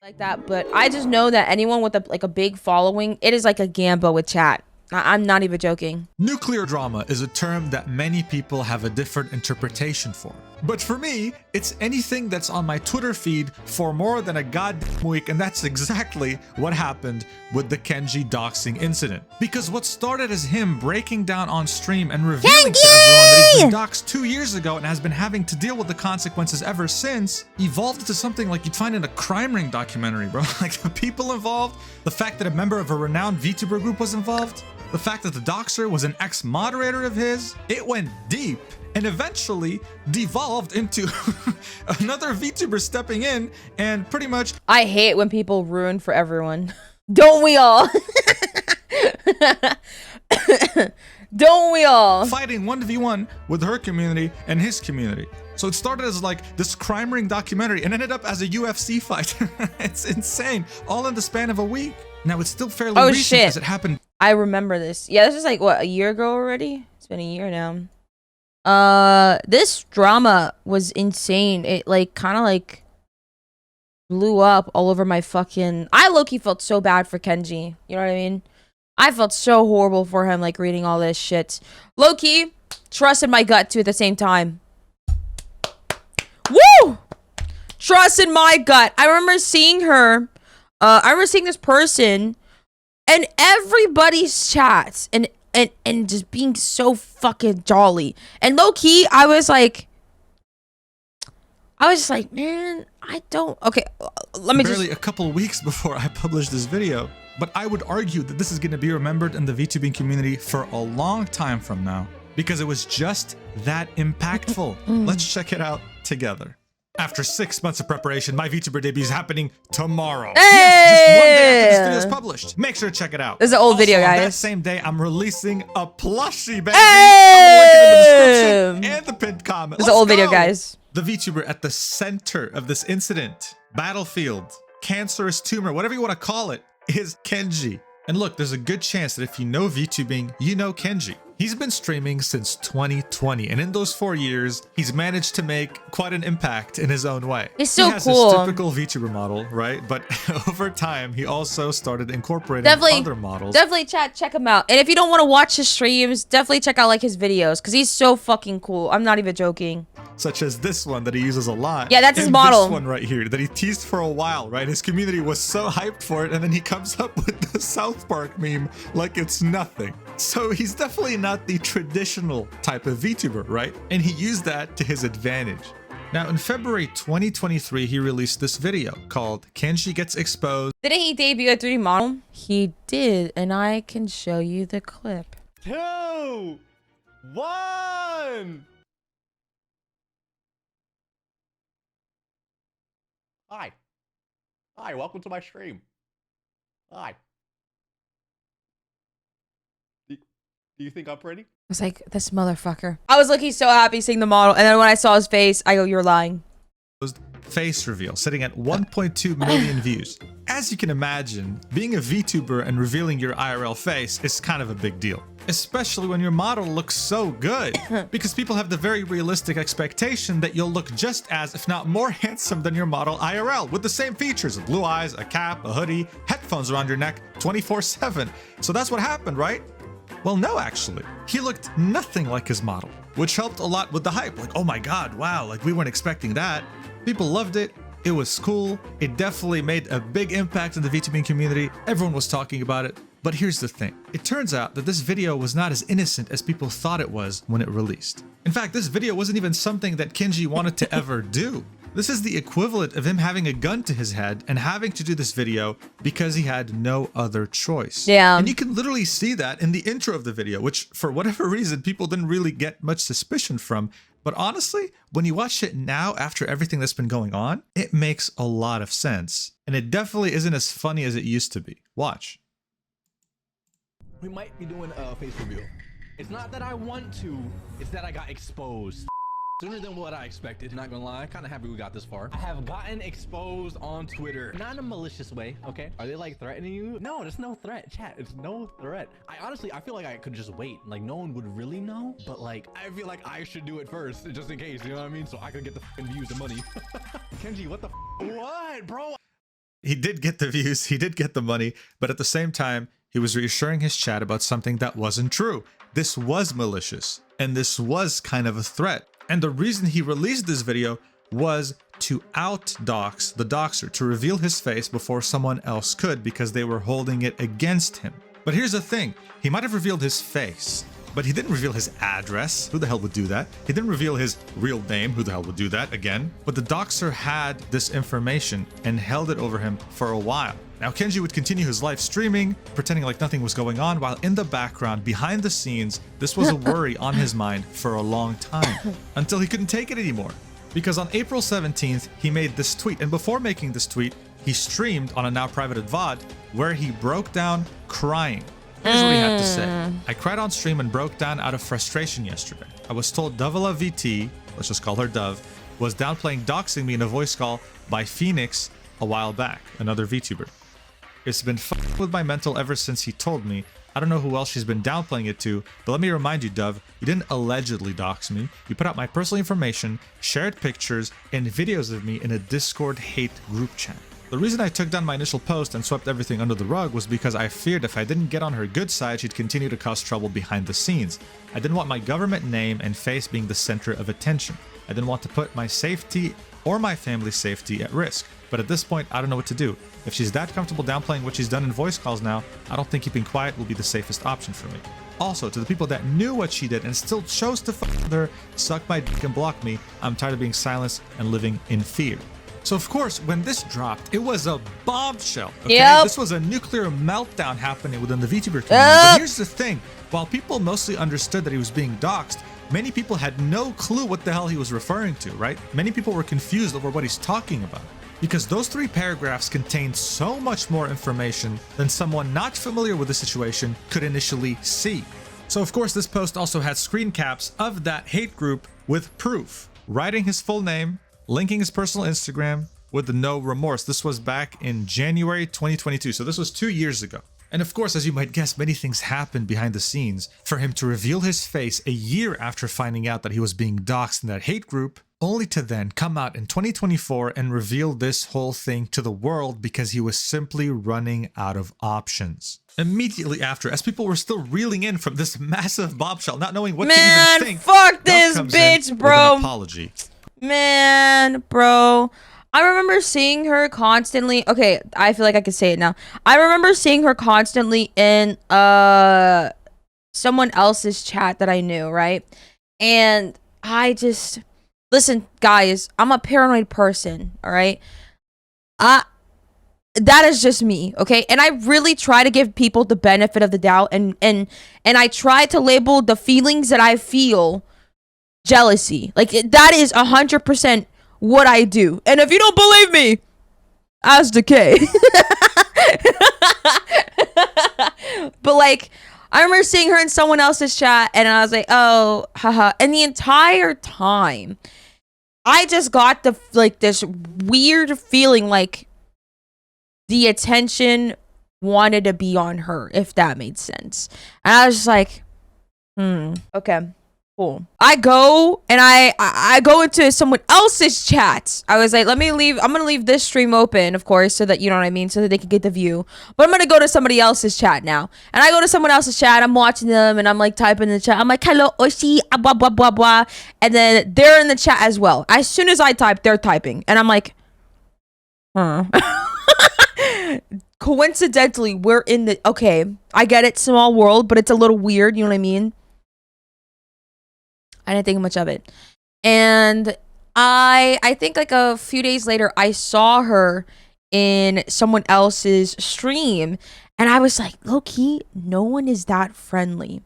like that, but I just know that anyone with a big following, it is like a gamble with chat. I'm not even joking. Nuclear drama is a term that many people have a different interpretation for. But for me, it's anything that's on my Twitter feed for more than a goddamn week, and that's exactly what happened with the Kenji doxing incident. Because what started as him breaking down on stream and revealing to everyone that he's been doxed 2 years ago and has been having to deal with the consequences ever since, evolved into something like you'd find in a crime ring documentary, bro. Like the people involved, the fact that a member of a renowned VTuber group was involved, the fact that the doxer was an ex-moderator of his, it went deep and eventually devolved into another VTuber stepping in and pretty much— I hate when people ruin for everyone. Don't we all? Don't we all? Fighting 1v1 with her community and his community. So it started as like this crime ring documentary and ended up as a UFC fight. It's insane. All in the span of a week. Now it's still fairly recent as it happened. I remember this. Yeah, this is like what, a year ago already? It's been a year now. This drama was insane. It like kind of like blew up all over my fucking— I low-key felt so bad for Kenji. You know what I mean? I felt so horrible for him, like reading all this shit. Low-key, trusted my gut too at the same time. Woo! Trusted my gut. I remember seeing her. I remember seeing this person and everybody's chats and just being so fucking jolly. And low-key, I was just like, man, I don't— okay, let me barely a couple weeks before I published this video, but I would argue that this is going to be remembered in the VTubing community for a long time from now because it was just that impactful. Let's check it out together. After 6 months of preparation, my VTuber debut is happening tomorrow. Hey! Yes, just one day after this video is published. Make sure to check it out. This is an old video, guys. That same day, I'm releasing a plushie, baby. Hey! I'm gonna link it in the description and the pinned comment. This is an old video, guys. The VTuber at the center of this incident, battlefield, cancerous tumor, whatever you want to call it, is Kenji. And look, there's a good chance that if you know VTubing, you know Kenji. He's been streaming since 2020, and in those 4 years, he's managed to make quite an impact in his own way. He's so he has cool. His typical VTuber model, right? But over time, he also started incorporating other models. Definitely check him out. And if you don't want to watch his streams, definitely check out like his videos because he's so fucking cool. I'm not even joking. Such as this one that he uses a lot. Yeah, that's his model. This one right here that he teased for a while, right? His community was so hyped for it, and then he comes up with the South Park meme like it's nothing. So he's definitely not the traditional type of VTuber, right? And he used that to his advantage. Now, in February 2023, he released this video called Kenji Gets Exposed. Didn't he debut a 3D model? He did, and I can show you the clip. 2, 1. Hi, welcome to my stream. Hi. Do you think I'm pretty? I was like, this motherfucker. I was looking so happy seeing the model, and then when I saw his face, I go, you're lying. Face reveal sitting at 1.2 million views. As you can imagine, being a VTuber and revealing your IRL face is kind of a big deal, especially when your model looks so good, because people have the very realistic expectation that you'll look just as, if not more handsome than your model IRL, with the same features of blue eyes, a cap, a hoodie, headphones around your neck 24/7. So that's what happened, right? Well, no, actually. He looked nothing like his model, which helped a lot with the hype. Like, oh my god, wow, like we weren't expecting that. People loved it. It was cool. It definitely made a big impact in the VTubing community. Everyone was talking about it. But here's the thing. It turns out that this video was not as innocent as people thought it was when it released. In fact, this video wasn't even something that Kenji wanted to ever do. This is the equivalent of him having a gun to his head and having to do this video because he had no other choice. Yeah. And you can literally see that in the intro of the video, which for whatever reason, people didn't really get much suspicion from. But honestly, when you watch it now after everything that's been going on, it makes a lot of sense. And it definitely isn't as funny as it used to be. Watch. We might be doing a face reveal. It's not that I want to, it's that I got exposed. Sooner than what I expected, not gonna lie. Kind of happy we got this far. I have gotten exposed on Twitter. Not in a malicious way, okay? Are they like threatening you? No, there's no threat, chat. It's no threat. I feel like I could just wait. Like no one would really know, but like I feel like I should do it first, just in case, you know what I mean? So I can get the views and money. Kenji, what the what, bro? He did get the views, he did get the money, but at the same time, he was reassuring his chat about something that wasn't true. This was malicious, and this was kind of a threat. And the reason he released this video was to out-dox the doxer, to reveal his face before someone else could, because they were holding it against him. But here's the thing, he might have revealed his face, but he didn't reveal his address. Who the hell would do that? He didn't reveal his real name. Who the hell would do that again? But the doxer had this information and held it over him for a while. Now, Kenji would continue his live streaming, pretending like nothing was going on, while in the background, behind the scenes, this was a worry on his mind for a long time, until he couldn't take it anymore. Because on April 17th, he made this tweet, and before making this tweet, he streamed on a now private VOD where he broke down crying. Here's what he had to say. I cried on stream and broke down out of frustration yesterday. I was told Dovela VT, let's just call her Dove, was downplaying doxing me in a voice call by Phoenix a while back, another VTuber. It's been fucking with my mental ever since he told me. I don't know who else she's been downplaying it to, but let me remind you, Dove, you didn't allegedly dox me. You put out my personal information, shared pictures, and videos of me in a Discord hate group chat. The reason I took down my initial post and swept everything under the rug was because I feared if I didn't get on her good side, she'd continue to cause trouble behind the scenes. I didn't want my government name and face being the center of attention. I didn't want to put my safety or my family's safety at risk. But at this point, I don't know what to do. If she's that comfortable downplaying what she's done in voice calls now, I don't think keeping quiet will be the safest option for me. Also, to the people that knew what she did and still chose to fuck with her, suck my dick and block me, I'm tired of being silenced and living in fear. So of course, when this dropped, it was a bombshell. Okay? Yep. This was a nuclear meltdown happening within the VTuber community. But here's the thing. While people mostly understood that he was being doxxed, many people had no clue what the hell he was referring to, right? Many people were confused over what he's talking about. Because those 3 paragraphs contained so much more information than someone not familiar with the situation could initially see. So of course, this post also had screen caps of that hate group with proof, writing his full name, linking his personal Instagram with the no remorse. This was back in January 2022, so this was 2 years ago. And of course, as you might guess, many things happened behind the scenes for him to reveal his face a year after finding out that he was being doxxed in that hate group, only to then come out in 2024 and reveal this whole thing to the world because he was simply running out of options. Immediately after, as people were still reeling in from this massive bombshell, not knowing what to even think, fuck this bitch, bro. With an apology. Man, bro. I remember seeing her constantly. Okay, I feel like I could say it now. I remember seeing her constantly in someone else's chat that I knew, right? And I just listen, guys, I'm a paranoid person, all right? That is just me, okay? And I really try to give people the benefit of the doubt, and I try to label the feelings that I feel jealousy. Like that is 100% what I do. And if you don't believe me, ask Decay. But like, I remember seeing her in someone else's chat, and I was like, oh, haha. And the entire time, I just got the this weird feeling like the attention wanted to be on her, if that made sense. And I was just like, okay. Cool. I go and I go into someone else's chat. I was like, I'm gonna leave this stream open, of course, so that, you know what I mean, so that they can get the view. But I'm gonna go to somebody else's chat now. And I go to someone else's chat, I'm watching them, and I'm like typing in the chat. I'm like, hello, Oshi, blah, blah, blah, blah. And then they're in the chat as well. As soon as I type, they're typing. And I'm like, coincidentally, we're in the, okay, I get it, small world, but it's a little weird, you know what I mean? I didn't think much of it. And I think like a few days later, I saw her in someone else's stream, and I was like, low-key, no one is that friendly.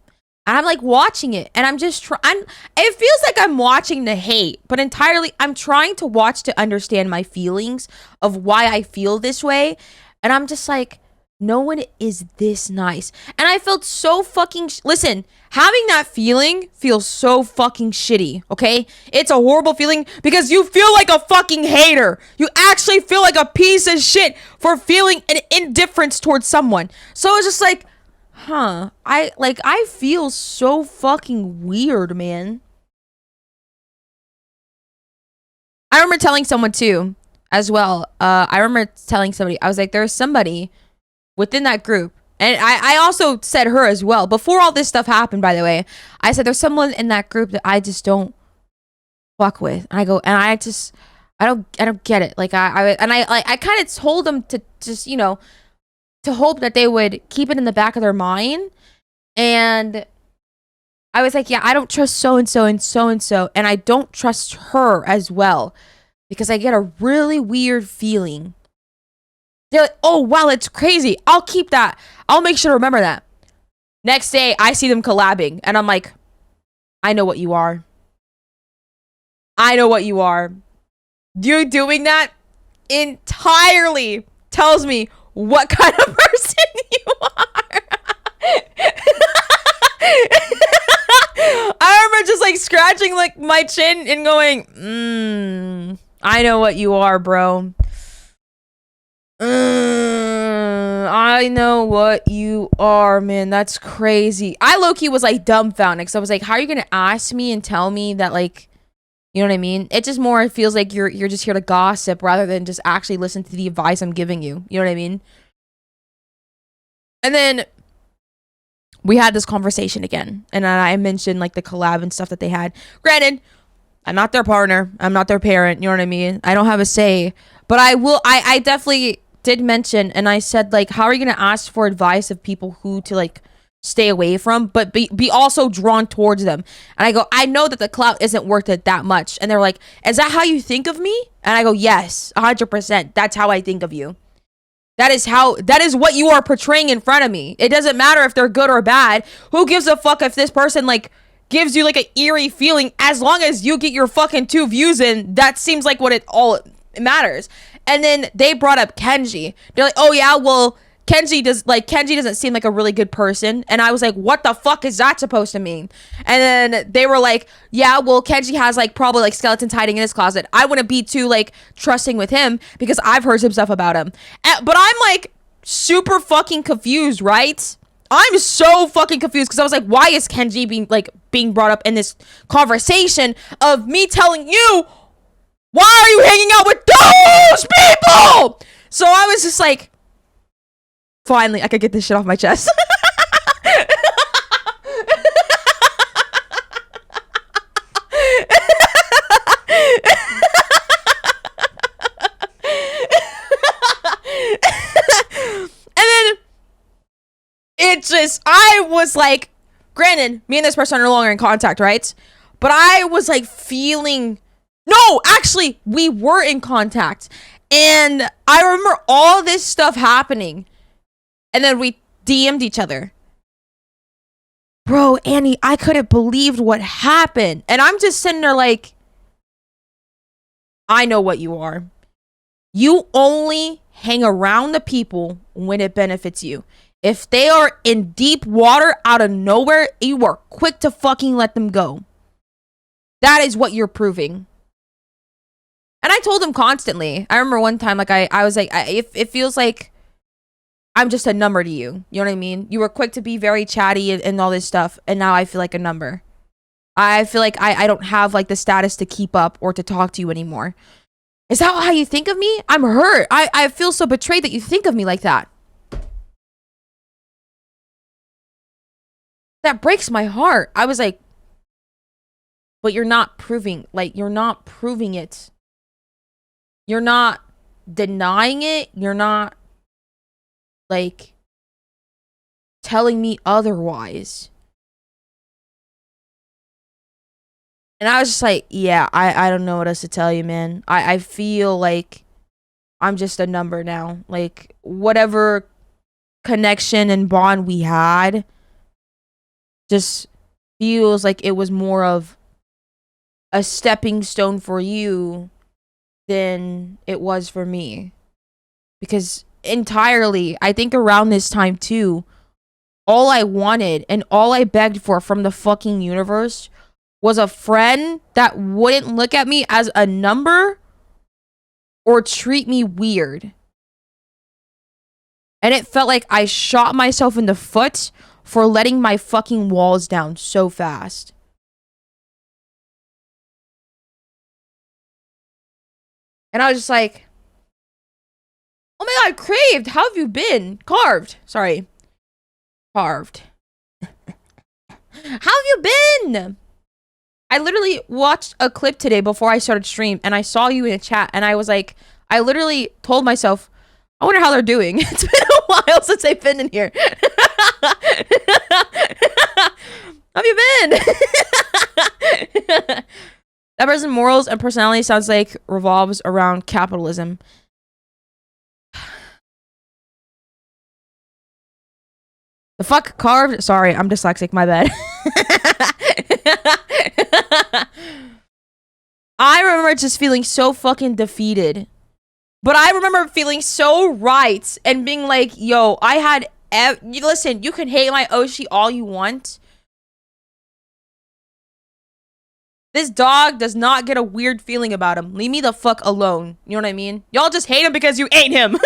And I'm like watching it, and I'm just trying. It feels like I'm watching the hate, but entirely I'm trying to watch to understand my feelings of why I feel this way. And I'm just like, no one is this nice. And I felt so fucking listen, having that feeling feels so fucking shitty, okay? It's a horrible feeling because you feel like a fucking hater. You actually feel like a piece of shit for feeling an indifference towards someone. So it's just like, I feel so fucking weird, man. I remember telling someone too, as well. I remember telling somebody, I was like, there's somebody within that group. And I also said her as well. Before all this stuff happened, by the way, I said, there's someone in that group that I just don't fuck with. And I go, and I don't get it. Like, I kind of told them to just, you know, to hope that they would keep it in the back of their mind. And I was like, yeah, I don't trust so-and-so and so-and-so. And I don't trust her as well. Because I get a really weird feeling. They're like, oh, wow, it's crazy. I'll keep that. I'll make sure to remember that. Next day, I see them collabing. And I'm like, I know what you are. I know what you are. You doing that entirely tells me what kind of person you are. I remember just like scratching like my chin and going, I know what you are, bro. I know what you are, man. That's crazy. I low-key was like dumbfounded because I was like, how are you gonna ask me and tell me that, like, you know what I mean? It just more feels like you're just here to gossip rather than just actually listen to the advice I'm giving you. You know what I mean? And then we had this conversation again, and I mentioned like the collab and stuff that they had. Granted, I'm not their partner. I'm not their parent. You know what I mean? I don't have a say, but I definitely did mention, and I said, like, how are you going to ask for advice of people who to like stay away from, but be also drawn towards them? And I go, I know that the clout isn't worth it that much. And they're like, is that how you think of me? And I go, yes, 100%. That's how I think of you. That is what you are portraying in front of me. It doesn't matter if they're good or bad. Who gives a fuck if this person like gives you like an eerie feeling? As long as you get your fucking 2 views in, that seems like what it matters. And then they brought up Kenji. They're like, oh yeah, well, Kenji doesn't seem like a really good person. And I was like, what the fuck is that supposed to mean? And then they were like, yeah, well, Kenji has like probably like skeletons hiding in his closet. I wouldn't be too like trusting with him because I've heard some stuff about him. But I'm like super fucking confused, right? I'm so fucking confused because I was like, why is Kenji being brought up in this conversation of me telling you, why are you hanging out with those people? So I was just like, finally, I could get this shit off my chest. And then it just, I was like, granted, me and this person are no longer in contact, right? But I was like feeling, no, actually, we were in contact. And I remember all this stuff happening. And then we DM'd each other. Bro, Annie, I couldn't believe what happened. And I'm just sitting there like, I know what you are. You only hang around the people when it benefits you. If they are in deep water out of nowhere, you are quick to fucking let them go. That is what you're proving. And I told him constantly. I remember one time, like, I was like, it feels like I'm just a number to you. You know what I mean? You were quick to be very chatty and all this stuff. And now I feel like a number. I feel like I don't have like the status to keep up or to talk to you anymore. Is that how you think of me? I'm hurt. I feel so betrayed that you think of me like that. That breaks my heart. I was like, but you're not proving, like, you're not proving it. You're not denying it. You're not, like, telling me otherwise. And I was just like, yeah, I don't know what else to tell you, man. I feel like I'm just a number now. Like, whatever connection and bond we had just feels like it was more of a stepping stone for you than it was for me. Because entirely, I think around this time too, all I wanted and all I begged for from the fucking universe was a friend that wouldn't look at me as a number or treat me weird. And it felt like I shot myself in the foot for letting my fucking walls down so fast. And I was just like, my god, craved. How have you been? Carved. Sorry. Carved. How have you been? I literally watched a clip today before I started stream and I saw you in a chat and I was like, I literally told myself, I wonder how they're doing. It's been a while since they've been in here. How have you been? That person's morals and personality sounds like revolves around capitalism. The fuck carved? Sorry, I'm dyslexic, my bad. I remember just feeling so fucking defeated. But I remember feeling so right and being like, yo, I had... listen, you can hate my Oshi all you want. This dog does not get a weird feeling about him. Leave me the fuck alone. You know what I mean? Y'all just hate him because you ate him.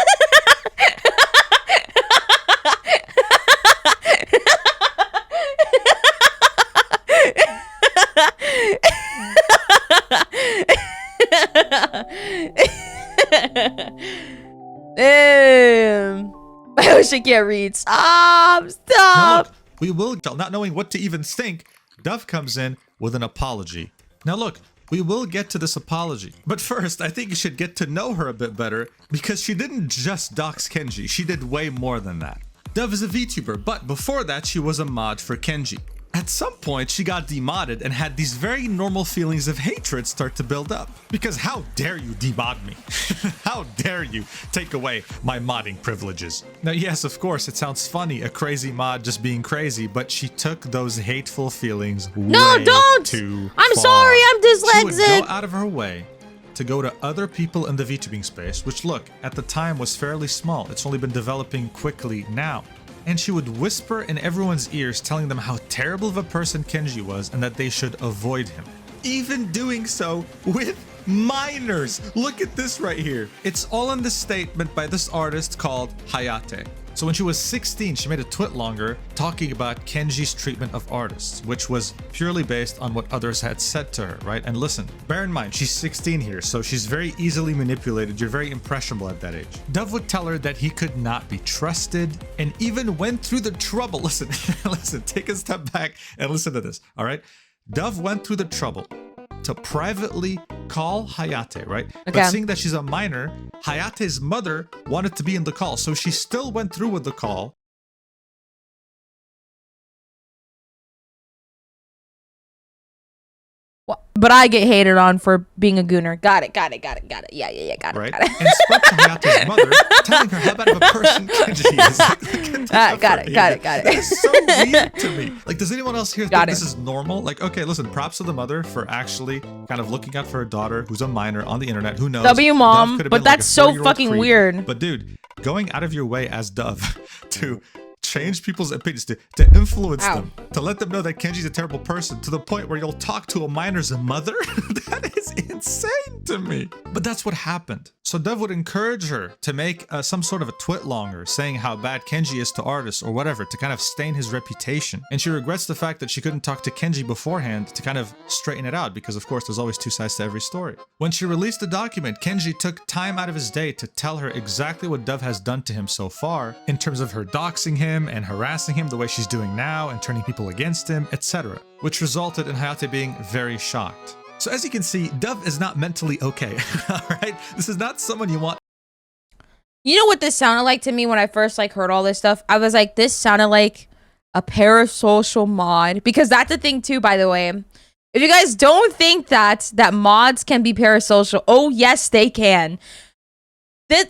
I wish I can't read. Stop! Now look, we will, not knowing what to even think, Dove comes in with an apology. Now look, we will get to this apology. But first, I think you should get to know her a bit better because she didn't just dox Kenji, she did way more than that. Dove is a VTuber, but before that, she was a mod for Kenji. At some point, she got demodded and had these very normal feelings of hatred start to build up. Because how dare you demod me? How dare you take away my modding privileges? Now, yes, of course, it sounds funny, a crazy mod just being crazy, but she took those hateful feelings way too far. I'm sorry, I'm dyslexic. She would go out of her way to go to other people in the VTubing space, which look, at the time was fairly small. It's only been developing quickly now. And she would whisper in everyone's ears telling them how terrible of a person Kenji was and that they should avoid him. Even doing so with minors. Look at this right here. It's all in this statement by this artist called Hayate. So when she was 16, she made a twit longer talking about Kenji's treatment of artists, which was purely based on what others had said to her, right? And listen, bear in mind, she's 16 here, so she's very easily manipulated. You're very impressionable at that age. Dove would tell her that he could not be trusted and even went through the trouble. Listen, listen, take a step back and listen to this, all right? Dove went through the trouble to privately call Hayate, right? Okay. But seeing that she's a minor, Hayate's mother wanted to be in the call, so she still went through with the call. But I get hated on for being a gooner. Got it. Yeah, got it. Right? And spoke to Hayate's mother, telling her how bad of a person Kenji is. Like, got it. That is so weird to me. Like, does anyone else here think this is normal? Like, okay, listen, props to the mother for actually kind of looking out for her daughter who's a minor on the internet. Who knows? W mom, but that's so fucking weird. But dude, going out of your way as Dove to change people's opinions, to influence them, to let them know that Kenji's a terrible person to the point where you'll talk to a minor's mother? That is insane to me. But that's what happened. So Dove would encourage her to make some sort of a twit longer saying how bad Kenji is to artists or whatever to kind of stain his reputation. And she regrets the fact that she couldn't talk to Kenji beforehand to kind of straighten it out because of course there's always two sides to every story. When she released the document, Kenji took time out of his day to tell her exactly what Dove has done to him so far in terms of her doxing him and harassing him the way she's doing now and turning people against him, etc., which resulted in Hayate being very shocked. So as you can see, Dove is not mentally okay. All right, this is not someone you want. You know what this sounded like to me when I first heard all this stuff? I was like, this sounded like a parasocial mod, because that's the thing too, by the way. If you guys don't think that mods can be parasocial, oh yes they can.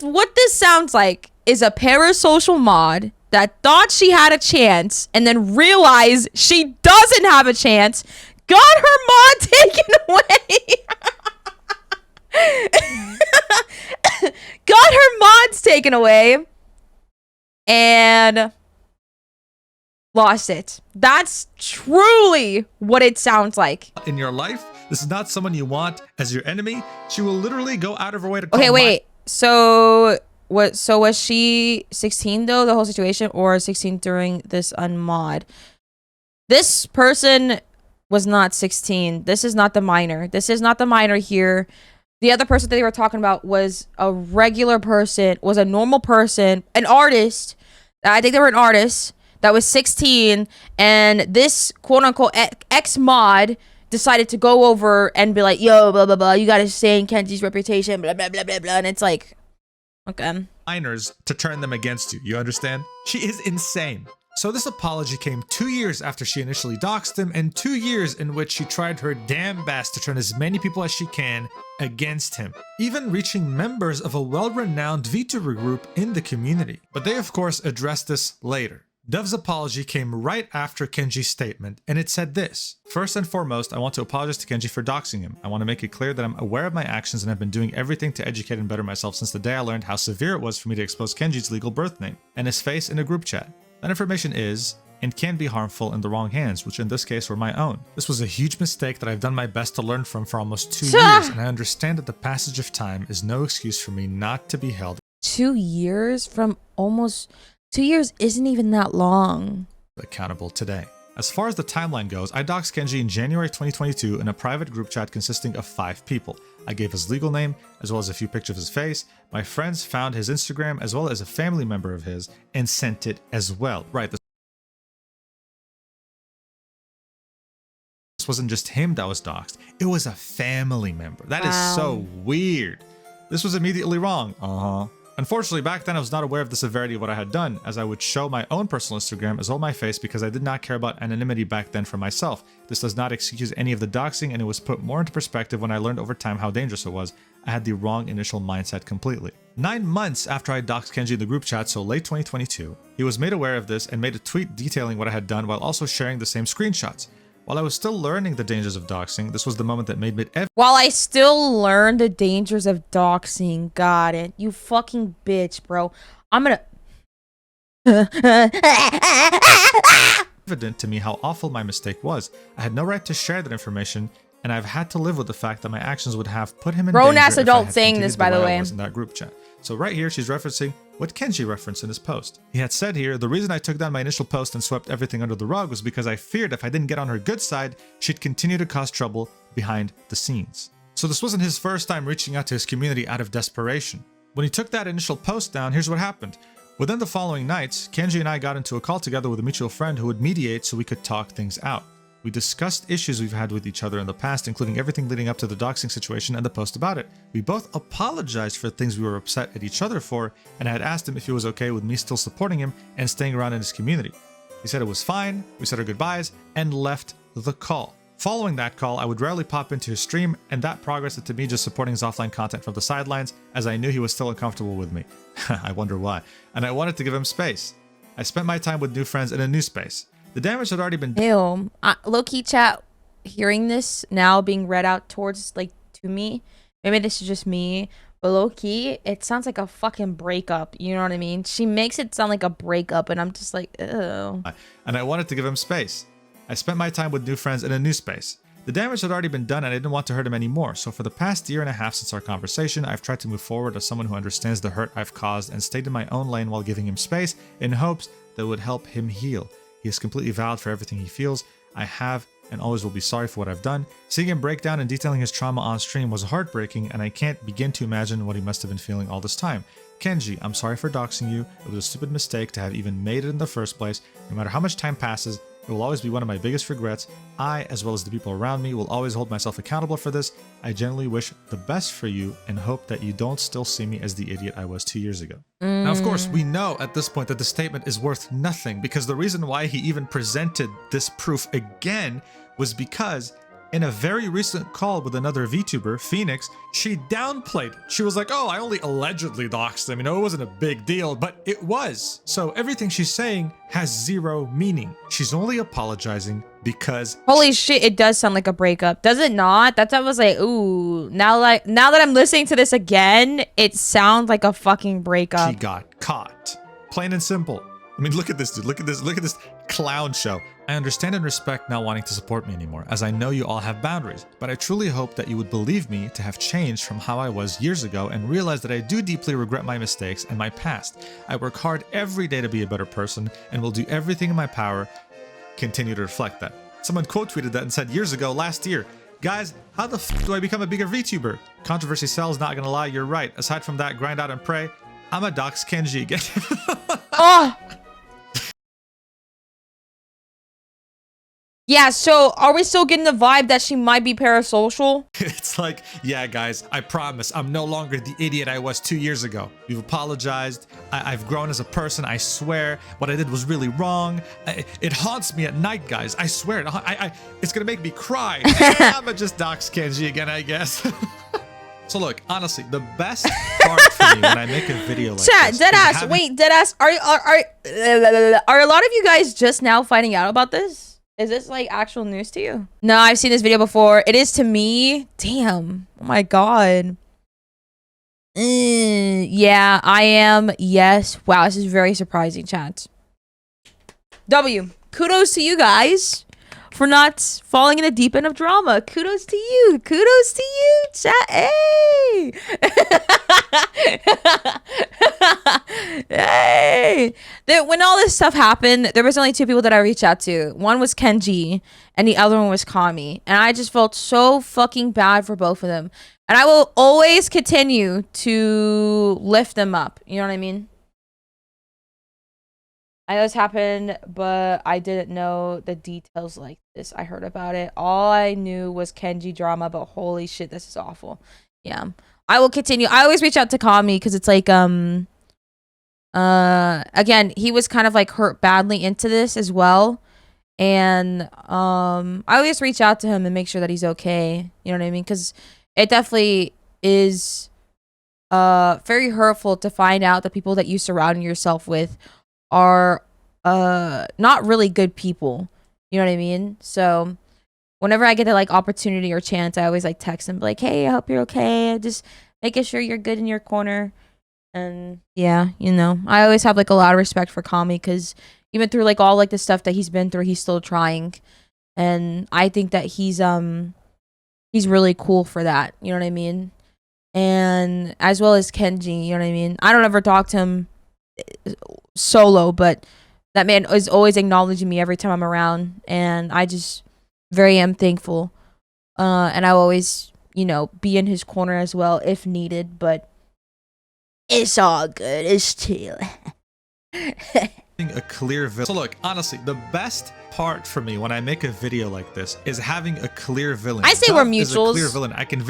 What this sounds like is a parasocial mod that thought she had a chance and then realized she doesn't have a chance, got her mod taken away. Got her mods taken away and lost it. That's truly what it sounds like. In your life, this is not someone you want as your enemy. She will literally go out of her way to Okay, wait. So was she 16 though, the whole situation, or 16 during this unmod? This person was not 16. This is not the minor. This is not the minor here. The other person that they were talking about was a regular person, was a normal person, an artist. I think they were an artist that was 16, and this quote-unquote ex-mod decided to go over and be like, yo, blah, blah, blah, you gotta stain Kenji's reputation, blah, blah, blah, blah, blah, and it's like, okay. Minors to turn them against you, you understand? She is insane. So this apology came 2 years after she initially doxed him, and 2 years in which she tried her damn best to turn as many people as she can against him, even reaching members of a well-renowned Vtuber group in the community. But they of course addressed this later. Dove's apology came right after Kenji's statement, and it said this: "First and foremost, I want to apologize to Kenji for doxing him. I want to make it clear that I'm aware of my actions and have been doing everything to educate and better myself since the day I learned how severe it was for me to expose Kenji's legal birth name and his face in a group chat. That information is and can be harmful in the wrong hands, which in this case were my own. This was a huge mistake that I've done my best to learn from for almost 2 years, and I understand that the passage of time is no excuse for me not to be held 2 years from almost 2 years isn't even that long. accountable today. As far as the timeline goes, I doxed Kenji in January 2022 in a private group chat consisting of 5 people. I gave his legal name, as well as a few pictures of his face. My friends found his Instagram, as well as a family member of his, and sent it as well. Right, this wasn't just him that was doxed, it was a family member. That is so weird. This was immediately wrong. Unfortunately, back then I was not aware of the severity of what I had done, as I would show my own personal Instagram as well my face because I did not care about anonymity back then for myself. This does not excuse any of the doxing, and it was put more into perspective when I learned over time how dangerous it was. I had the wrong initial mindset completely. 9 months after I doxed Kenji in the group chat, so late 2022, he was made aware of this and made a tweet detailing what I had done while also sharing the same screenshots. While I was still learning the dangers of doxing, this was the moment that made it While I still learn the dangers of doxing. Got it. You fucking bitch, bro. I'm gonna... evident to me how awful my mistake was. I had no right to share that information, and I've had to live with the fact that my actions would have put him in danger Grown-ass if I adult had saying continued this, by the way I way. was in that group chat. So right here, she's referencing what Kenji referenced in his post. He had said here, the reason I took down my initial post and swept everything under the rug was because I feared if I didn't get on her good side, she'd continue to cause trouble behind the scenes. So this wasn't his first time reaching out to his community out of desperation. When he took that initial post down, here's what happened. Within the following nights, Kenji and I got into a call together with a mutual friend who would mediate so we could talk things out. We discussed issues we've had with each other in the past, including everything leading up to the doxing situation and the post about it. We both apologized for things we were upset at each other for, and I had asked him if he was okay with me still supporting him and staying around in his community. He said it was fine, we said our goodbyes, and left the call. Following that call, I would rarely pop into his stream, and that progressed to me just supporting his offline content from the sidelines, as I knew he was still uncomfortable with me. I wonder why. And I wanted to give him space. I spent my time with new friends in a new space. The damage had already been Ew. Low-key chat, hearing this now being read out towards, like, to me, maybe this is just me, but low-key, it sounds like a fucking breakup, you know what I mean? She makes it sound like a breakup, and I'm just like, ew. And I wanted to give him space. I spent my time with new friends in a new space. The damage had already been done, and I didn't want to hurt him anymore, so for the past year and a half since our conversation, I've tried to move forward as someone who understands the hurt I've caused and stayed in my own lane while giving him space in hopes that it would help him heal. He is completely valid for everything he feels. I have and always will be sorry for what I've done. Seeing him break down and detailing his trauma on stream was heartbreaking, and I can't begin to imagine what he must have been feeling all this time. Kenji, I'm sorry for doxing you. It was a stupid mistake to have even made it in the first place. No matter how much time passes, it will always be one of my biggest regrets. I, as well as the people around me, will always hold myself accountable for this. I genuinely wish the best for you and hope that you don't still see me as the idiot I was 2 years ago. Now, of course, we know at this point that the statement is worth nothing, because the reason why he even presented this proof again was because in a very recent call with another VTuber, Phoenix, she downplayed it. She was like, oh, I only allegedly doxed him. You know, it wasn't a big deal, but it was. So everything she's saying has zero meaning. She's only apologizing because... Holy shit, it does sound like a breakup. Does it not? That's why I was like, ooh. Now that I'm listening to this again, it sounds like a fucking breakup. She got caught. Plain and simple. I mean, look at this, dude. Look at this clown show. I understand and respect not wanting to support me anymore, as I know you all have boundaries, but I truly hope that you would believe me to have changed from how I was years ago and realize that I do deeply regret my mistakes and my past. I work hard every day to be a better person and will do everything in my power continue to reflect that. Someone quote tweeted that and said years ago, last year, Guys, how the f do I become a bigger VTuber? Controversy sells, not gonna lie, you're right. Aside from that, grind out and pray. I'm a dox Kenji again. Oh! Yeah, so are we still getting the vibe that she might be parasocial? It's like, yeah, guys, I promise I'm no longer the idiot I was 2 years ago. We've apologized. I've grown as a person. I swear what I did was really wrong. It haunts me at night, guys. I swear. It's going to make me cry. I'm a just dox Kenji again, I guess. So look, honestly, the best part for me when I make a video like Chat, this deadass, wait, deadass, are a lot of you guys just now finding out about this? Is this like actual news to you? No, I've seen this video before. It is to me. Damn. Oh my god. Yeah, I am. Yes. Wow, this is very surprising, chat. W. Kudos to you guys for not falling in the deep end of drama. Kudos to you. Kudos to you, chat. Hey. Hey. When all this stuff happened, there was only two people that I reached out to. One was Kenji and the other one was Kami. And I just felt so fucking bad for both of them. And I will always continue to lift them up. You know what I mean? I know this happened, but I didn't know the details like this. I heard about it. All I knew was Kenji drama, but holy shit, this is awful. Yeah. I will continue. I always reach out to Kami because it's like, again, he was kind of like hurt badly into this as well. And I always reach out to him and make sure that he's okay. You know what I mean? Because it definitely is very hurtful to find out the people that you surround yourself with are not really good people. You know what I mean? So whenever I get the like opportunity or chance, I always like text them like, hey, I hope you're okay. Just making sure you're good in your corner. And yeah, you know, I always have like a lot of respect for Kami because even through like all like the stuff that he's been through, he's still trying. And I think that he's really cool for that. You know what I mean? And as well as Kenji, you know what I mean? I don't ever talk to him solo, but that man is always acknowledging me every time I'm around. And I just very am thankful. And I always, you know, be in his corner as well if needed, but it's all good. It's chill. A clear villain. So look, honestly, the best part for me when I make a video like this is having a clear villain. I say Dove we're is a mutuals. clear villain. I can't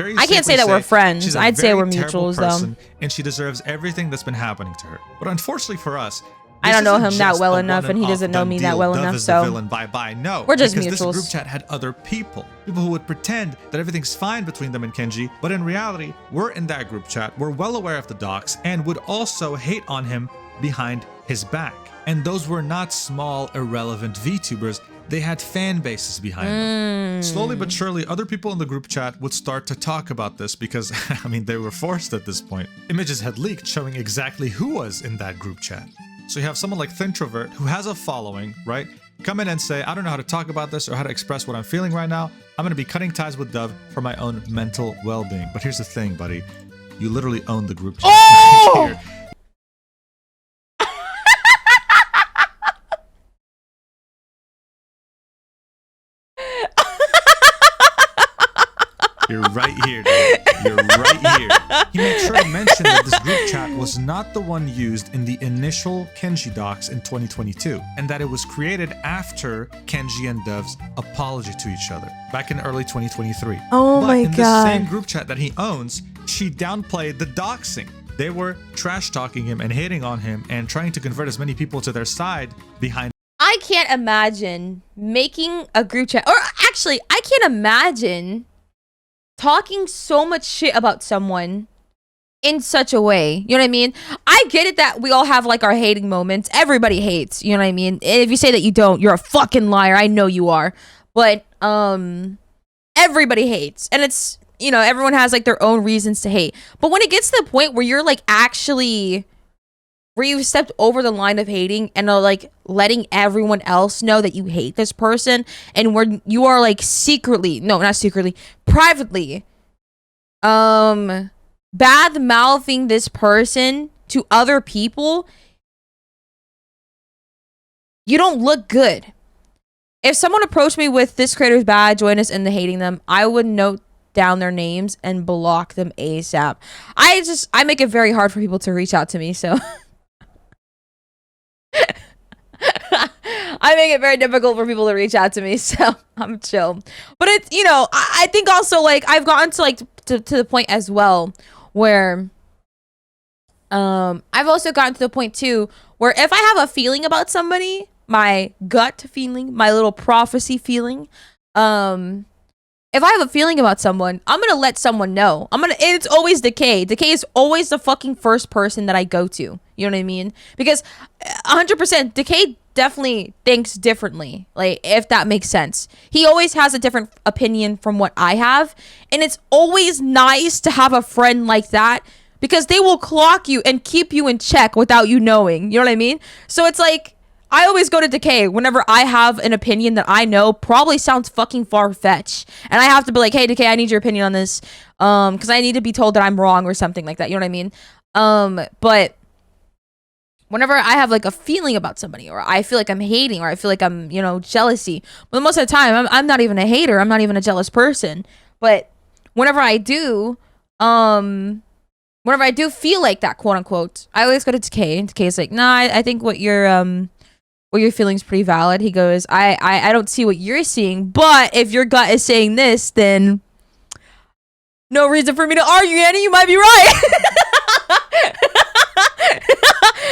say that we're friends. She's a I'd say very we're terrible mutuals, though. person, and she deserves everything that's been happening to her. But unfortunately for us, I don't know isn't him that just well a enough, and he one-and-off doesn't know done me that deal. well Dove enough, is so the villain. Bye. No, we're just because mutuals. This group chat had other people who would pretend that everything's fine between them and Kenji, but in reality, we're in that group chat. We're well aware of the docs and would also hate on him behind his back. And those were not small, irrelevant VTubers. They had fan bases behind them. Slowly but surely, other people in the group chat would start to talk about this because, I mean, they were forced at this point. Images had leaked showing exactly who was in that group chat. So you have someone like Thintrovert who has a following, right? Come in and say, I don't know how to talk about this or how to express what I'm feeling right now. I'm going to be cutting ties with Dove for my own mental well-being. But here's the thing, buddy. You literally own the group chat. Oh! You're right here, dude. You're right here. He made sure to mention that this group chat was not the one used in the initial Kenji docs in 2022, and that it was created after Kenji and Dove's apology to each other back in early 2023. Oh but my in god. the same group chat that he owns, she downplayed the doxing. They were trash talking him and hating on him and trying to convert as many people to their side behind. I can't imagine making a group chat, or actually, I can't imagine talking so much shit about someone in such a way. You know what I mean? I get it that we all have like our hating moments. Everybody hates, you know what I mean? And if you say that you don't, you're a fucking liar. I know you are. But everybody hates. And it's, you know, everyone has like their own reasons to hate. But when it gets to the point where you're like actually, where you've stepped over the line of hating and are like letting everyone else know that you hate this person, and where you are like secretly, no, not secretly, privately, bad mouthing this person to other people, you don't look good. if someone approached me with this creator's bad, join us in the hating them, I would note down their names and block them ASAP. I make it very hard for people to reach out to me, so I make it very difficult for people to reach out to me, so I'm chill. But it's, you know, I think also, like, I've gotten to, like, to the point as well where I've also gotten to the point too where if I have a feeling about somebody, my gut feeling, my little prophecy feeling, if I have a feeling about someone, I'm gonna let someone know. It's always Decay. Decay is always the fucking first person that I go to. You know what I mean? Because 100% Decay definitely thinks differently, like, if that makes sense. He always has a different opinion from what I have, and it's always nice to have a friend like that because they will clock you and keep you in check without you knowing. You know what I mean? So it's like, I always go to Decay whenever I have an opinion that I know probably sounds fucking far-fetched, and I have to be like, hey Decay, I need your opinion on this, because I need to be told that I'm wrong or something like that. You know what I mean? But whenever I have like a feeling about somebody, or I feel like I'm hating, or I feel like I'm, you know, jealousy, but most of the time I'm not even a hater, I'm not even a jealous person. But whenever I do feel like that, quote unquote, I always go to Decay, and Decay's like, nah, I think what you're feeling's pretty valid. He goes, I don't see what you're seeing, but if your gut is saying this, then no reason for me to argue, Annie, you might be right.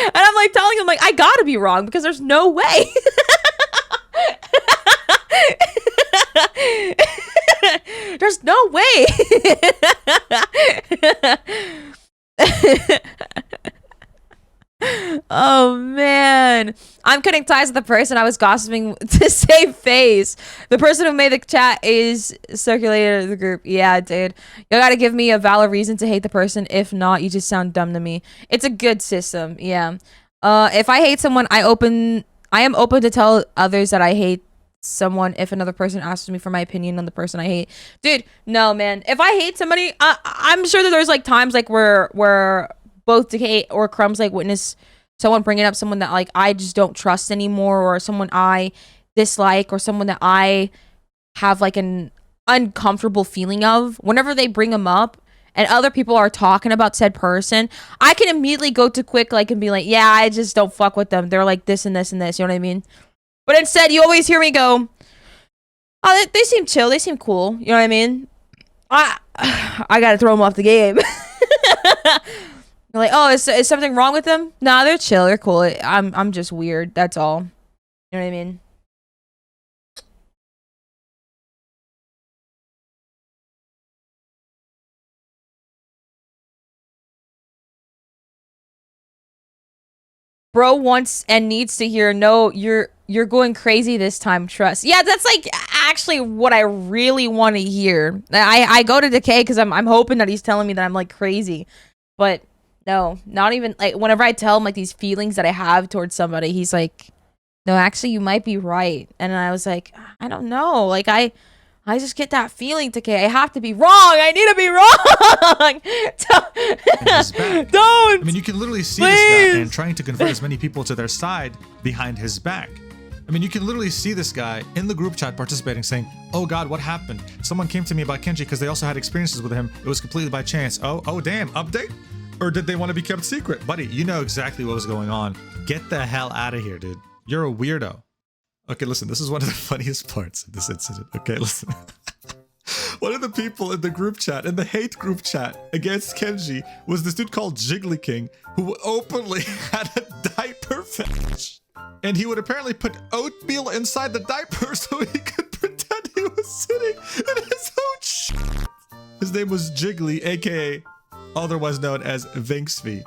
And I'm like telling him, like, I gotta be wrong because there's no way. There's no way. Oh man, I'm cutting ties with the person I was gossiping to save face. The person who made the chat is circulated the group. Yeah, dude, you gotta give me a valid reason to hate the person. If not, you just sound dumb to me. It's a good system. Yeah. If I hate someone, I am open to tell others that I hate someone if another person asks me for my opinion on the person I hate. Dude, no man, if I hate somebody, I'm sure that there's like times like where both Decay or Crumbs like witness someone bringing up someone that like I just don't trust anymore, or someone I dislike, or someone that I have like an uncomfortable feeling of. Whenever they bring them up and other people are talking about said person, I can immediately go to quick like and be like, yeah, I just don't fuck with them, they're like this and this and this, you know what I mean? But instead you always hear me go, oh, they seem chill, they seem cool, you know what I mean? I gotta throw them off the game. You're like, oh, is something wrong with them? Nah, they're chill, they're cool. I'm just weird, that's all. You know what I mean? Bro wants and needs to hear, no, you're going crazy this time, trust. Yeah, that's like actually what I really want to hear. I go to Decay because I'm hoping that he's telling me that I'm like crazy, but no, not even like whenever I tell him like these feelings that I have towards somebody, he's like, no, actually you might be right. And I was like, I don't know, like I just get that feeling, Decay. I have to be wrong. I need to be wrong. Don't. I mean, you can literally see this guy and trying to convert as many people to their side behind his back. I mean, you can literally see this guy in the group chat participating, saying, oh God, what happened? Someone came to me about Kenji because they also had experiences with him. It was completely by chance. Oh damn, update? Or did they want to be kept secret? Buddy, you know exactly what was going on. Get the hell out of here, dude. You're a weirdo. Okay, listen, this is one of the funniest parts of this incident. Okay, listen. One of the people in the group chat, in the hate group chat against Kenji, was this dude called Jiggly King, who openly had a diaper fetish. And he would apparently put oatmeal inside the diaper so he could pretend he was sitting in his own shit. His name was Jiggly, aka otherwise known as Vinksv.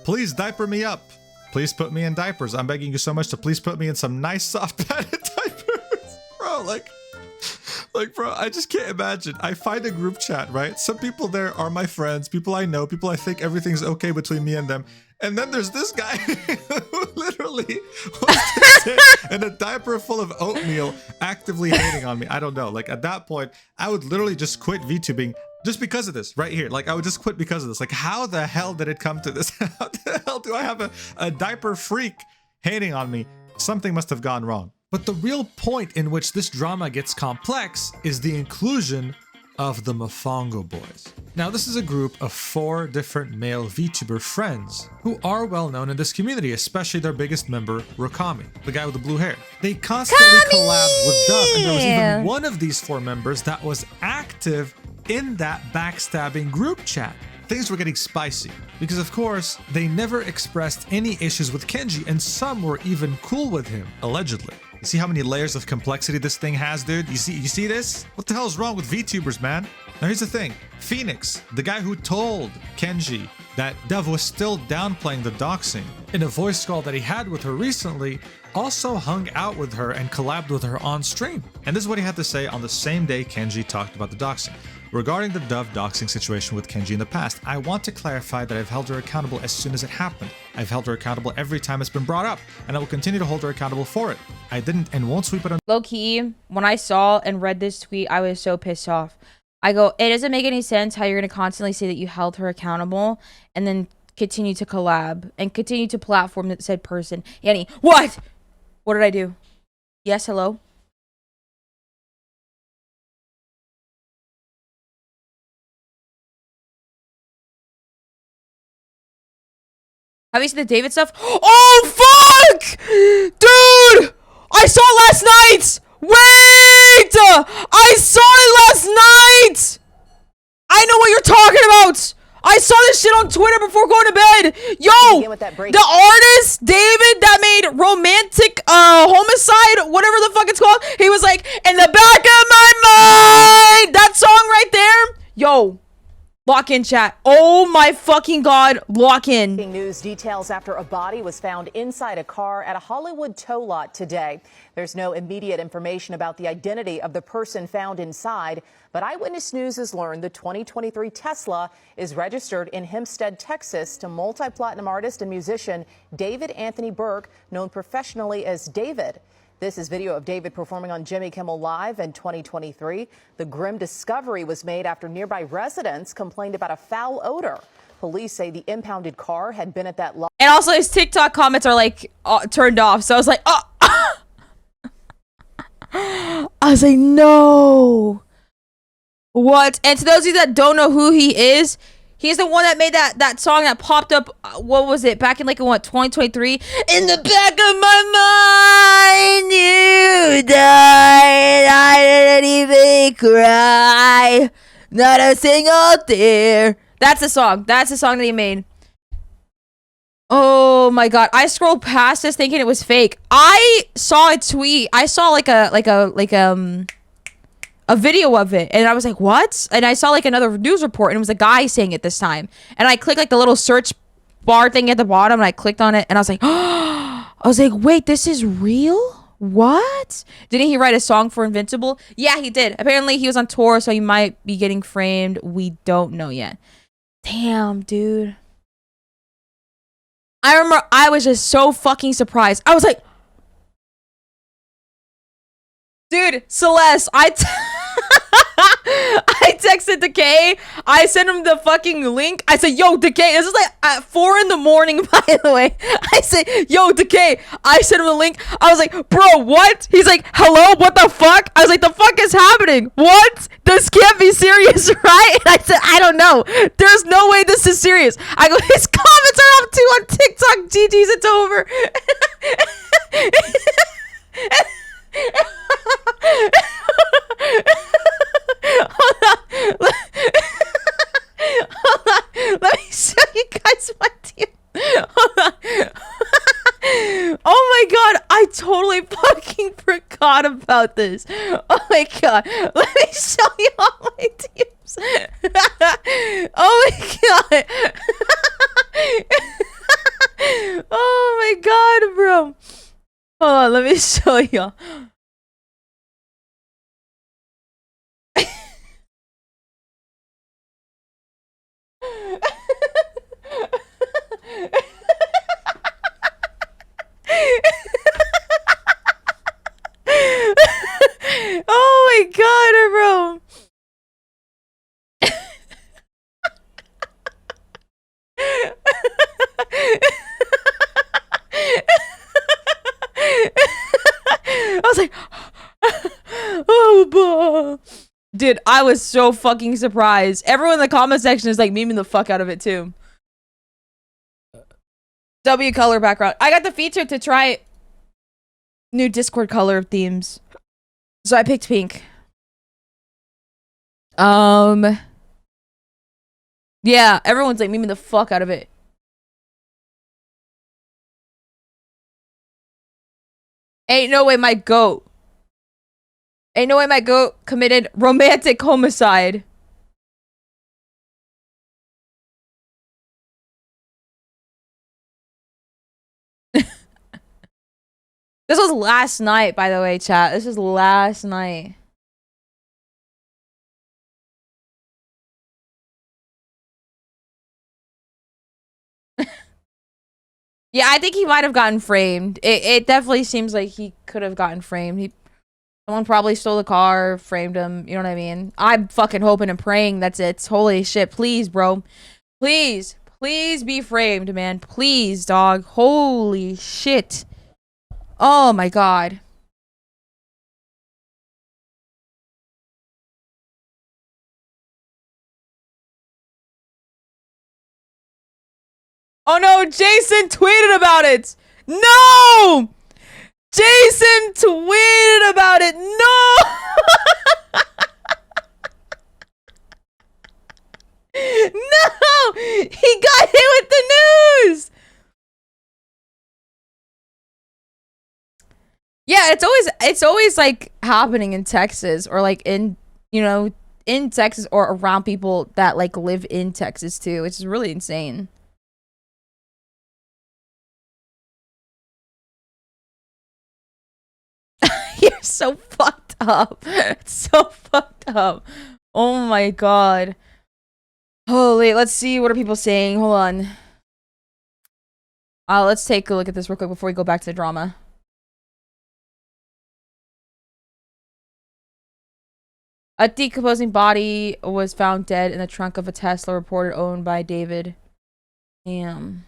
Please diaper me up. Please put me in diapers. I'm begging you so much to please put me in some nice soft padded diapers. Bro, like, bro, I just can't imagine. I find a group chat, right? Some people there are my friends, people I know, people I think everything's okay between me and them. And then there's this guy who literally wants to sit in a diaper full of oatmeal, actively hating on me. I don't know. Like, at that point, I would literally just quit VTubing just because of this right here. Like, I would just quit because of this. Like, how the hell did it come to this? How the hell do I have a diaper freak hating on me? Something must have gone wrong. But the real point in which this drama gets complex is the inclusion of the Mofongo Boys. Now, this is a group of 4 different male VTuber friends who are well known in this community, especially their biggest member, Rokami, the guy with the blue hair. They constantly collabed with Dub, and there was even one of these 4 members that was active in that backstabbing group chat. Things were getting spicy because, of course, they never expressed any issues with Kenji, and some were even cool with him, allegedly. You see how many layers of complexity this thing has, dude? You see this? What the hell is wrong with VTubers, man? Now here's the thing. Phoenix, the guy who told Kenji that Dev was still downplaying the doxing in a voice call that he had with her recently, also hung out with her and collabed with her on stream. And this is what he had to say on the same day Kenji talked about the doxing. Regarding the Dove doxing situation with Kenji in the past, I want to clarify that I've held her accountable as soon as it happened. I've held her accountable every time it's been brought up, and I will continue to hold her accountable for it. I didn't and won't sweep it under. Low key, when I saw and read this tweet, I was so pissed off. I go, it doesn't make any sense how you're going to constantly say that you held her accountable and then continue to collab and continue to platform that said person. Annie, what? What did I do? Yes, hello? Have you seen the David stuff? Oh, fuck! Dude! I saw it last night! Wait! I saw it last night! I know what you're talking about! I saw this shit on Twitter before going to bed! Yo! The artist, David, that made Romantic Homicide, whatever the fuck it's called, he was like, in the back of my mind! That song right there? Yo. Lock in, chat. Oh my fucking god, lock in. News details after a body was found inside a car at a Hollywood tow lot today. There's no immediate information about the identity of the person found inside, but Eyewitness News has learned the 2023 Tesla is registered in Hempstead, Texas to multi-platinum artist and musician David Anthony Burke, known professionally as David. This is video of David performing on Jimmy Kimmel Live in 2023. The grim discovery was made after nearby residents complained about a foul odor. Police say the impounded car had been at that lot. And also his TikTok comments are like turned off. So I was like, oh. I was like, no. What? And to those of you that don't know who he is, he's the one that made that song that popped up, what was it, back in like, what, 2023? In the back of my mind, you died, I didn't even cry, not a single tear. That's the song that he made. Oh my god, I scrolled past this thinking it was fake. I saw a tweet, I saw like a video of it, and I was like, what? And I saw like another news report, and it was a guy saying it this time, and I clicked like the little search bar thing at the bottom, and I clicked on it, and I was like, oh, I was like, wait, this is real? What? Didn't he write a song for Invincible? Yeah, he did. Apparently he was on tour, so he might be getting framed. We don't know yet. Damn, dude. I remember I was just so fucking surprised. I was like, dude, Celeste, I texted Decay. I sent him the fucking link. I said, yo, Decay. This is like at 4 in the morning, by the way. I said, yo, Decay. I sent him the link. I was like, bro, what? He's like, hello? What the fuck? I was like, the fuck is happening? What? This can't be serious, right? And I said, I don't know. There's no way this is serious. I go, his comments are up too on TikTok. GG's, it's over. Hold on. Hold on. Let me show you guys my team. Hold on. Oh my god, I totally fucking forgot about this. Oh my god. Let me show you all my teams. Oh my god. Oh my god, bro. Hold on, let me show y'all. Oh my god, bro. Dude, I was so fucking surprised. Everyone in the comment section is like memeing the fuck out of it too. W color background. I got the feature to try new Discord color themes. So I picked pink. Yeah, everyone's like memeing the fuck out of it. Ain't no way my goat committed romantic homicide. This was last night, by the way, chat. This was last night. Yeah, I think he might have gotten framed. It definitely seems like he could have gotten framed. Someone probably stole the car, framed him. You know what I mean? I'm fucking hoping and praying that's it. Holy shit. Please, bro. Please. Please be framed, man. Please, dog. Holy shit. Oh my god. Oh no, Jason tweeted about it. No! Jason tweeted about it. No! No! He got hit with the news. Yeah, it's always like happening in Texas or like in, you know, in Texas or around people that like live in Texas too. It's really insane. You're so fucked up. So fucked up. Oh my god. Holy, let's see what are people saying. Hold on. Let's take a look at this real quick before we go back to the drama. A decomposing body was found dead in the trunk of a Tesla reported owned by David. Damn.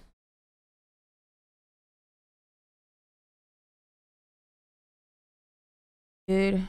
Dude.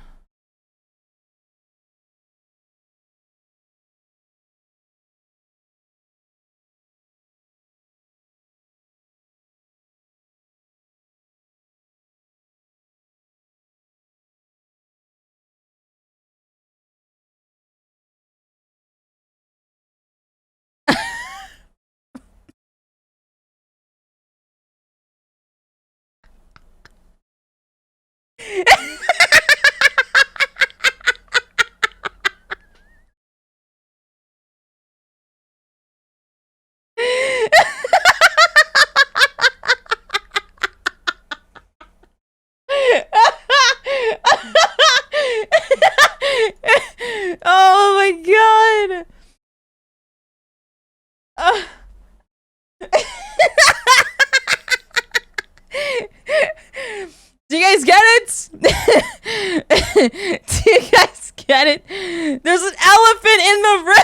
Oh my god. Do you guys get it? Do you guys get it? There's an elephant in the room.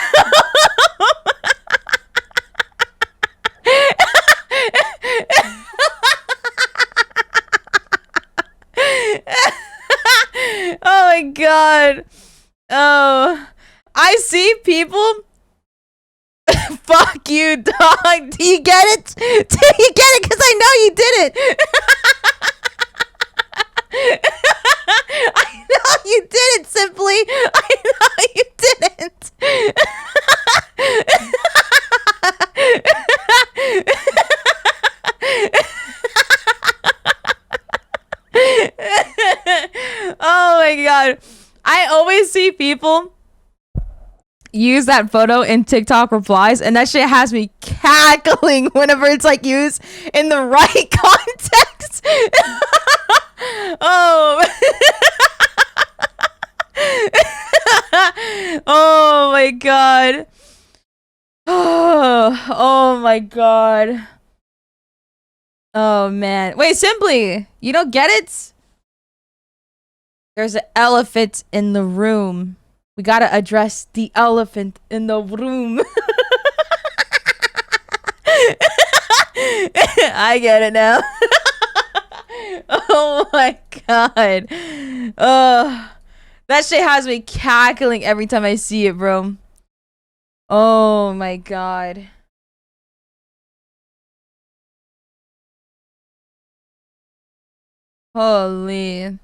Oh my god. Oh, I see people. Fuck you, dog. Do you get it? Do you get it? Because I know you did it. I know you did it, Simply. I know you didn't. Oh my god. I always see people use that photo in TikTok replies, and that shit has me cackling whenever it's like used in the right context. Oh. Oh my god. Oh my god. Oh man. Wait, Simply, you don't get it? There's an elephant in the room. We gotta address the elephant in the room. I get it now. Oh my god. That shit has me cackling every time I see it, bro. Oh my god. Holy.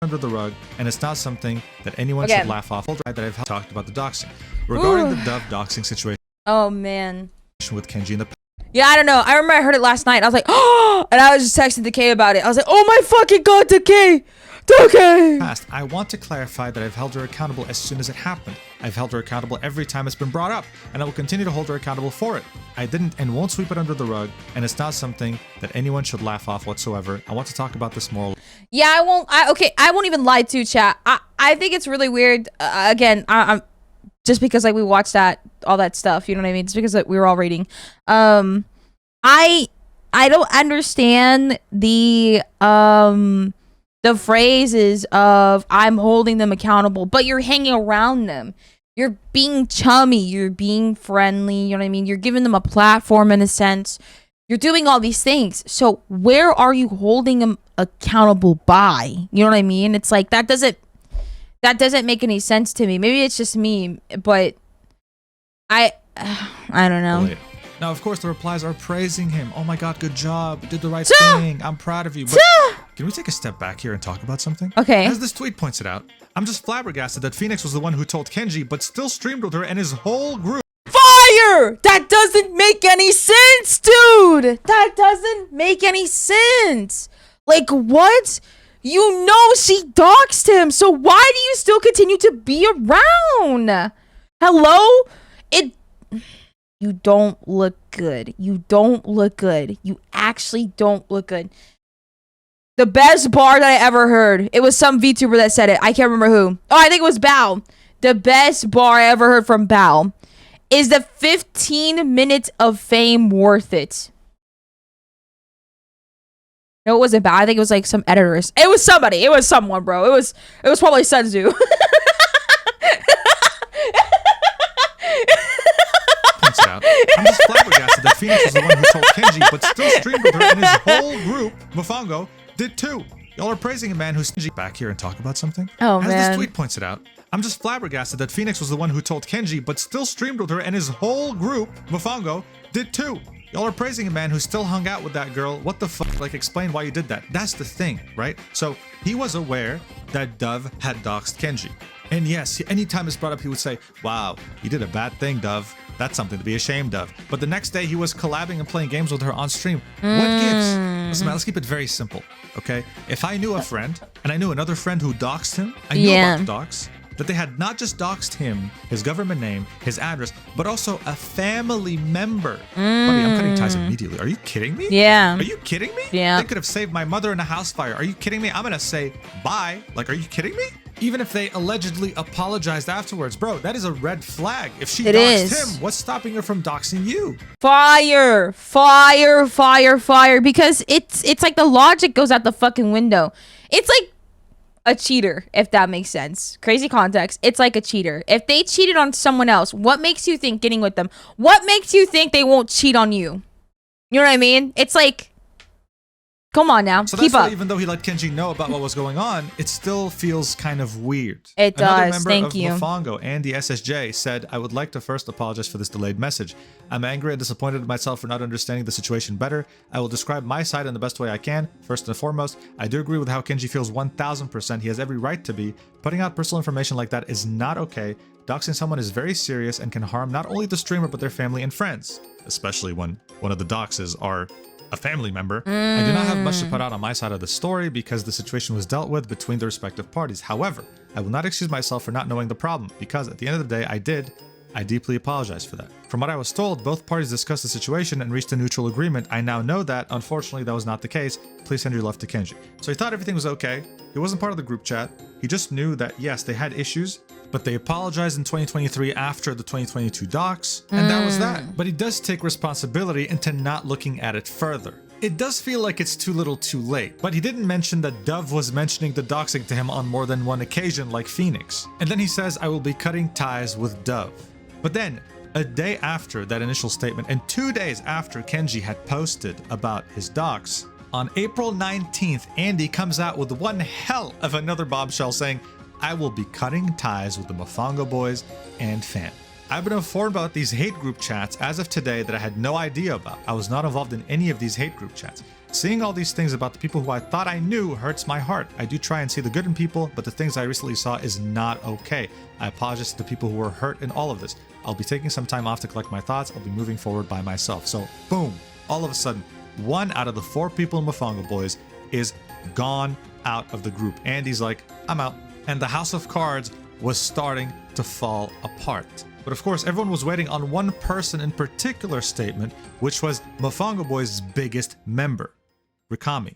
Under the rug, and it's not something that anyone Okay. should laugh off. That I've talked about the doxing. Regarding the Dove doxing situation Oh man. with Kenji in the Yeah, I don't know. I remember I heard it last night. I was like, oh, and I was just texting Decay about it. I was like, oh my fucking god, Decay! past, I want to clarify that I've held her accountable as soon as it happened. I've held her accountable every time it's been brought up, and I will continue to hold her accountable for it. I didn't and won't sweep it under the rug, and it's not something that anyone should laugh off whatsoever. I want to talk about this more. Yeah, I won't. I won't even lie to you, chat. I think it's really weird. Again, I'm just because like we watched all that stuff. You know what I mean? Just because like, we were all reading. I don't understand the phrases of I'm holding them accountable, but you're hanging around them. You're being chummy. You're being friendly. You know what I mean? You're giving them a platform in a sense. You're doing all these things. So where are you holding them accountable by? You know what I mean? It's like that doesn't make any sense to me. Maybe it's just me, but I don't know. Now, of course, the replies are praising him. Oh my god, good job. You did the right thing. I'm proud of you. But can we take a step back here and talk about something? Okay. As this tweet points it out, I'm just flabbergasted that Phoenix was the one who told Kenji, but still streamed with her and his whole group. Fire! That doesn't make any sense, dude! That doesn't make any sense! Like, what? You know she doxed him, so why do you still continue to be around? Hello? You don't look good. You don't look good. You actually don't look good. The best bar that I ever heard, it was some VTuber that said it. I can't remember who. Oh, I think it was Bao. The best bar I ever heard from Bao. Is the 15 minutes of fame worth it? No, it wasn't Bao. I think it was like some editors. It was somebody. It was someone, bro. It was probably Sunzu. Out. I'm just flabbergasted that Phoenix was the one who told Kenji, but still streamed with her, and his whole group, Mofongo, did too. Y'all are praising a man who's back here and talk about something. Oh, As man. this tweet points it out, I'm just flabbergasted that Phoenix was the one who told Kenji, but still streamed with her, and his whole group, Mofongo, did too. Y'all are praising a man who still hung out with that girl. What the fuck? Like, explain why you did that. That's the thing, right? So he was aware that Dove had doxed Kenji. And yes, anytime it's brought up, he would say, wow, you did a bad thing, Dove. That's something to be ashamed of. But the next day, he was collabing and playing games with her on stream. What gives? Listen, man, let's keep it very simple, okay? If I knew a friend, and I knew another friend who doxed him, I knew about the dox, that they had not just doxed him, his government name, his address, but also a family member. Buddy, I'm cutting ties immediately. Are you kidding me? Yeah. Are you kidding me? Yeah. They could have saved my mother in a house fire. Are you kidding me? I'm gonna say bye. Like, are you kidding me? Even if they allegedly apologized afterwards, bro, that is a red flag. If she doxed him, what's stopping her from doxing you? Fire, fire, fire, fire. Because it's like the logic goes out the fucking window. It's like a cheater, if that makes sense. Crazy context. It's like a cheater. If they cheated on someone else, what makes you think getting with them? What makes you think they won't cheat on you? You know what I mean? It's like, come on now, so keep that's why up. even though he let Kenji know about what was going on, it still feels kind of weird. It Another does. member Thank of you. Mofongo, Andy SSJ, said, I would like to first apologize for this delayed message. I'm angry and disappointed in myself for not understanding the situation better. I will describe my side in the best way I can. First and foremost, I do agree with how Kenji feels 1000%. He has every right to be. Putting out personal information like that is not okay. Doxing someone is very serious and can harm not only the streamer but their family and friends, especially when one of the doxes are a family member. I do not have much to put out on my side of the story because the situation was dealt with between the respective parties. However, I will not excuse myself for not knowing the problem because at the end of the day, I deeply apologize for that. From what I was told, both parties discussed the situation and reached a neutral agreement. I now know that, unfortunately, that was not the case. Please send your love to Kenji. So he thought everything was okay. He wasn't part of the group chat. He just knew that, yes, they had issues, but they apologized in 2023 after the 2022 docs, and that was that. But he does take responsibility into not looking at it further. It does feel like it's too little too late, but he didn't mention that Dove was mentioning the doxing to him on more than one occasion like Phoenix. And then he says, I will be cutting ties with Dove. But then, a day after that initial statement and 2 days after Kenji had posted about his docs, On April 19th, Andy comes out with one hell of another bombshell saying, I will be cutting ties with the Mofongo Boys and fan. I've been informed about these hate group chats as of today that I had no idea about. I was not involved in any of these hate group chats. Seeing all these things about the people who I thought I knew hurts my heart. I do try and see the good in people, but the things I recently saw is not okay. I apologize to the people who were hurt in all of this. I'll be taking some time off to collect my thoughts. I'll be moving forward by myself. So boom, all of a sudden, 1 out of the 4 people in Mofongo Boys is gone out of the group. Andy's like, I'm out. And the house of cards was starting to fall apart. But of course, everyone was waiting on one person in particular statement, which was Mofongo Boys' biggest member, Rikami.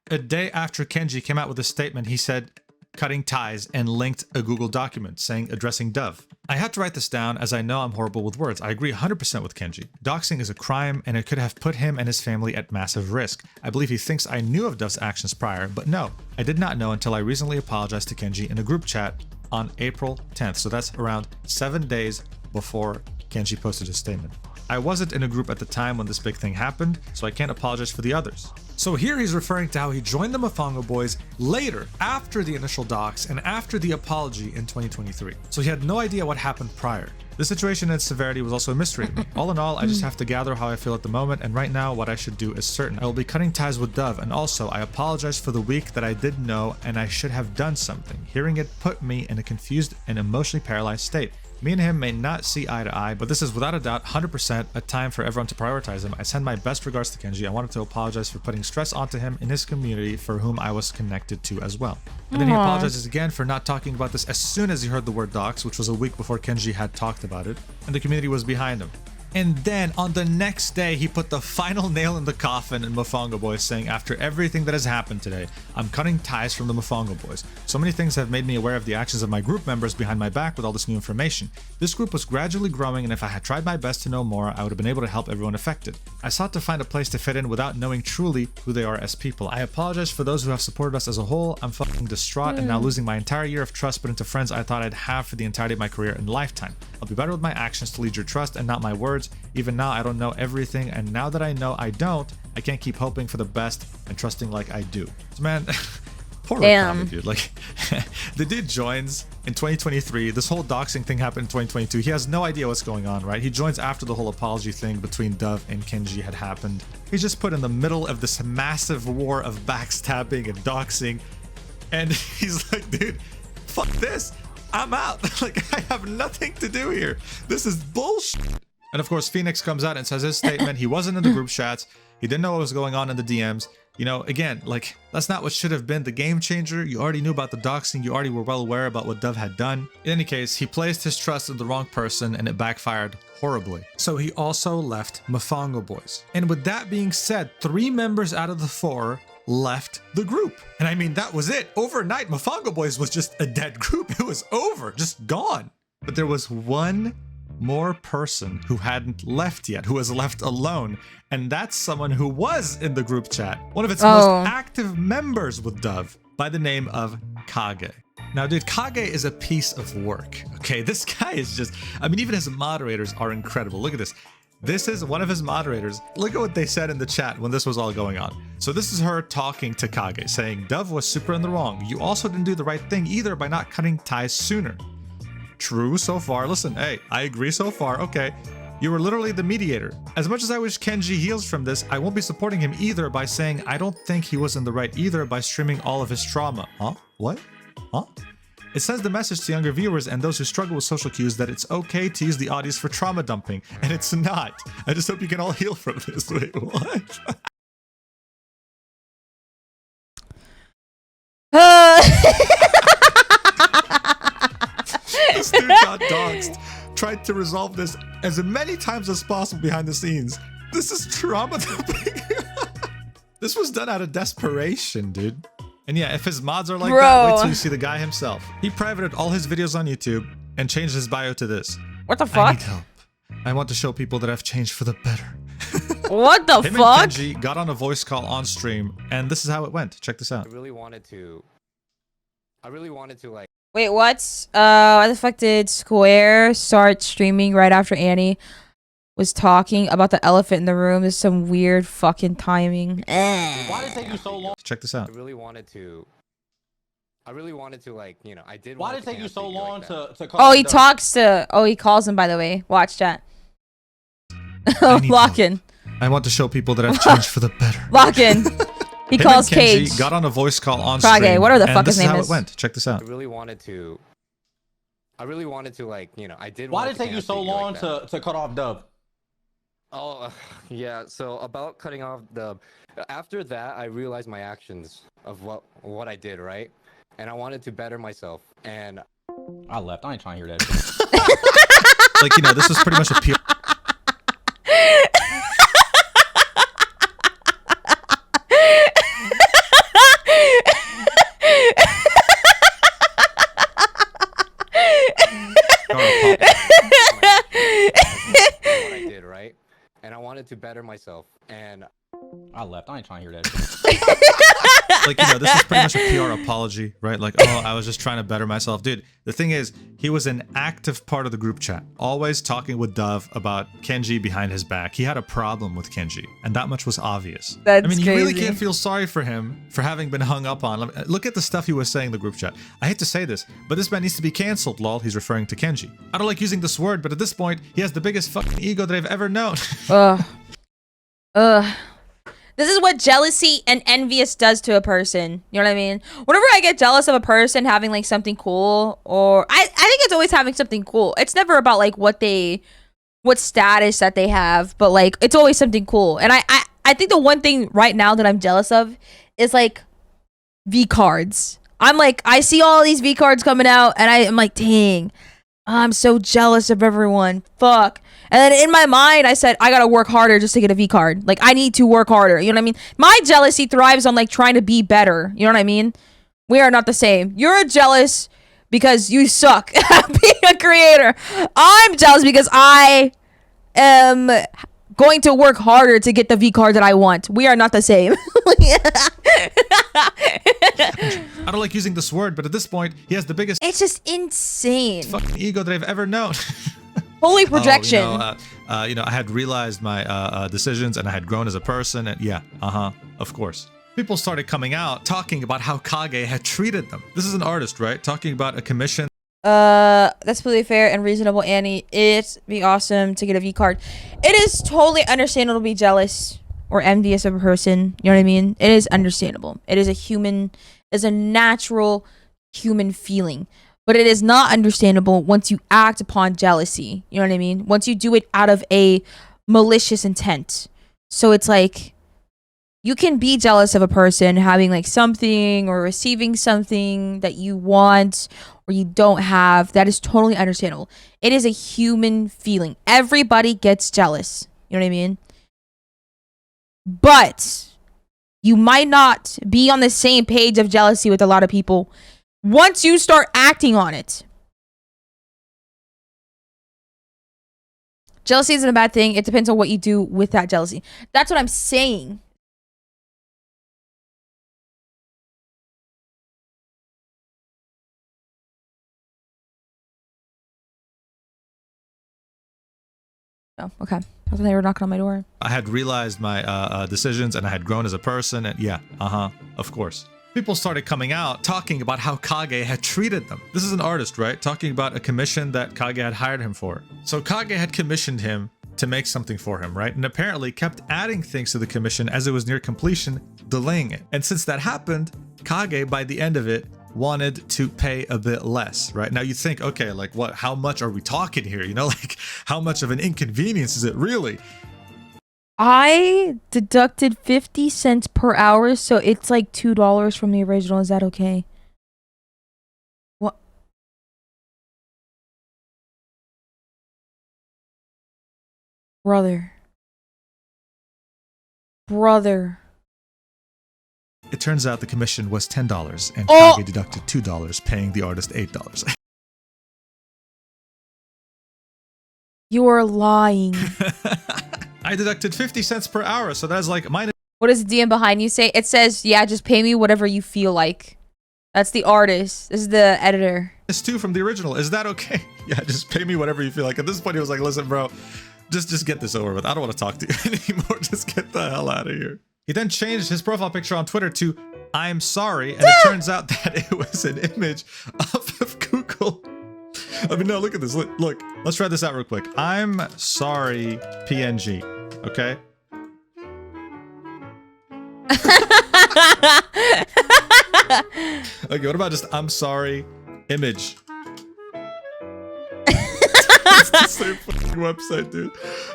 A day after Kenji came out with a statement, he said, cutting ties, and linked a Google document saying addressing Dove. I had to write this down as I know I'm horrible with words. I agree 100% with Kenji. Doxing is a crime and it could have put him and his family at massive risk. I believe he thinks I knew of Dove's actions prior, but no, I did not know until I recently apologized to Kenji in a group chat on April 10th. So that's around 7 days before Kenji posted his statement. I wasn't in a group at the time when this big thing happened, so I can't apologize for the others. So here he's referring to how he joined the Mofongo Boys later, after the initial dox and after the apology in 2023. So he had no idea what happened prior. The situation and its severity was also a mystery to me. All in all, I just have to gather how I feel at the moment, and right now what I should do is certain. I will be cutting ties with Dove, and also I apologize for the week that I didn't know and I should have done something. Hearing it put me in a confused and emotionally paralyzed state. Me and him may not see eye to eye, but this is without a doubt 100% a time for everyone to prioritize him. I send my best regards to Kenji. I wanted to apologize for putting stress onto him in his community for whom I was connected to as well. And then he apologizes again for not talking about this as soon as he heard the word dox, which was a week before Kenji had talked about it, and the community was behind him. And then on the next day, he put the final nail in the coffin in Mofongo Boys, saying, after everything that has happened today, I'm cutting ties from the Mofongo Boys. So many things have made me aware of the actions of my group members behind my back with all this new information. This group was gradually growing, and if I had tried my best to know more, I would have been able to help everyone affected. I sought to find a place to fit in without knowing truly who they are as people. I apologize for those who have supported us as a whole. I'm fucking distraught and now losing my entire year of trust put into friends I thought I'd have for the entirety of my career and lifetime. I'll be better with my actions to lead your trust and not my words. Even now, I don't know everything, and now that I know I don't, I can't keep hoping for the best and trusting like I do. So man, poor Rikami, dude. Like, the dude joins in 2023. This whole doxing thing happened in 2022. He has no idea what's going on, right? He joins after the whole apology thing between Dove and Kenji had happened. He's just put in the middle of this massive war of backstabbing and doxing, and he's like, dude, fuck this. I'm out. Like, I have nothing to do here. This is bullshit. And of course, Phoenix comes out and says his statement. He wasn't in the group chats. He didn't know what was going on in the DMs. You know, again, like, that's not what should have been the game changer. You already knew about the doxing. You already were well aware about what Dove had done. In any case, he placed his trust in the wrong person and it backfired horribly. So he also left Mofongo Boys. And with that being said, 3 members out of the 4 left the group. And I mean, that was it. Overnight, Mofongo Boys was just a dead group. It was over, just gone. But there was one more person who hadn't left yet, who was left alone, and that's someone who was in the group chat, one of its most active members with Dove, by the name of Kage. Now, dude, Kage is a piece of work, okay? This guy is just, I mean, even his moderators are incredible. Look at this. This is one of his moderators. Look at what they said in the chat when this was all going on. So this is her talking to Kage, saying, Dove was super in the wrong. You also didn't do the right thing either by not cutting ties sooner. True so far. Listen, hey, I agree so far. Okay. You were literally the mediator. As much as I wish Kenji heals from this, I won't be supporting him either by saying I don't think he was in the right either by streaming all of his trauma. Huh? What? Huh? It sends the message to younger viewers and those who struggle with social cues that it's okay to use the audience for trauma dumping, and it's not. I just hope you can all heal from this. Wait, what? This dude got doxed. Tried to resolve this as many times as possible behind the scenes. This is trauma dumping. This was done out of desperation, dude. And yeah, if his mods are like that, wait till you see the guy himself. He privated all his videos on YouTube and changed his bio to this. What the fuck? I need help. I want to show people that I've changed for the better. What the Him fuck? and Kenji got on a voice call on stream, and this is how it went. Check this out. I really wanted to like. Wait, what? Why the fuck did Square start streaming right after Annie was talking about the elephant in the room. Is some weird fucking timing. Why did it take you so long? Check this out. I really wanted to like, you know, I did. Why want did it take you so long to call Oh, him he Doug? talks to. Oh, he calls him. By the way, watch chat. I need Lock help. in. I want to show people that I've changed for the better. Lock in. He Him calls and Kenji Kage. got on a voice call on Kage, stream. whatever the and fuck this his is name how is. it went. Check this out. I really wanted to like, you know, I did. Why want did it take you so long like that. to cut off Dub? Oh, yeah. So about cutting off the. After that, I realized my actions of what I did, right? And I wanted to better myself. And I left. I ain't trying to hear that shit. Like, you know, this was pretty much a PR. what I did, right? And I wanted to better myself. And I left. I ain't trying to hear that shit. Like, you know, this is pretty much a PR apology, right? Like, oh, I was just trying to better myself. Dude, the thing is, he was an active part of the group chat, always talking with Dove about Kenji behind his back. He had a problem with Kenji, and that much was obvious. That's I mean, you really crazy. can't feel sorry for him for having been hung up on. Look at the stuff he was saying in the group chat. I hate to say this, but this man needs to be canceled, lol. He's referring to Kenji. I don't like using this word, but at this point, he has the biggest fucking ego that I've ever known. Ugh. This is what jealousy and envious does to a person. You know what I mean? Whenever I get jealous of a person having like something cool, or I think it's always having something cool. It's never about like what status that they have, but like it's always something cool. And I think the one thing right now that I'm jealous of is like V cards. I'm like, I see all these V cards coming out and I'm like, dang, I'm so jealous of everyone. Fuck. And then in my mind, I said, I gotta work harder just to get a V card. Like, I need to work harder. You know what I mean? My jealousy thrives on like trying to be better. You know what I mean? We are not the same. You're jealous because you suck at being a creator. I'm jealous because I am going to work harder to get the V card that I want. We are not the same. I don't like using this word, but at this point, he has the biggest It's just insane. fucking ego that I've ever known. Holy projection. Oh, you know, I had realized my decisions and I had grown as a person. And yeah, of course. People started coming out talking about how Kage had treated them. This is an artist, right? Talking about a commission. That's completely fair and reasonable, Annie. It'd be awesome to get a V card. It is totally understandable to be jealous or envious of a person. You know what I mean? It is understandable. It is a natural human feeling. But it is not understandable once you act upon jealousy. You know what I mean? Once you do it out of a malicious intent. So it's like, you can be jealous of a person having like something or receiving something that you want or you don't have. That is totally understandable. It is a human feeling. Everybody gets jealous. You know what I mean? But you might not be on the same page of jealousy with a lot of people once you start acting on it. Jealousy isn't a bad thing. It depends on what you do with that jealousy. That's what I'm saying. Oh, okay. I thought they were knocking on my door. I had realized my decisions and I had grown as a person. And yeah, of course. People started coming out talking about how Kage had treated them. This is an artist, right? Talking about a commission that Kage had hired him for. So Kage had commissioned him to make something for him, right? And apparently kept adding things to the commission as it was near completion, delaying it. And since that happened, Kage, by the end of it, wanted to pay a bit less, right? Now you think, okay, like what, how much are we talking here? You know, like how much of an inconvenience is it really? I deducted 50 cents per hour, so it's like $2 from the original. Is that okay? What? Brother. It turns out the commission was $10 and Oh! Kage deducted $2, paying the artist $8. You are lying. I deducted 50 cents per hour, so that's like minus. What does the DM behind you say? It says, yeah, just pay me whatever you feel like. That's the artist. This is the editor. -2 from the original. Is that okay? Yeah, just pay me whatever you feel like. At this point, he was like, listen, bro, Just get this over with. I don't want to talk to you anymore. Just get the hell out of here. He then changed his profile picture on Twitter to "I'm sorry," and it turns out that it was an image off of Google. I mean, no, look at this. Look, let's try this out real quick. "I'm sorry" PNG. Okay. Okay, what about just "I'm sorry" image? It's the same fucking website, dude.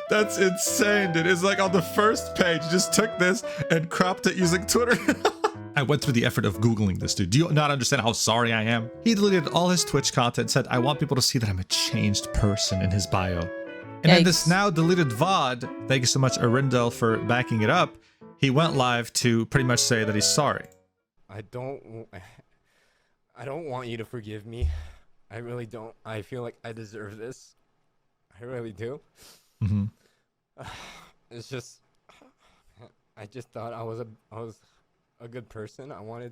That's insane, dude. It's like on the first page. You just took this and cropped it using Twitter. I went through the effort of Googling this, dude. Do you not understand how sorry I am? He deleted all his Twitch content and said, "I want people to see that I'm a changed person" in his bio. And in this now deleted VOD, thank you so much, Arindel, for backing it up, he went live to pretty much say that he's sorry. I don't want you to forgive me. I really don't. I feel like I deserve this. I really do. Mm-hmm. It's just, I just thought I was a good person. I wanted.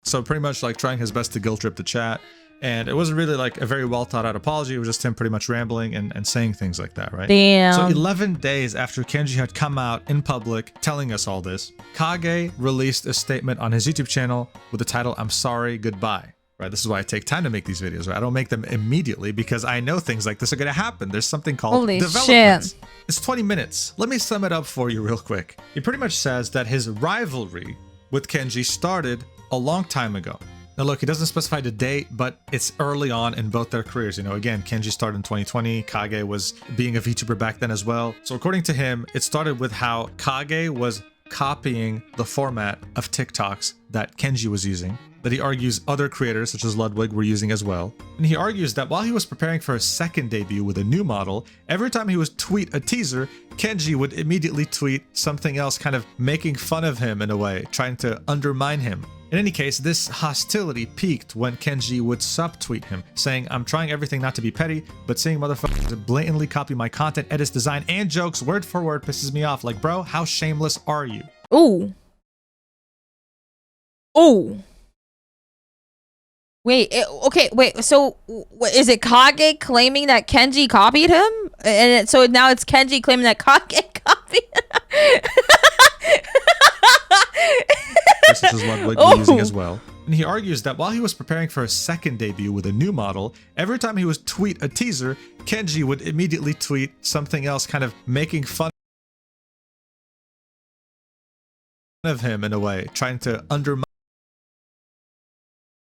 So pretty much like trying his best to guilt trip the chat. And it wasn't really like a very well thought out apology. It was just him pretty much rambling and saying things like that, right? Damn. So 11 days after Kenji had come out in public telling us all this, Kage released a statement on his YouTube channel with the title, "I'm sorry, goodbye." Right, this is why I take time to make these videos, right? I don't make them immediately because I know things like this are gonna happen. There's something called Holy development. shit. It's 20 minutes. Let me sum it up for you real quick. He pretty much says that his rivalry with Kenji started a long time ago. Now look, he doesn't specify the date, but it's early on in both their careers. You know, again, Kenji started in 2020. Kage was being a VTuber back then as well. So according to him, it started with how Kage was copying the format of TikToks that Kenji was using, that he argues other creators such as Ludwig were using as well. And he argues that while he was preparing for his second debut with a new model, every time he would tweet a teaser, Kenji would immediately tweet something else, kind of making fun of him in a way, trying to undermine him. In any case, this hostility peaked when Kenji would subtweet him, saying, "I'm trying everything not to be petty, but seeing motherfuckers blatantly copy my content, edits, design, and jokes word for word pisses me off. Like, bro, how shameless are you?" Ooh. Ooh. Wait, okay, wait, so is it Kage claiming that Kenji copied him? And so now it's Kenji claiming that Kage copied him? Such as Ludwig were using as well. And he argues that while he was preparing for his second debut with a new model, every time he would tweet a teaser, Kenji would immediately tweet something else, kind of making fun of him in a way, trying to undermine.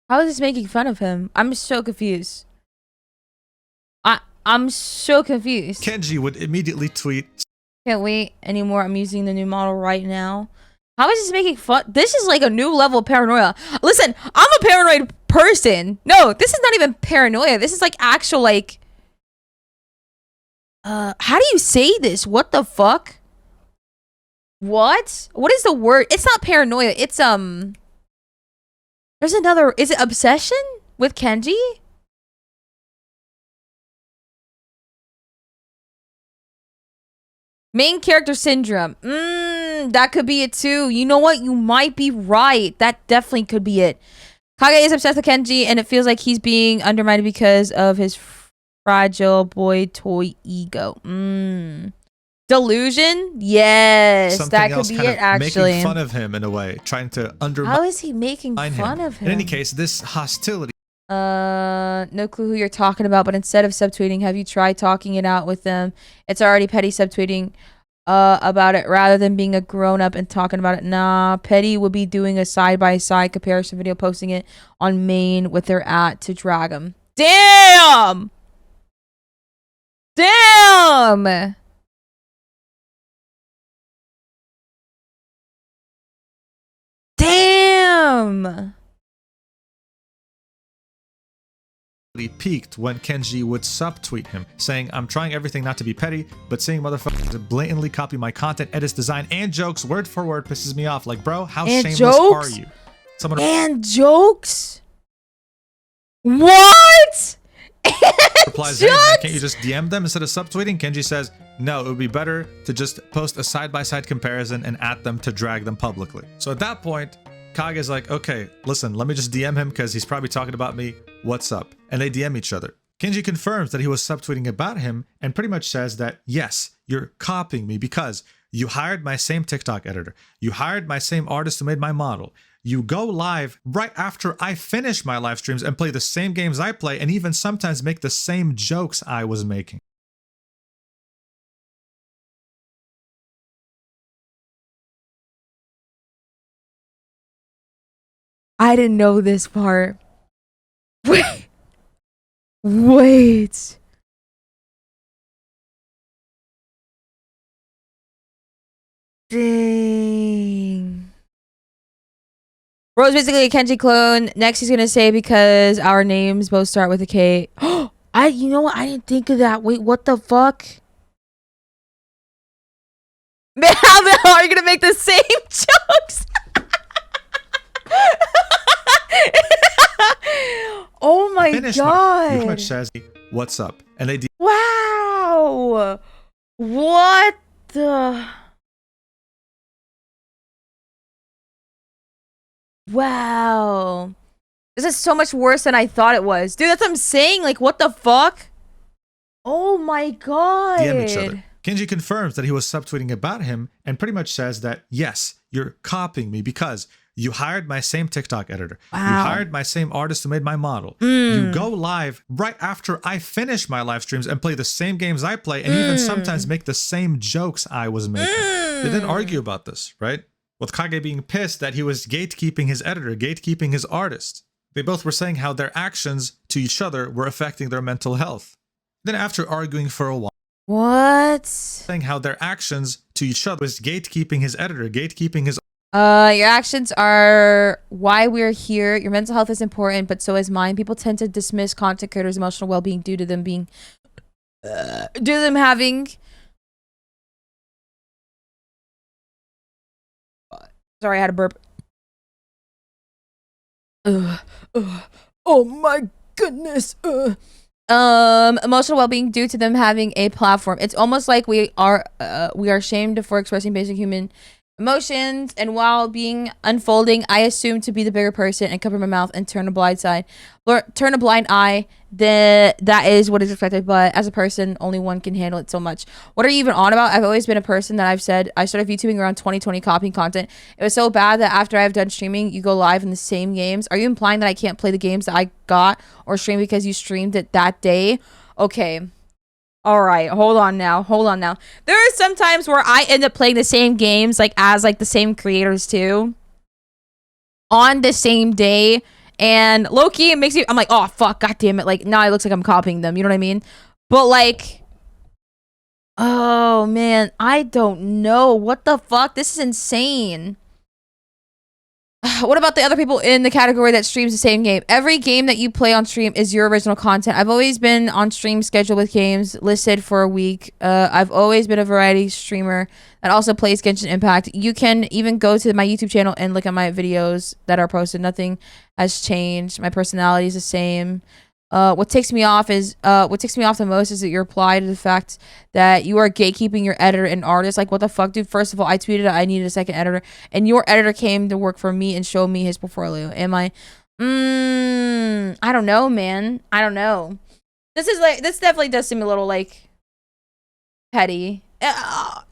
How is this making fun of him? I'm so confused. I'm so confused. Kenji would immediately tweet. Can't wait anymore. I'm using the new model right now. How is this making fun? This is like a new level of paranoia. Listen, I'm a paranoid person. No, this is not even paranoia. This is like actual like... how do you say this? What the fuck? What? What is the word? It's not paranoia. It's, there's another... Is it obsession with Kenji? Main character syndrome. That could be it too. You know what? You might be right. That definitely could be it. Kage is obsessed with Kenji, and it feels like he's being undermined because of his fragile boy toy ego. Delusion? Yes, something that could else, be kind it, of actually. making fun of him in a way, trying to undermine. How is he making fun of him? In any case, this hostility. No clue who you're talking about, but instead of subtweeting, have you tried talking it out with them? It's already petty subtweeting about it rather than being a grown-up and talking about it. Nah, petty would be doing a side-by-side comparison video, posting it on main with their @ to drag them. Damn! Damn! Damn! Peaked when Kenji would subtweet him, saying, "I'm trying everything not to be petty, but seeing motherfuckers blatantly copy my content, edits, design, and jokes word for word pisses me off. Like, bro, how shameless are you?" Someone and jokes? What? replies, "Hey man, can't you just DM them instead of subtweeting?" Kenji says, "No, it would be better to just post a side-by-side comparison and @ them to drag them publicly." So at that point, Kage's like, "Okay, listen, let me just DM him because he's probably talking about me. What's up?" And they DM each other. Kenji confirms that he was subtweeting about him and pretty much says that, yes, you're copying me because you hired my same TikTok editor. You hired my same artist who made my model. You go live right after I finish my live streams and play the same games I play and even sometimes make the same jokes I was making. I didn't know this part. Wait. Wait. Dang. Bro's basically a Kenji clone. Next he's gonna say because our names both start with a K. You know what? I didn't think of that. Wait, what the fuck? Man, how the hell are you gonna make the same jokes? Oh my god. You pretty much says, what's up? And they Wow. What the? Wow. This is so much worse than I thought it was. Dude, that's what I'm saying. Like, what the fuck? Oh my god. DM each other. Kenji confirms that he was subtweeting about him and pretty much says that, yes, you're copying me because you hired my same TikTok editor. Wow. You hired my same artist who made my model. You go live right after I finish my live streams and play the same games I play and even sometimes make the same jokes I was making. They then argue about this, right? With Kage being pissed that he was gatekeeping his editor, gatekeeping his artist. They both were saying how their actions to each other were affecting their mental health. Then after arguing for a while, What? saying how their actions to each other was gatekeeping his editor, gatekeeping his Your actions are why we're here. Your mental health is important, but so is mine. People tend to dismiss content creators' emotional well-being due to them being, due to them having. Sorry, I had a burp. Oh my goodness. Emotional well-being due to them having a platform. It's almost like we are shamed for expressing basic human emotions, and while being unfolding, I assume to be the bigger person and cover my mouth and turn a blind eye. That is what is expected, but as a person, only one can handle it so much. What are you even on about? I've always been a person that I've said I started VTubing around 2020, copying content. It was so bad that after I've done streaming, you go live in the same games. Are you implying that I can't play the games that I got or stream because you streamed it that day? Okay. All right, hold on now. There are some times where I end up playing the same games, like as like the same creators too, on the same day, and low-key it makes me, I'm like, oh fuck, god damn it, like now it looks like I'm copying them, you know what I mean? But like, oh man, I don't know, what the fuck, this is insane. What about the other people in the category that streams the same game? Every game that you play on stream is your original content. I've always been on stream scheduled with games listed for a week. I've always been a variety streamer that also plays Genshin Impact. You can even go to my YouTube channel and look at my videos that are posted. Nothing has changed. My personality is the same. What ticks me off the most is that you reply to the fact that you are gatekeeping your editor and artist. Like, what the fuck, dude? First of all, I tweeted I needed a second editor, and your editor came to work for me and showed me his portfolio. Am I? I don't know, man. I don't know. This definitely does seem a little like petty.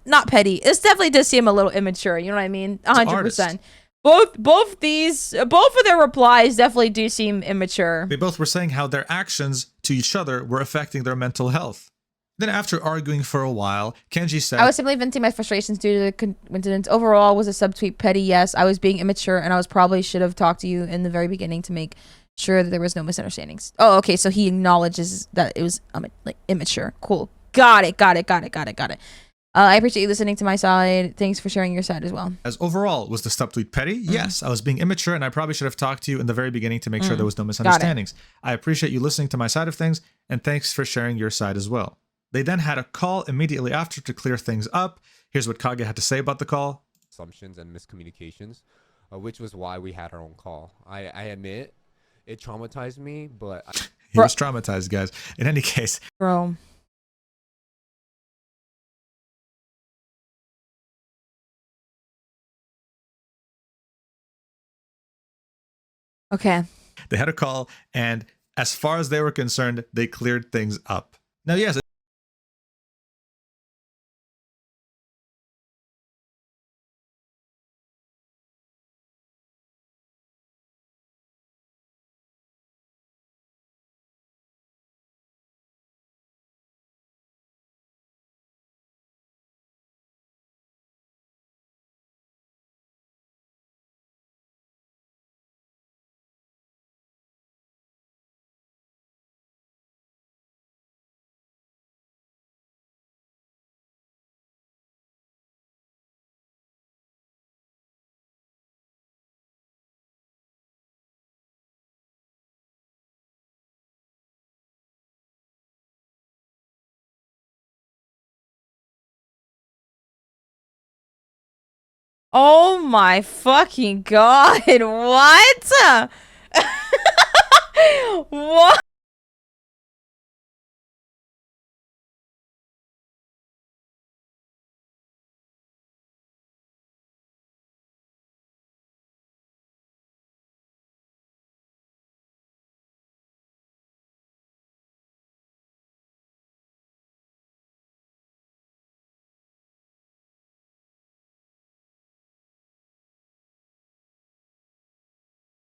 Not petty. This definitely does seem a little immature. You know what I mean? 100%. Both of their replies definitely do seem immature. They both were saying how their actions to each other were affecting their mental health. Then after arguing for a while, Kenji said, I was simply venting my frustrations due to the coincidence. Overall, was a subtweet petty? Yes. I was being immature, and I probably should have talked to you in the very beginning to make sure that there was no misunderstandings. Oh, okay. So he acknowledges that it was like immature. Cool. Got it. I appreciate you listening to my side. Thanks for sharing your side as well. As overall, was the subtweet petty? Yes, I was being immature and I probably should have talked to you in the very beginning to make sure there was no misunderstandings. I appreciate you listening to my side of things and thanks for sharing your side as well. They then had a call immediately after to clear things up. Here's what Kage had to say about the call. Assumptions and miscommunications, which was why we had our own call. I admit it traumatized me, but... He was traumatized, guys. In any case... Bro... Okay. They had a call, and as far as they were concerned, they cleared things up. Now, yes, Oh my fucking god. What? What?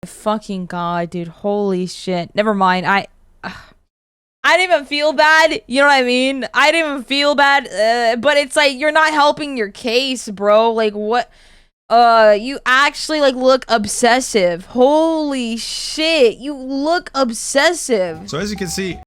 Fucking god, dude. Holy shit. Never mind. I didn't even feel bad. You know what I mean? I didn't even feel bad. But it's like you're not helping your case, bro. Like what? You actually like look obsessive. Holy shit. You look obsessive. So as you can see,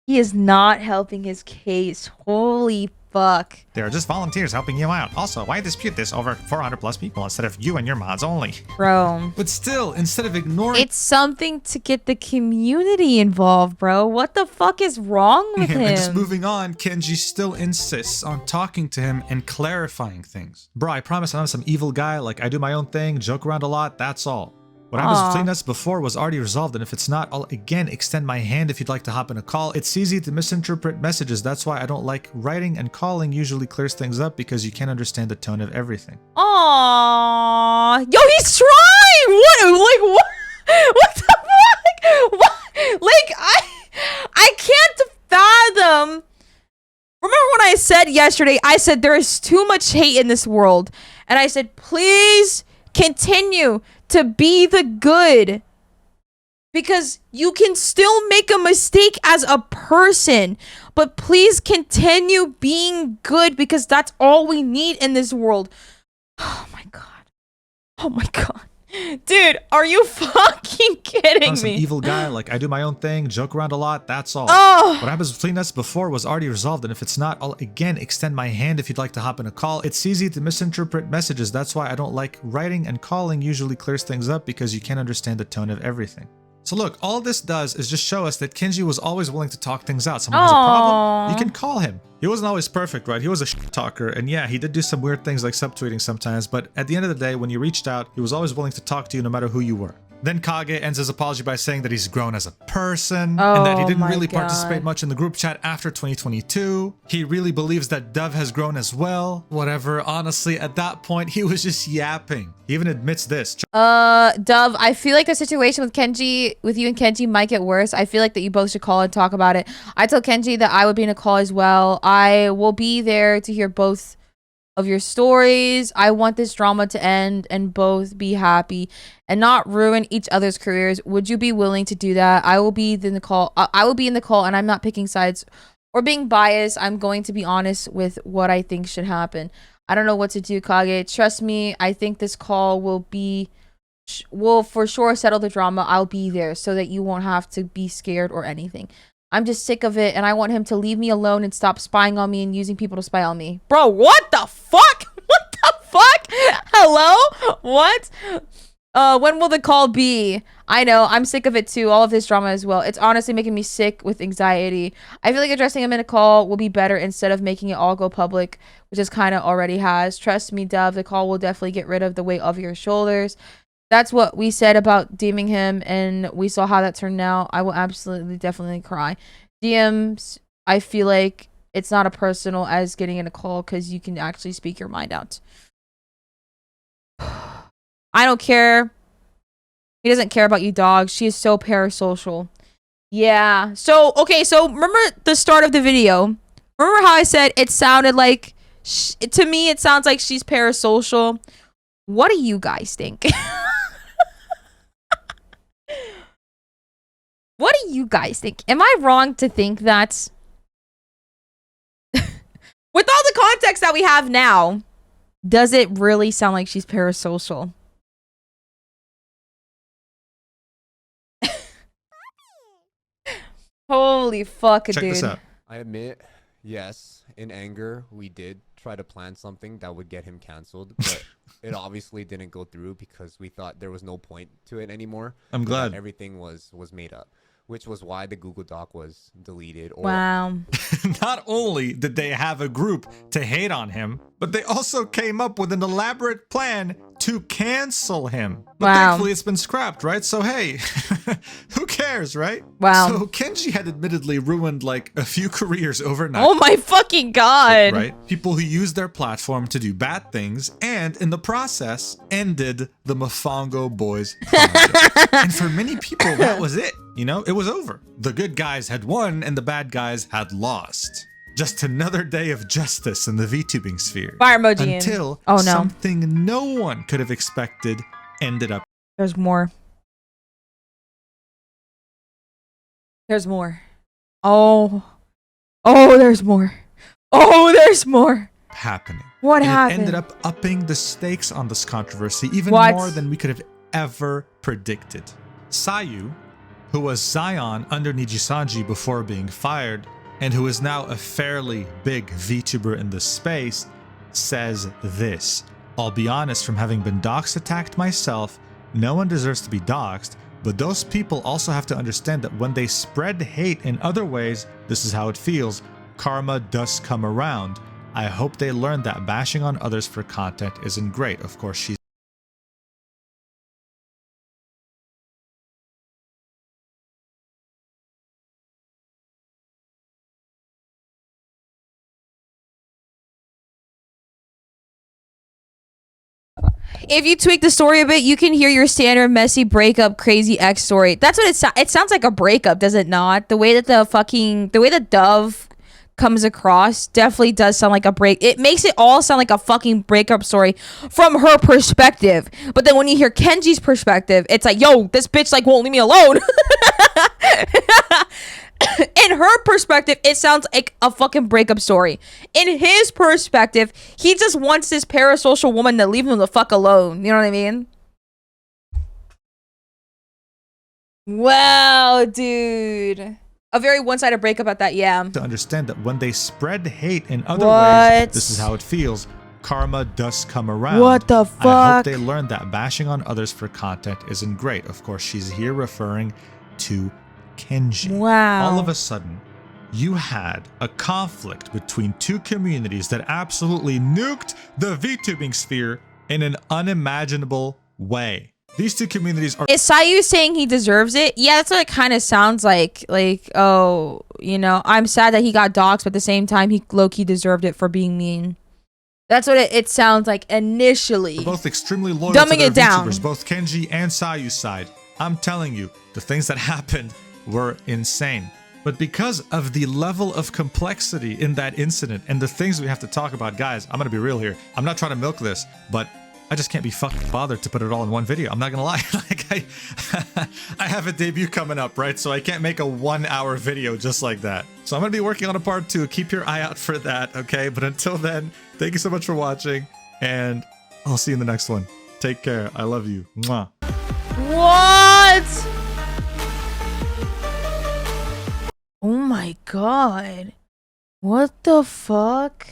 He is not helping his case. Holy fuck. they are just volunteers helping you out. Also, why dispute this over 400 plus people instead of you and your mods only? Bro. But still, instead of ignoring It's something to get the community involved, bro. What the fuck is wrong with him and just him? moving on, Kenji still insists on talking to him and clarifying things. Bro, I promise I'm not some evil guy. Like, I do my own thing, joke around a lot, that's all. What happens between us before was already resolved, and if it's not, I'll again extend my hand if you'd like to hop in a call. It's easy to misinterpret messages. That's why I don't like writing, and calling usually clears things up because you can't understand the tone of everything. Aww. Yo, he's trying! What? Like, what? What the fuck? What? Like, I can't fathom. Remember when I said yesterday, I said there is too much hate in this world. And I said, please continue to be the good. Because you can still make a mistake as a person. But please continue being good because that's all we need in this world. Oh my god. Oh my god. Dude, are you fucking kidding I'm some me? evil guy, like I do my own thing, joke around a lot, that's all. Oh. What happens between us before was already resolved, and if it's not, I'll again extend my hand if you'd like to hop in a call. It's easy to misinterpret messages. That's why I don't like writing, and calling usually clears things up because you can't understand the tone of everything. So look, all this does is just show us that Kenji was always willing to talk things out. Someone has a problem, you can call him. He wasn't always perfect, right? He was a shit talker, and yeah, he did do some weird things like subtweeting sometimes, but at the end of the day, when you reached out, he was always willing to talk to you no matter who you were. Then Kage ends his apology by saying that he's grown as a person, and that he didn't really participate much in the group chat after 2022. He really believes that Dove has grown as well. Whatever, honestly, at that point, he was just yapping. He even admits this. Dove, I feel like the situation with Kenji, with you and Kenji might get worse. I feel like that you both should call and talk about it. I told Kenji that I would be in a call as well. I will be there to hear both of your stories. I want this drama to end and both be happy and not ruin each other's careers. Would you be willing to do that? I will be in the call. I will be in the call, and I'm not picking sides or being biased. I'm going to be honest with what I think should happen. I don't know what to do, Kage. Trust me, I think this call will for sure settle the drama. I'll be there so that you won't have to be scared or anything. I'm just sick of it, and I want him to leave me alone and stop spying on me and using people to spy on me. Bro, what the fuck? What the fuck? Hello? What? When will the call be? I know, I'm sick of it too. All of this drama as well. It's honestly making me sick with anxiety. I feel like addressing him in a call will be better instead of making it all go public, which is kind of already has. Trust me, Dove, the call will definitely get rid of the weight off your shoulders. That's what we said about DMing him, and we saw how that turned out. I will absolutely, definitely cry. DMs, I feel like it's not as personal as getting in a call because you can actually speak your mind out. I don't care. He doesn't care about you, dog. She is so parasocial. Yeah. So, okay, so remember the start of the video? Remember how I said it sounded like, to me, it sounds like she's parasocial? What do you guys think? What do you guys think? Am I wrong to think that with all the context that we have now, does it really sound like she's parasocial? Holy fuck, Check dude. this out. I admit, yes, in anger, we did try to plan something that would get him canceled, but it obviously didn't go through because we thought there was no point to it anymore. I'm glad. Everything was made up, which was why the Google Doc was deleted. Or Wow. Not only did they have a group to hate on him, but they also came up with an elaborate plan to cancel him. But Wow. thankfully it's been scrapped, right? So hey, who cares, right? Wow. So Kenji had admittedly ruined like a few careers overnight. Oh my fucking god. Right? People who used their platform to do bad things and in the process ended the Mofongo Boys project. And for many people, that was it. You know, it was over. The good guys had won and the bad guys had lost. Just another day of justice in the VTubing sphere. Fire emoji. Until Oh no. something no one could have expected ended up. There's more. There's more. Oh. Oh, there's more. Oh, there's more. Happening. What And happened? it ended up upping the stakes on this controversy even What? more than we could have ever predicted. Sayu, who was Zion under Nijisanji before being fired, and who is now a fairly big VTuber in this space, says this. I'll be honest, from having been doxxed attacked myself, no one deserves to be doxxed, but those people also have to understand that when they spread hate in other ways, this is how it feels. Karma does come around. I hope they learn that bashing on others for content isn't great. Of course, she's If you tweak the story a bit, you can hear your standard messy breakup crazy ex story. That's what it sounds like, a breakup, does it not? The way that the way the dove comes across definitely does sound like a break. It makes it all sound like a fucking breakup story from her perspective. But then when you hear Kenji's perspective, it's like, yo, this bitch like won't leave me alone. In her perspective, it sounds like a fucking breakup story. In his perspective, he just wants this parasocial woman to leave him the fuck alone. You know what I mean? Wow, dude. A very one-sided breakup at that, yeah. to understand that when they spread hate in other What? ways, this is how it feels. Karma does come around. What the I hope fuck? they learn that bashing on others for content isn't great. Of course, she's here referring to Kenji. Wow. All of a sudden, you had a conflict between two communities that absolutely nuked the VTubing sphere in an unimaginable way. These two communities are Is Sayu saying he deserves it? Yeah, that's what it kind of sounds like. Like, oh, you know, I'm sad that he got doxxed, but at the same time, he low-key deserved it for being mean. That's what it sounds like initially. both extremely loyal Dumbing to their it down. VTubers, both Kenji and Sayu's side. I'm telling you, the things that happened were insane. But because of the level of complexity in that incident and the things we have to talk about, guys, I'm gonna be real here. I'm not trying to milk this, but I just can't be fucking bothered to put it all in one video. I'm not gonna lie. Like I have a debut coming up, right? So I can't make a 1-hour video just like that. So I'm gonna be working on a part 2. Keep your eye out for that, okay? But until then, thank you so much for watching, and I'll see you in the next one. Take care. I love you. Mwah. What? Oh my god. What the fuck?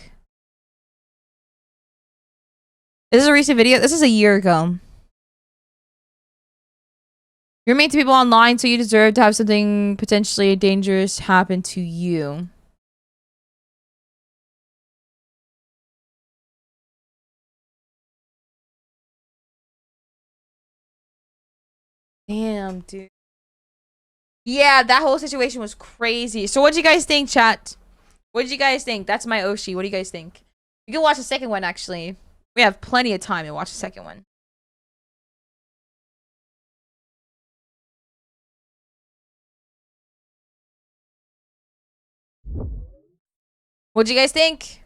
This is a recent video. This is a year ago. You're mean to people online, so you deserve to have something potentially dangerous happen to you. Damn, dude. Yeah, that whole situation was crazy. So what do you guys think, chat? What did you guys think? That's my Oshi. What do you guys think? You can watch the second one, actually. We have plenty of time to watch the second one. What do you guys think?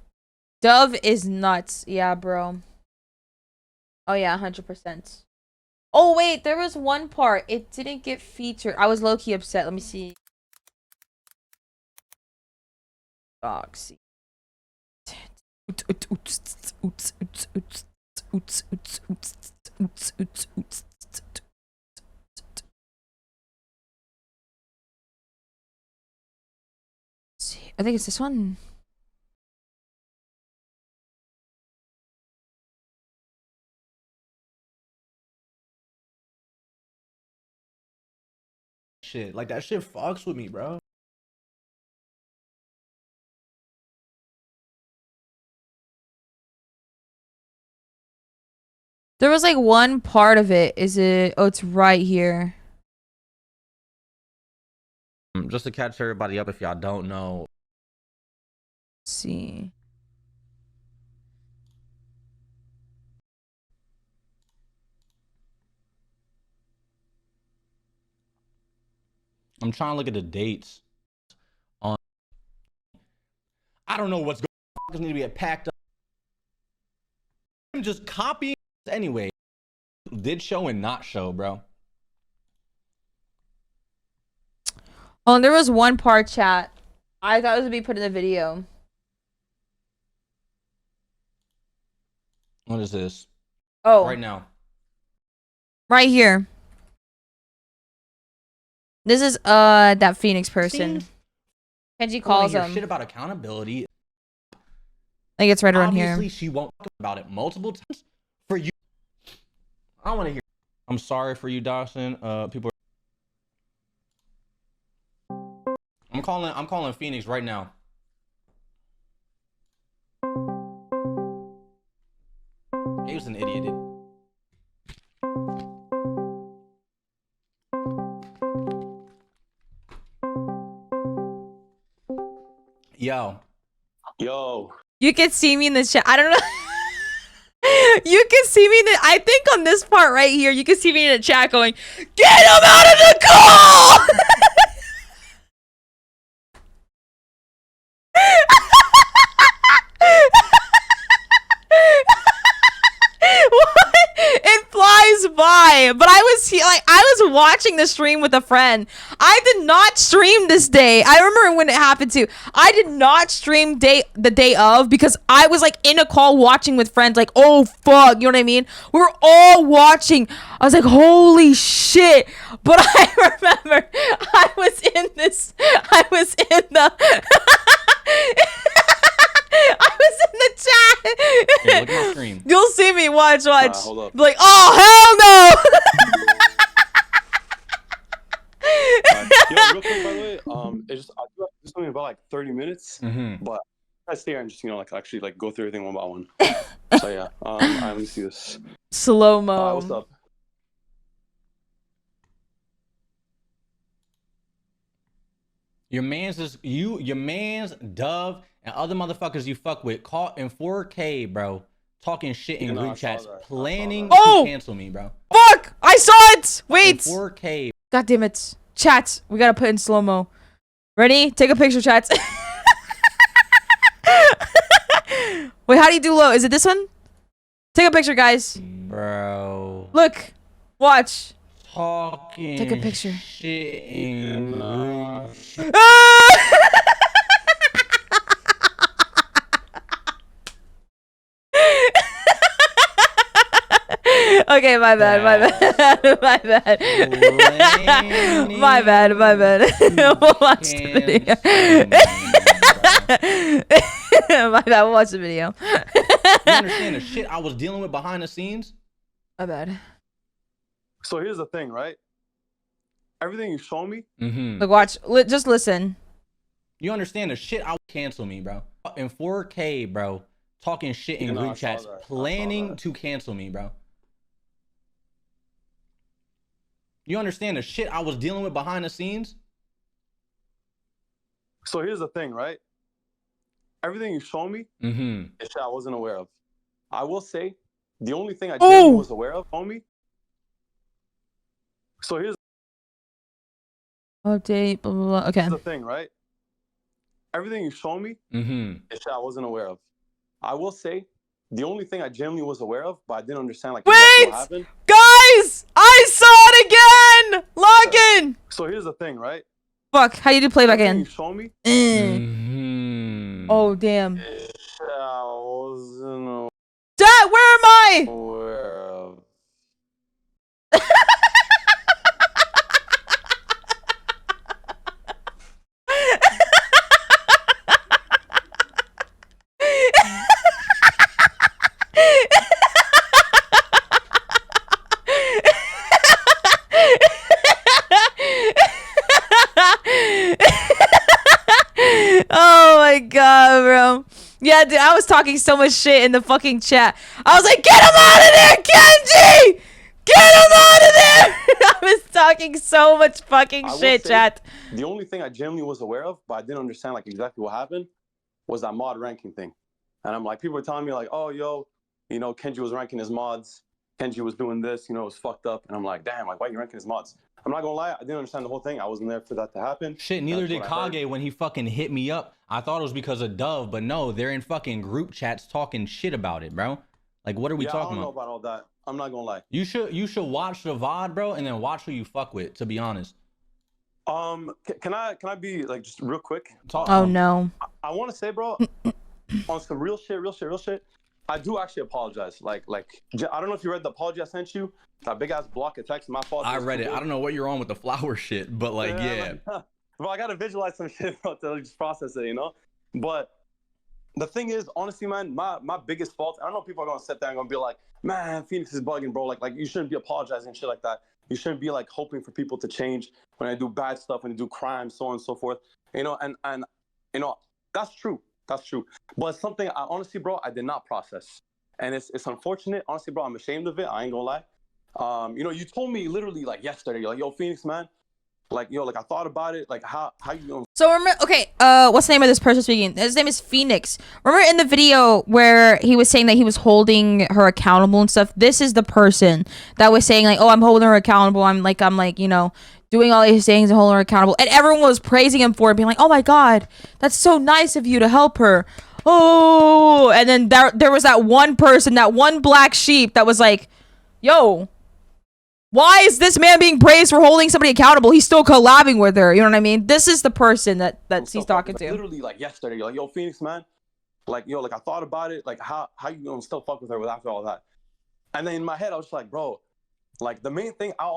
Dove is nuts. Yeah, bro. Oh yeah, 100%. Oh wait, there was one part. It didn't get featured. I was low-key upset. Let me see. Doxxed. I think it's this one. Shit, like that shit fucks with me, bro. There was like one part of it. Is it? Oh, it's right here. Just to catch everybody up, if y'all don't know. Let's see. I'm trying to look at the dates. On, I don't know what's going on. Need to get packed up. I'm just copying anyway. Did show and not show, bro. Oh, and there was one part, chat. I thought it was gonna be put in the video. What is this? Oh, Right now. right here. This is that Phoenix person. Kenji calls him. Shit about accountability. I think it's right around here. Obviously, she won't talk about it multiple times. For you, I want to hear. I'm sorry for you, Dawson. People. I'm calling Phoenix right now. He was an idiot. Yo. You can see me in the chat. I don't know. You can see me in the, I think on this part right here, you can see me in the chat going, "Get him out of the call!" What? It flies by. But I was watching the stream with a friend. I did not stream this day. I remember when it happened too. I did not stream the day of because I was like in a call watching with friends, like, oh fuck, you know what I mean? We were all watching. I was like, holy shit. But I remember I was in the I was in the chat. Here, look at my screen. You'll see me. Watch. Hold up. Be like, oh hell no. Yo, real quick, by the way, it's just I do have something about like 30 minutes, but I stay here and just like actually like go through everything one by one. So yeah, let me see this. Slow mo. What's up? Your man's Dove and other motherfuckers you fuck with caught in 4K, bro. Talking shit in group chats, planning to cancel me, bro. Fuck! I saw it! Wait! 4K. God damn it. Chats, we gotta put in slow-mo. Ready? Take a picture, chats. Wait, how do you do low? Is it this one? Take a picture, guys. Bro. Look. Watch. Talking Take a picture. Shit in group. Okay, my bad. We'll watch the video. My bad, we'll watch the video. You understand the shit I was dealing with behind the scenes? My bad. So here's the thing, right? Everything you show me. Look, watch. Just listen. You understand the shit I cancel me, bro. In 4K, bro. Talking shit in group chats, planning to cancel me, bro. You understand the shit I was dealing with behind the scenes? So here's the thing, right? Everything you show me is shit I wasn't aware of. I will say, the only thing I genuinely was aware of, homie. So here's update, blah, blah, blah. Okay. the thing, right? Everything you show me is shit I wasn't aware of. I will say, the only thing I genuinely was aware of, but I didn't understand like Wait, exactly what happened. Guys, I saw it again. Log in. So here's the thing, right? Fuck, how you do playback in? You show me. Oh damn. I wasn't Dad, where am I? aware of. Oh my god, bro. Yeah, dude, I was talking so much shit in the fucking chat. I was like, get him out of there, Kenji! Get him out of there! I was talking so much fucking shit, chat. The only thing I genuinely was aware of, but I didn't understand like exactly what happened, was that mod ranking thing. And I'm like, people were telling me like, oh, yo, you know, Kenji was ranking his mods. Kenji was doing this, you know, it was fucked up. And I'm like, damn, like, why are you ranking his mods? I'm not gonna lie, I didn't understand the whole thing. I wasn't there for that to happen. Shit, neither did Kage when he fucking hit me up. I thought it was because of Dove, but no, they're in fucking group chats talking shit about it, bro. Like, what are we talking about? I don't know about all that. I'm not gonna lie. You should watch the VOD, bro, and then watch who you fuck with, to be honest. Can I be like just real quick? Oh no. I want to say, bro, on some real shit. I do actually apologize. Like I don't know if you read the apology I sent you. That big ass block of text. My fault. I read it. I don't know what you're on with the flower shit, but like, yeah. Bro, I gotta visualize some shit, bro, to just process it, you know. But the thing is, honestly, man, my biggest fault. I don't know if people are gonna sit there and gonna be like, man, Phoenix is bugging, bro. Like you shouldn't be apologizing and shit like that. You shouldn't be like hoping for people to change when they do bad stuff, when they do crime, so on and so forth. You know, and you know, that's true. That's true. But it's something I honestly, bro, I did not process. And it's unfortunate. Honestly, bro, I'm ashamed of it. I ain't gonna lie. You know, you told me literally like yesterday, you're like, yo, Phoenix, man, like, yo, like I thought about it. Like how you gonna... So remember, okay, what's the name of this person speaking? His name is Phoenix. Remember in the video where he was saying that he was holding her accountable and stuff? This is the person that was saying like, oh, I'm holding her accountable. I'm like, you know, doing all these things and holding her accountable. And everyone was praising him for it, being like, oh my God, that's so nice of you to help her. Oh, and then there was that one person, that one black sheep that was like, yo, why is this man being praised for holding somebody accountable? He's still collabing with her. You know what I mean? This is the person that he's talking to. Literally like yesterday, you're like, yo, Phoenix, man, like, yo, like I thought about it. Like how you gonna still fuck with her after all that? And then in my head, I was just like, bro, like the main thing I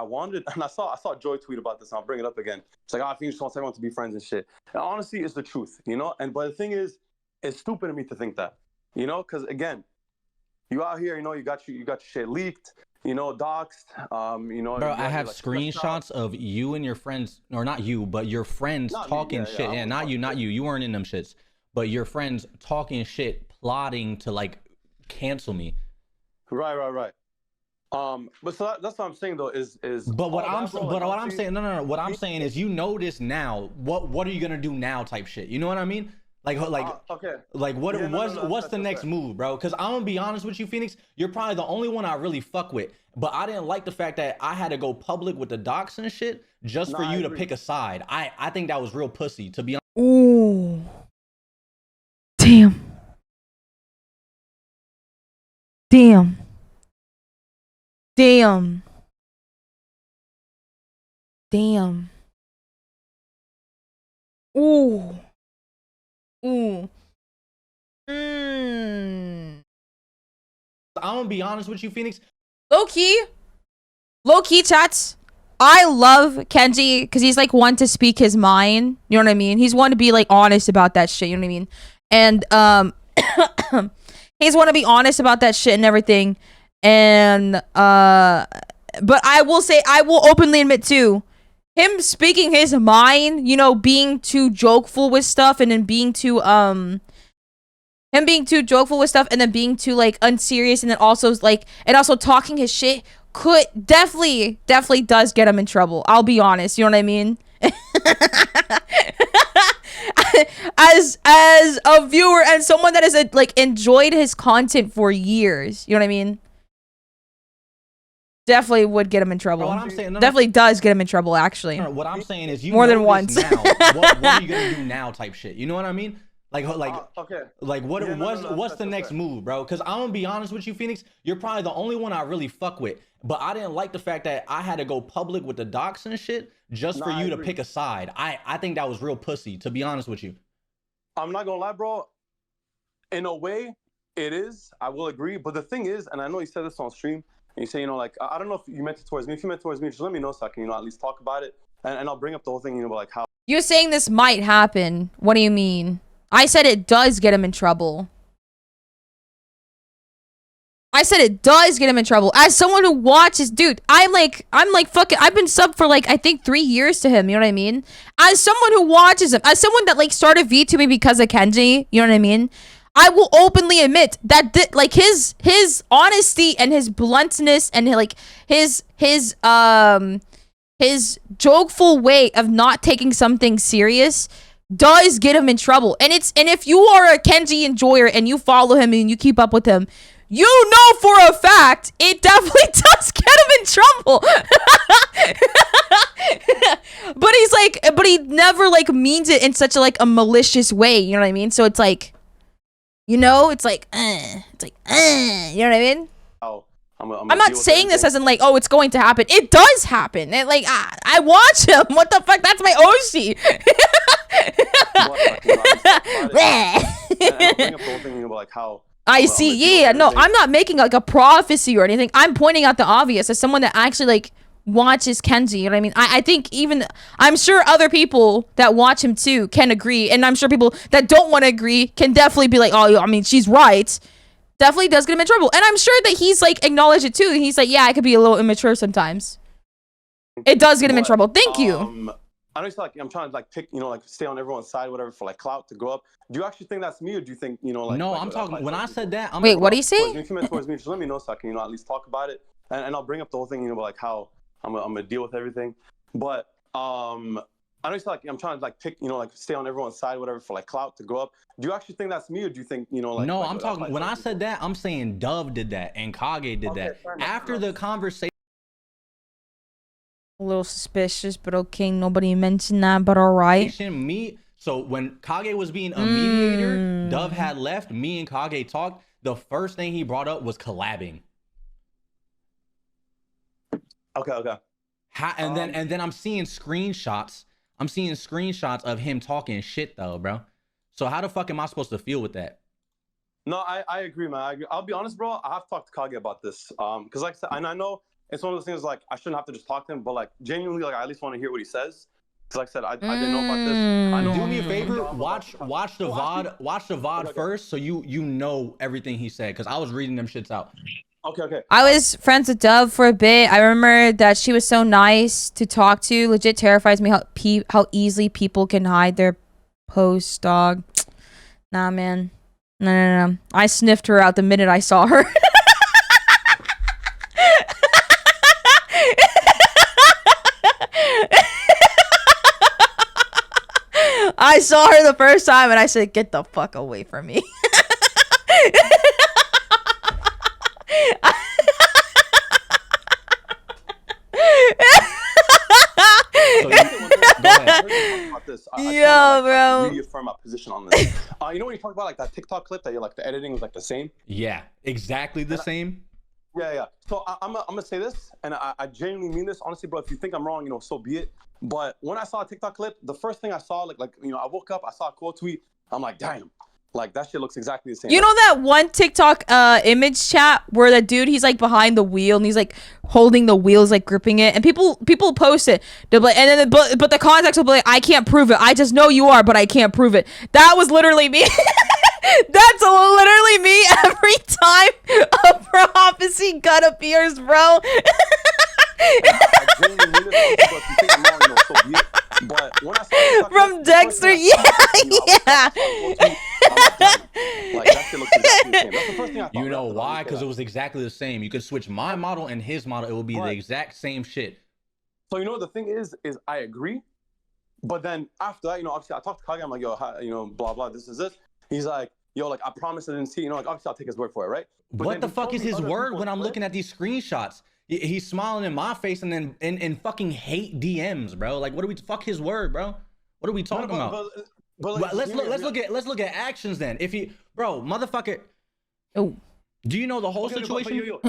wanted, and I saw Joy tweet about this, and I'll bring it up again. It's like, oh, Phoenix wants everyone to be friends and shit. And honestly, it's the truth, you know? But the thing is, it's stupid of me to think that, you know? Because again, you out here, you know, you got your shit leaked, you know, doxed, you know. Bro, I have like screenshots of you and your friends, or not you, but your friends talking shit. Yeah, not you. You weren't in them shits. But your friends talking shit, plotting to like cancel me. Right. But so that's what I'm saying though is. But what I'm saying, no. What I'm saying is, you know this now. What are you gonna do now? Type shit. You know what I mean? Okay. Like what's the next move, bro? Because I'm gonna be honest with you, Phoenix. You're probably the only one I really fuck with. But I didn't like the fact that I had to go public with the docs and shit just for you to pick a side. I think that was real pussy, to be honest. Ooh. Damn. Ooh. I'm gonna be honest with you, Phoenix. Low key chats. I love Kenji because he's like one to speak his mind. You know what I mean? He's one to be like honest about that shit. You know what I mean? And he's one to be honest about that shit and everything. And but I will say, I will openly admit too, him speaking his mind, you know, being too jokeful with stuff, and then being too and then being too like unserious, and then also like, and also talking his shit could definitely does get him in trouble. I'll be honest, you know what I mean? as a viewer and someone that has like enjoyed his content for years, you know what I mean? Definitely would get him in trouble. What I'm saying, definitely does get him in trouble, actually. What I'm saying is, you more know than once. Now. what are you gonna do now? Type shit. You know what I mean? Okay. Like what? Yeah, what's the next move, bro? Because I'm gonna be honest with you, Phoenix. You're probably the only one I really fuck with. But I didn't like the fact that I had to go public with the docs and shit just for you to pick a side. I think that was real pussy, to be honest with you. I'm not gonna lie, bro. In a way, it is. I will agree. But the thing is, and I know you said this on stream, and you say, you know, like, I don't know if you meant it towards me. If you meant it towards me, just let me know so I can, you know, at least talk about it. And I'll bring up the whole thing, you know, like how. You're saying this might happen. What do you mean? I said it does get him in trouble. I said it does get him in trouble. As someone who watches, dude, I'm like fucking, I've been sub for like, I think 3 years to him, you know what I mean? As someone who watches him, as someone that like started VTubing because of Kenji, you know what I mean? I will openly admit that like his honesty and his bluntness and like his jokeful way of not taking something serious does get him in trouble. And if you are a Kenji enjoyer and you follow him and you keep up with him, you know for a fact it definitely does get him in trouble. but he never like means it in such a like a malicious way, you know what I mean? So it's like, you know, it's like you know what I mean? I'm not saying this as in like, oh, it's going to happen. It does happen. It, like I watch him. What the fuck? That's my OC. I see. Yeah, no, I'm not making like a prophecy or anything. I'm pointing out the obvious as someone that actually like watches Kenji. You know what I mean? I think I'm sure other people that watch him too can agree, and I'm sure people that don't want to agree can definitely be like, oh, I mean, she's right. Definitely does get him in trouble, and I'm sure that he's like acknowledged it too. He's like, yeah, I could be a little immature sometimes. It does get him in trouble. Thank you. I know it's like I'm trying to like pick, you know, like stay on everyone's side, whatever, for like clout to go up. Do you actually think that's me, or do you think, you know, like? No, like, I'm talking. When I said that, wait, what do you say? If you meant towards me, just let me know so I can, you know, at least talk about it, and I'll bring up the whole thing, you know, like how I'm gonna deal with everything. But I know it's like I'm trying to like pick, you know, like stay on everyone's side, whatever, for like clout to go up. Do you actually think that's me, or do you think, you know, like? No, like, I'm talking. When I said that, I'm saying Dove did that and Kage did that after the conversation. A little suspicious, but okay, nobody mentioned that, but all right. So when Kage was being a mediator, Dove had left, me and Kage talked. The first thing he brought up was collabing. Okay. And then I'm seeing screenshots. I'm seeing screenshots of him talking shit though, bro. So how the fuck am I supposed to feel with that? No, I agree, man. I agree. I'll be honest, bro. I have talked to Kage about this. Because like I said, and I know it's one of those things like I shouldn't have to just talk to him, but like genuinely, like I at least want to hear what he says. Because like I said, I didn't know about this. I know. Do me a favor, watch the VOD first, so you know everything he said. Because I was reading them shits out. Okay. I was friends with Dove for a bit. I remember that she was so nice to talk to. Legit terrifies me how easily people can hide their posts, dog. Nah, man. No. I sniffed her out the minute I saw her. I saw her the first time and I said, get the fuck away from me. Yo, bro. Reaffirm my position on this. You know when you talk about like that TikTok clip that you're like the editing was like the same? Yeah, exactly the same. Yeah. So I'm gonna say this, and I genuinely mean this, honestly, bro. If you think I'm wrong, you know, so be it. But when I saw a TikTok clip, the first thing I saw, like you know, I woke up, I saw a quote tweet. I'm like, damn, like that shit looks exactly the same. You know that one TikTok image chat where the dude, he's like behind the wheel and he's like holding the wheels, like gripping it, and people post it. They're like, and then but the context will be like, I can't prove it. I just know you are, but I can't prove it. That was literally me. That's literally me every time a prophecy gun appears, bro. From Dexter, yeah. You know why? Because it was exactly the same. You could switch my model and his model. It will be the exact same shit. So you know the thing is I agree, but then after that, you know, obviously I talked to Kage. I'm like, yo, you know, blah blah. This is this. He's like, yo, like I promise I didn't see. You know, like obviously I'll take his word for it, right? But what the fuck is his word when I'm looking at these screenshots? He's smiling in my face and then in fucking hate DMs, bro. Like, what do we fuck his word, bro? What are we talking about? But Well, let's look at actions then. If you, bro, motherfucker. Oh. Do you know the whole situation?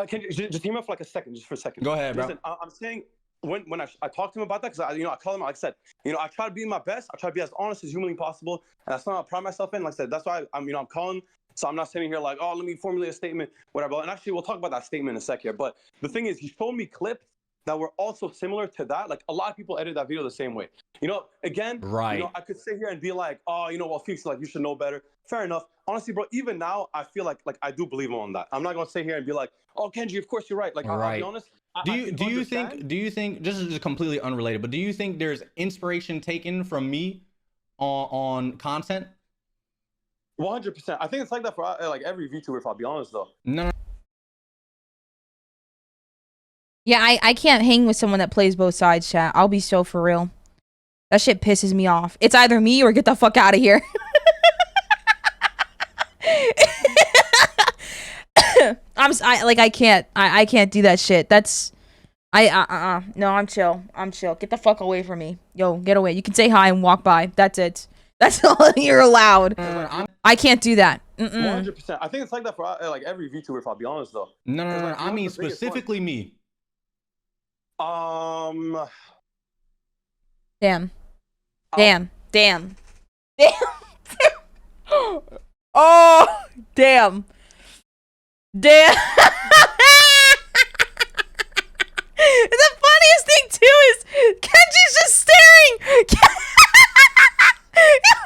Can you just hear me for like a second, just for a second? Go ahead, bro. Listen, I'm saying when I talked to him about that, because I called him, like I said, I try to be my best. I try to be as honest as humanly possible, and that's not what I pride myself in. Like I said, that's why I'm calling. So I'm not sitting here like, oh, let me formulate a statement, whatever. And actually, we'll talk about that statement in a sec here. But the thing is, he showed me clips that were also similar to that. Like a lot of people edit that video the same way. Again, right. I could sit here and be like, oh, well, Phoenix, like you should know better. Fair enough. Honestly, bro, even now, I feel like I do believe him on that. I'm not gonna sit here and be like, oh, Kenji, of course you're right. Like, I'll be honest. Do you think this is just completely unrelated, but do you think there's inspiration taken from me on content? 100%. I think it's like that for like every VTuber, if I'll be honest though. No. Yeah, I can't hang with someone that plays both sides, chat. I'll be so for real. That shit pisses me off. It's either me or get the fuck out of here. I can't do that shit. That's no, I'm chill. Get the fuck away from me. Yo, get away. You can say hi and walk by. That's it. That's all you're allowed. I can't do that. 100%. I think it's like that for like every VTuber, if I'll be honest though. No. I mean specifically me. Damn. Oh, damn. The funniest thing too is Kenji's just staring.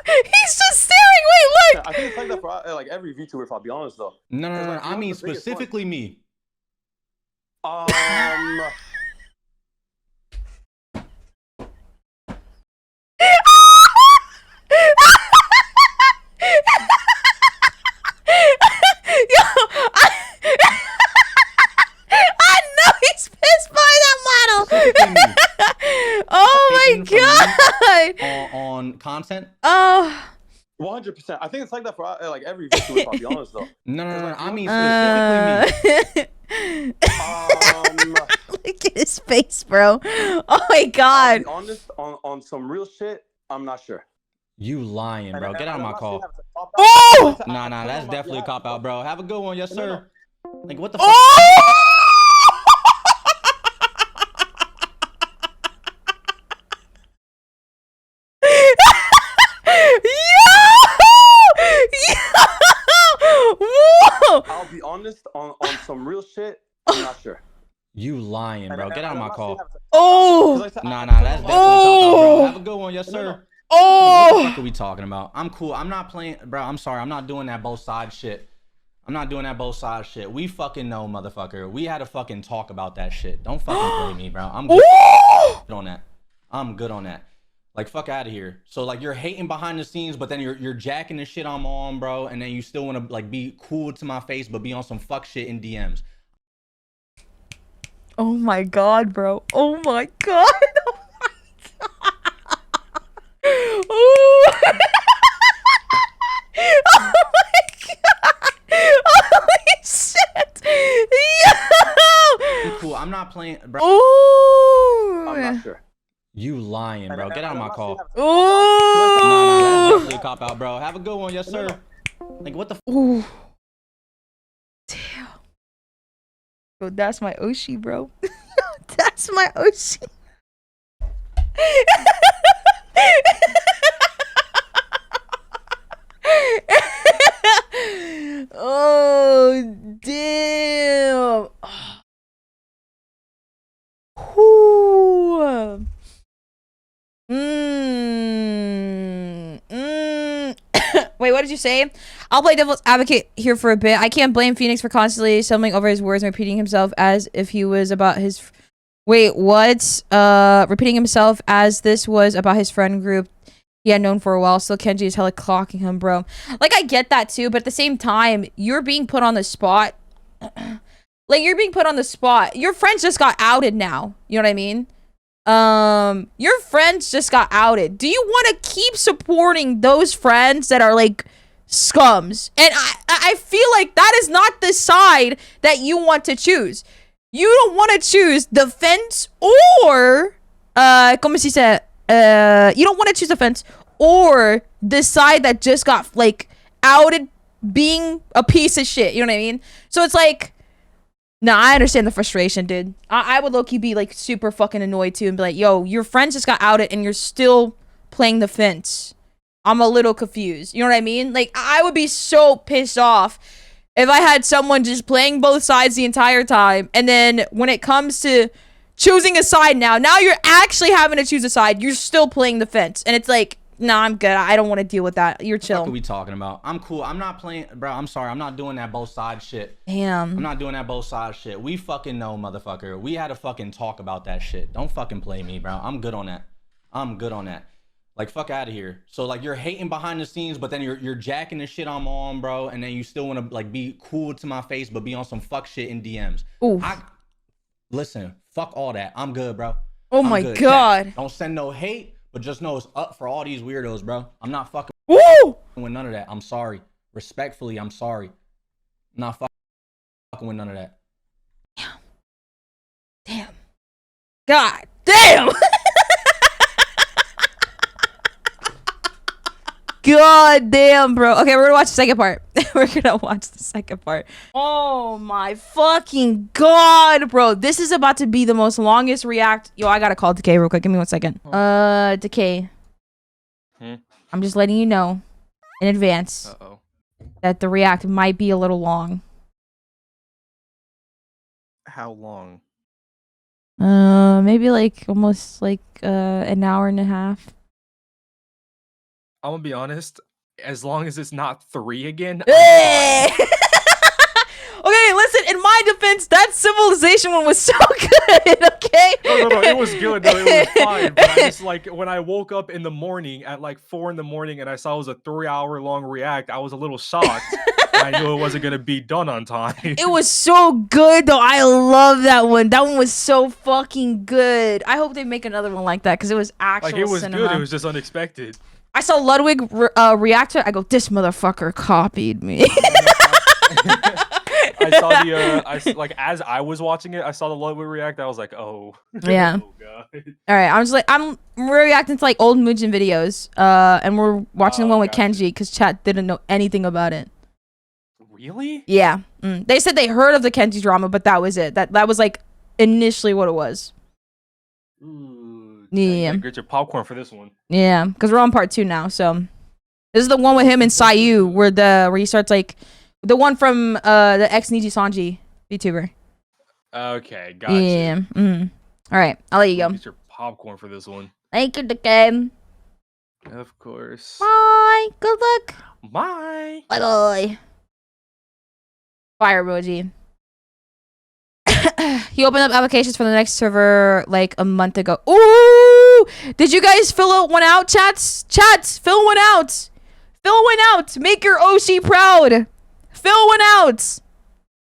He's just staring. Wait, look. I think it's like that for like every VTuber, if I'll be honest though. No. I mean specifically me. Oh my god! On content? Oh. 100%. I think it's like that for like every VTuber, if I'll be honest though. No. I mean specifically me. Look at his face, bro. Oh my god. To be honest, on some real shit, I'm not sure. You lying, bro. Get out of my call. Oh! Nah, that's definitely a cop out, bro. Have a good one, yes sir. Like what the fuck? Oh! I'll be honest, on some real shit, I'm not sure. You lying, bro. Get out of my call. Oh! Nah, that's definitely a cop out, bro. Have a good one, yes sir. Oh! What the fuck are we talking about? I'm cool. I'm not playing, bro. I'm sorry. I'm not doing that both sides shit. We fucking know, motherfucker. We had a fucking talk about that shit. Don't fucking play me, bro. I'm good on that. I'm good on that. Like, fuck out of here. So, like, you're hating behind the scenes, but then you're jacking the shit I'm on, bro. And then you still want to, like, be cool to my face, but be on some fuck shit in DMs. Oh my god, bro. Oh my god. Oh my god. Oh my god. Holy shit. Yo. Cool. I'm not playing, bro. Oh. I'm not sure. You lying, bro. Get out of my call. Oh. Nah, that's definitely a cop out, bro. Have a good one, yes sir. Like what the Ooh. Damn. Bro, that's my Oshi, bro. That's my Oshi. Oh, damn. Whew. Wait, what did you say? I'll play devil's advocate here for a bit. I can't blame Phoenix for constantly stumbling over his words and repeating himself as if he was about his... Wait, what? Repeating himself as this was about his friend group he had known for a while. Still, Kenji is hella clocking him, bro. Like, I get that too, but at the same time, you're being put on the spot. Like, you're being put on the spot. Your friends just got outed now. You know what I mean? Your friends just got outed. Do you want to keep supporting those friends that are like scums? And I feel like that is not the side that you want to choose. You don't want to choose defense or como se dice, you don't want to choose defense or the side that just got like outed being a piece of shit. You know what I mean? So it's like, nah, I understand the frustration, dude. I would low-key be like super fucking annoyed too and be like, yo, your friends just got outed and you're still playing the fence. I'm a little confused. You know what I mean? Like, I would be so pissed off if I had someone just playing both sides the entire time, and then when it comes to choosing a side now you're actually having to choose a side. You're still playing the fence, and it's like, nah, I'm good. I don't want to deal with that. You're chill. What are we talking about? I'm cool. I'm not playing, bro. I'm sorry. I'm not doing that both sides shit. Damn. I'm not doing that both sides shit. We fucking know, motherfucker. We had to fucking talk about that shit. Don't fucking play me, bro. I'm good on that. I'm good on that. Like, fuck out of here. So, like, you're hating behind the scenes, but then you're jacking the shit I'm on, bro, and then you still want to, like, be cool to my face, but be on some fuck shit in DMs. Ooh. Listen, fuck all that. I'm good, bro. Oh my God. Chat, don't send no hate, but just know it's up for all these weirdos, bro. I'm not fucking Woo! with none of that. I'm sorry. Respectfully, I'm sorry. I'm not fucking with none of that. Damn. God damn. God damn, bro. Okay, we're gonna watch the second part. We're gonna watch the second part. Oh my fucking God, bro. This is about to be the most longest react. Yo, I gotta call Decay real quick. Give me 1 second. Decay. I'm just letting you know in advance that the react might be a little long. How long? Maybe like almost like an hour and a half. I'm gonna be honest. As long as it's not 3 again. Okay, listen, in my defense, that civilization one was so good, okay? No, it was good, though. It was fine. But I just, like, when I woke up in the morning at, like, 4 in the morning and I saw it was a 3-hour-long react, I was a little shocked. And I knew it wasn't going to be done on time. It was so good, though. I love that one. That one was so fucking good. I hope they make another one like that, because it was actual Like, it was cinema. good. It was just unexpected. I saw Ludwig react to it. I go, this motherfucker copied me. I saw the like as I was watching it, I saw the Ludwig react. I was like, oh. Yeah. Oh God. All right, I'm reacting to like old Mujin videos. And we're watching the one with Kenji because chat didn't know anything about it. Really? Yeah. They said they heard of the Kenji drama, but that was it. That was like initially what it was. Ooh, Yeah. Get your popcorn for this one. Yeah, because we're on part 2 now. So this is the one with him and Sayu, where he starts like the one from the ex Niji Sanji VTuber. Okay, gotcha. Yeah. All right, I'll let you go. Get your popcorn for this one. Thank you, the game. Of course. Bye. Good luck. Bye. Bye bye. Fire emoji. He opened up applications for the next server like a month ago. Ooh! Did you guys fill one out, chats? Chats, fill one out. Fill one out. Make your OC proud. Fill one out.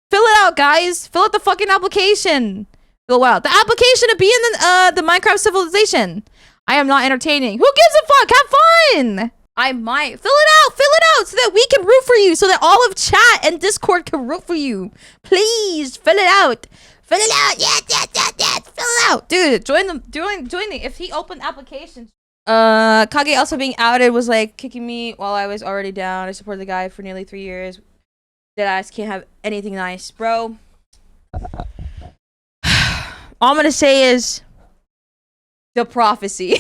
Fill it out, guys. Fill out the fucking application. Fill out the application to be in the Minecraft civilization. I am not entertaining. Who gives a fuck? Have fun. I might fill it out so that we can root for you, so that all of chat and Discord can root for you. Please fill it out. Fill it out. Yes. Fill it out. Dude, join the if he opened applications. Kage also being outed was like kicking me while I was already down. I supported the guy for nearly 3 years. Deadass can't have anything nice, bro. All I'm gonna say is the prophecy.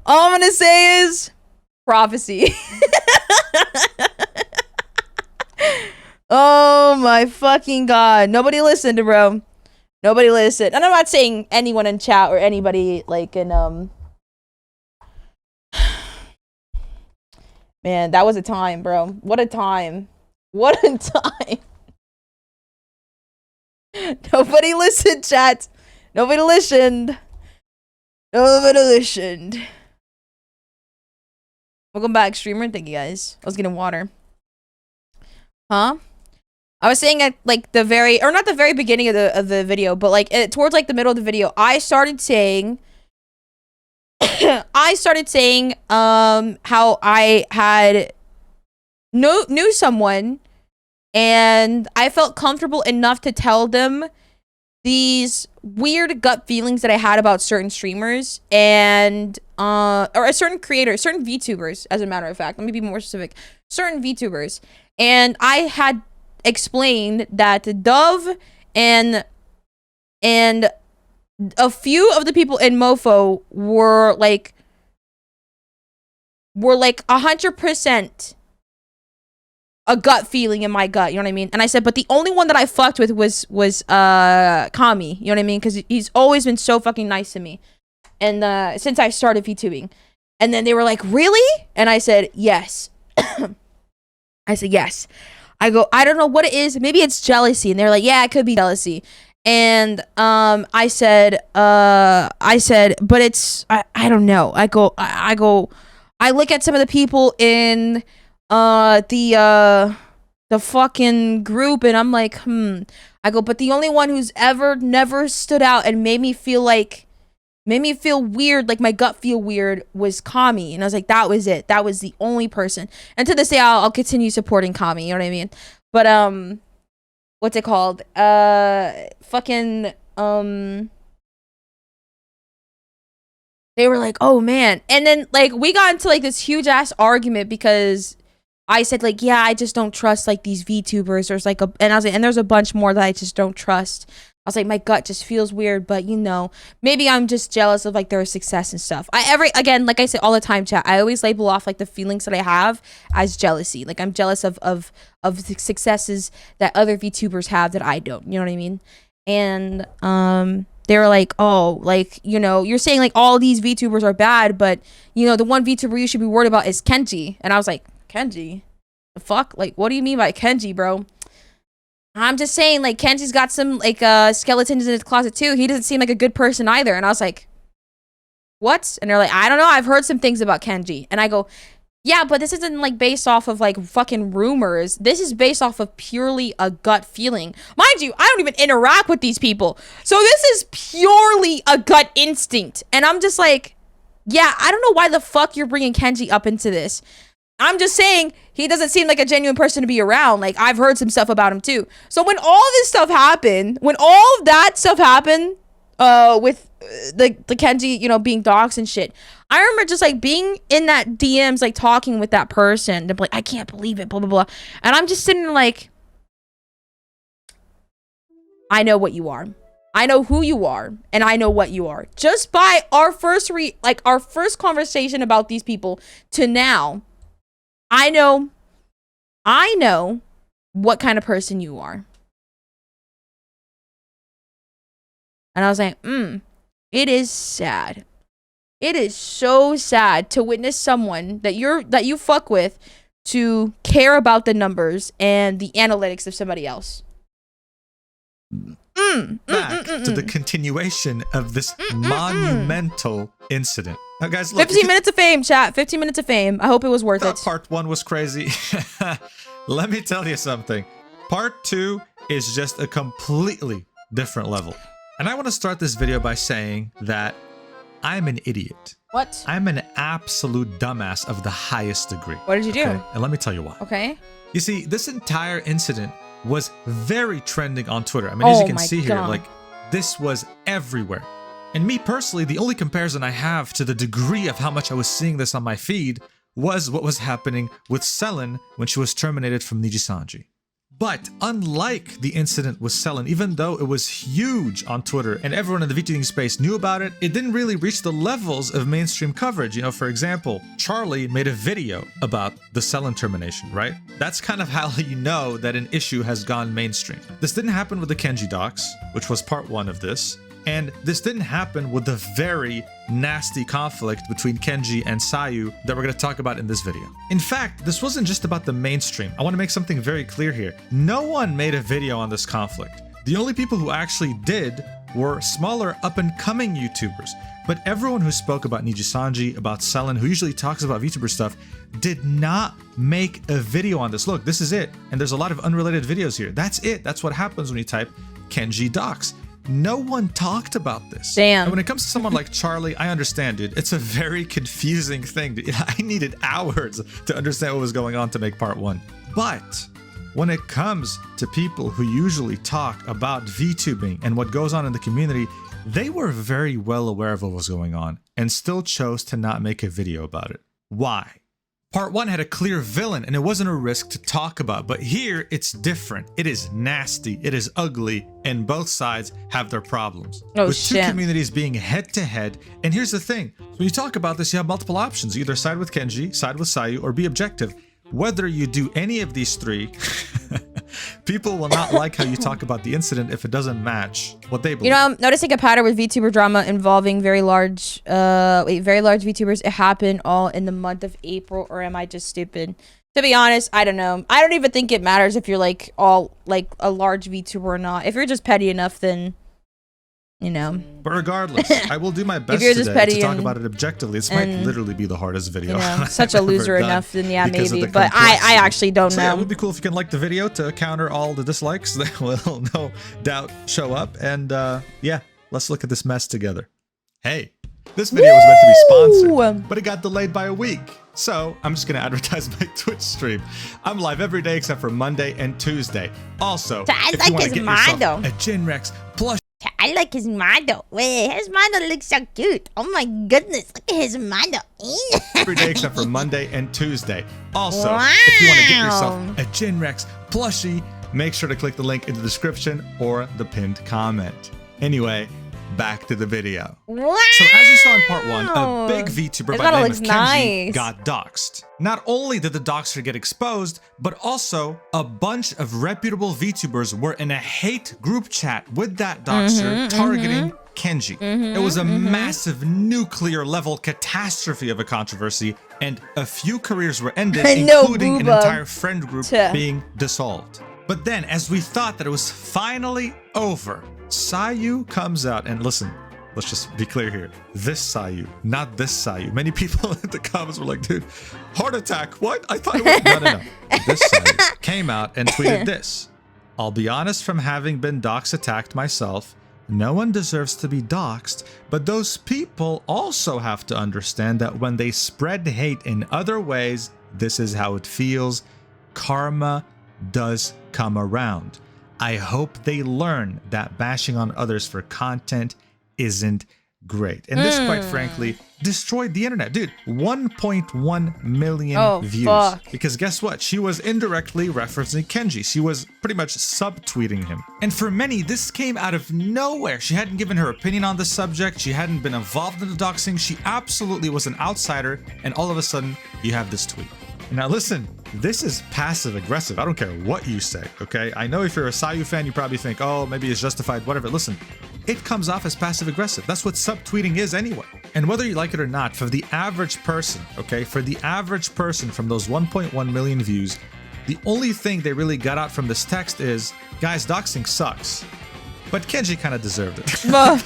All I'm gonna say is prophecy. Oh my fucking God. Nobody listened, bro. Nobody listened. And I'm not saying anyone in chat or anybody like in Man, that was a time, bro. What a time. What a time. Nobody listened, chat. Nobody listened. Nobody listened. Welcome back, streamer. Thank you, guys. I was getting water. Huh? I was saying at like the very, or not the very beginning of the video, but like towards like the middle of the video, I started saying how I had knew someone and I felt comfortable enough to tell them these weird gut feelings that I had about certain streamers and or a certain creator, certain VTubers, as a matter of fact. Let me be more specific. Certain VTubers. And I had explained that Dove and a few of the people in Mofo were like 100% a gut feeling in my gut, you know what I mean? And I said, but the only one that I fucked with was Kami, you know what I mean? Because he's always been so fucking nice to me, and since I started VTubing. And then they were like, really? And I said, yes. I said, yes. I go, I don't know what it is. Maybe it's jealousy. And they're like, yeah, it could be jealousy. And I said, but it's, I don't know. I look at some of the people in the fucking group, and I'm like, I go, but the only one who's never stood out and made me feel weird, like my gut feel weird, was Kami. And I was like, that was it. That was the only person. And to this day, I'll continue supporting Kami, you know what I mean? But what's it called? Fucking they were like, oh man. And then like we got into like this huge ass argument because I said like, yeah, I just don't trust like these VTubers. There's like and I was like, and there's a bunch more that I just don't trust. I was like, my gut just feels weird, but you know, maybe I'm just jealous of like their success and stuff. Again, like I say all the time, chat, I always label off like the feelings that I have as jealousy. Like I'm jealous of the successes that other VTubers have that I don't, you know what I mean? And they were like, oh, like, you know, you're saying like all these VTubers are bad, but you know, the one VTuber you should be worried about is Kenji. And I was like, Kenji? The fuck? Like, what do you mean by Kenji, bro? I'm just saying, like, Kenji's got some, like, skeletons in his closet, too. He doesn't seem like a good person either. And I was like, what? And they're like, I don't know. I've heard some things about Kenji. And I go, yeah, but this isn't, like, based off of, like, fucking rumors. This is based off of purely a gut feeling. Mind you, I don't even interact with these people. So this is purely a gut instinct. And I'm just like, yeah, I don't know why the fuck you're bringing Kenji up into this. I'm just saying, he doesn't seem like a genuine person to be around. Like, I've heard some stuff about him, too. So when all this stuff happened, with the Kenji, you know, being doxxed and shit, I remember just, like, being in that DMs, like, talking with that person. They're like, I can't believe it, blah, blah, blah. And I'm just sitting there like, I know what you are. I know who you are, and I know what you are. Just by our first conversation about these people to now, I know what kind of person you are. And I was like, it is sad. It is so sad to witness someone that you fuck with to care about the numbers and the analytics of somebody else. Back to the continuation of this monumental incident. Now, guys, look, 15 minutes of fame, chat. 15 minutes of fame. I hope it was worth it. Part 1 was crazy. Let me tell you something. Part 2 is just a completely different level. And I want to start this video by saying that I'm an idiot. What? I'm an absolute dumbass of the highest degree. What did you do? And let me tell you why. Okay. You see, this entire incident was very trending on Twitter. I mean, as you can see here, like, this was everywhere. And me personally, the only comparison I have to the degree of how much I was seeing this on my feed was what was happening with Selen when she was terminated from Nijisanji. But unlike the incident with Selen, even though it was huge on Twitter and everyone in the VTubing space knew about it, it didn't really reach the levels of mainstream coverage. You know, for example, Charlie made a video about the Selen termination, right? That's kind of how you know that an issue has gone mainstream. This didn't happen with the Kenji docs, which was part 1 of this. And this didn't happen with the very nasty conflict between Kenji and Sayu that we're going to talk about in this video. In fact, this wasn't just about the mainstream. I want to make something very clear here. No one made a video on this conflict. The only people who actually did were smaller up-and-coming YouTubers. But everyone who spoke about Nijisanji, about Selen, who usually talks about VTuber stuff, did not make a video on this. Look, this is it. And there's a lot of unrelated videos here. That's it. That's what happens when you type Kenji docs. No one talked about this. Damn. And when it comes to someone like Charlie, I understand, dude. It's a very confusing thing. I needed hours to understand what was going on to make part 1. But when it comes to people who usually talk about VTubing and what goes on in the community, they were very well aware of what was going on and still chose to not make a video about it. Why? Part 1 had a clear villain and it wasn't a risk to talk about, but here it's different. It is nasty, it is ugly, and both sides have their problems. Oh, with shit. two communities being head to head, and here's the thing, when you talk about this, you have multiple options. Either side with Kenji, side with Sayu, or be objective. Whether you do any of these three, people will not like how you talk about the incident if it doesn't match what they believe. You know, I'm noticing a pattern with VTuber drama involving very large VTubers. It happened all in the month of April, or am I just stupid? To be honest, I don't know. I don't even think it matters if you're like all like a large VTuber or not. If you're just petty enough, then you know. But regardless, I will do my best you're just today to talk petty about it objectively. This might literally be the hardest video. You know, I've such a ever loser done enough, then yeah, because of maybe. the But I complexity. actually don't So yeah, it know. would be cool if you can like the video to counter all the dislikes that will no doubt show up. And yeah, let's look at this mess together. Hey, this video was meant to be sponsored, but it got delayed by a week. So I'm just gonna advertise my Twitch stream. I'm live every day except for Monday and Tuesday. Also, I if like you want to his get yourself model. a Jinrex plush. I like his model. Wait, his model looks so cute. Oh my goodness, look at his model. Every day except for Monday and Tuesday. Also, if you want to get yourself a Jinrex plushie, make sure to click the link in the description or the pinned comment. Anyway, back to the video. Wow. So as you saw in part 1, a big VTuber His by the model name of looks Kenji nice. got doxxed. Not only did the doxer get exposed, but also a bunch of reputable VTubers were in a hate group chat with that doxer targeting Kenji. It was a massive nuclear level catastrophe of a controversy, and a few careers were ended, No, including an booba. entire friend group being dissolved. But then, as we thought that it was finally over, Sayu comes out, and listen, let's just be clear here. This Sayu, not this Sayu. Many people in the comments were like, dude, heart attack, what? I thought it was... No. This Sayu came out and tweeted this. I'll be honest, from having been dox attacked myself, no one deserves to be doxed, but those people also have to understand that when they spread hate in other ways, this is how it feels. Karma does come around. I hope they learn that bashing on others for content isn't great. And this, quite frankly, destroyed the internet. Dude, 1.1 million views. Fuck. Because guess what? She was indirectly referencing Kenji. She was pretty much subtweeting him. And for many, this came out of nowhere. She hadn't given her opinion on the subject. She hadn't been involved in the doxing. She absolutely was an outsider. And all of a sudden, you have this tweet. Now listen, this is passive aggressive. I don't care what you say, okay? I know if you're a Sayu fan, you probably think, oh, maybe it's justified, whatever. Listen, it comes off as passive aggressive. That's what subtweeting is anyway. And whether you like it or not, for the average person, okay, for the average person from those 1.1 million views, the only thing they really got out from this text is, guys, doxing sucks. But Kenji kind of deserved it.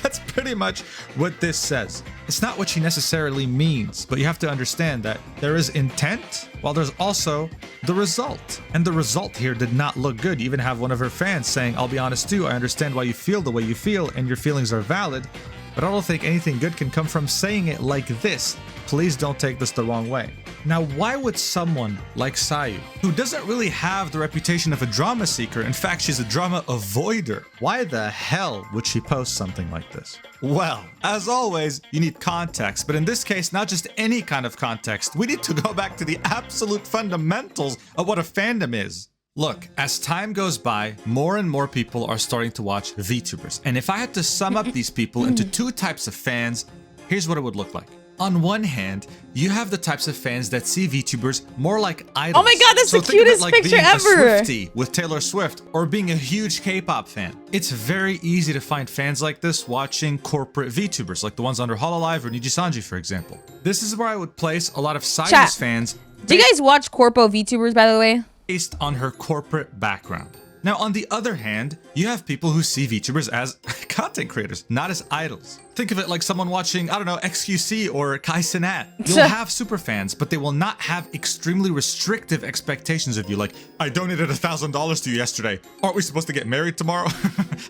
That's pretty much what this says. It's not what she necessarily means, but you have to understand that there is intent, while there's also the result. And the result here did not look good. You even have one of her fans saying, I'll be honest too, I understand why you feel the way you feel and your feelings are valid, but I don't think anything good can come from saying it like this. Please don't take this the wrong way. Now, why would someone like Sayu, who doesn't really have the reputation of a drama seeker, in fact, she's a drama avoider, why the hell would she post something like this? Well, as always, you need context, but in this case, not just any kind of context. We need to go back to the absolute fundamentals of what a fandom is. Look, as time goes by, more and more people are starting to watch VTubers. And if I had to sum up these people into two types of fans, here's what it would look like. On one hand, you have the types of fans that see VTubers more like idols. Oh my god, that's so the think of it cutest like picture being ever. a Swiftie with Taylor Swift or being a huge K-pop fan. It's very easy to find fans like this watching corporate VTubers, like the ones under Hololive or Nijisanji, for example. This is where I would place a lot of Sayu's Chat. fans Do you guys watch corpo VTubers, by the way? based on her corporate background. Now, on the other hand, you have people who see VTubers as content creators, not as idols. Think of it like someone watching, I don't know, XQC or Kai Cenat. You'll have superfans, but they will not have extremely restrictive expectations of you. Like, I donated $1,000 to you yesterday. Aren't we supposed to get married tomorrow?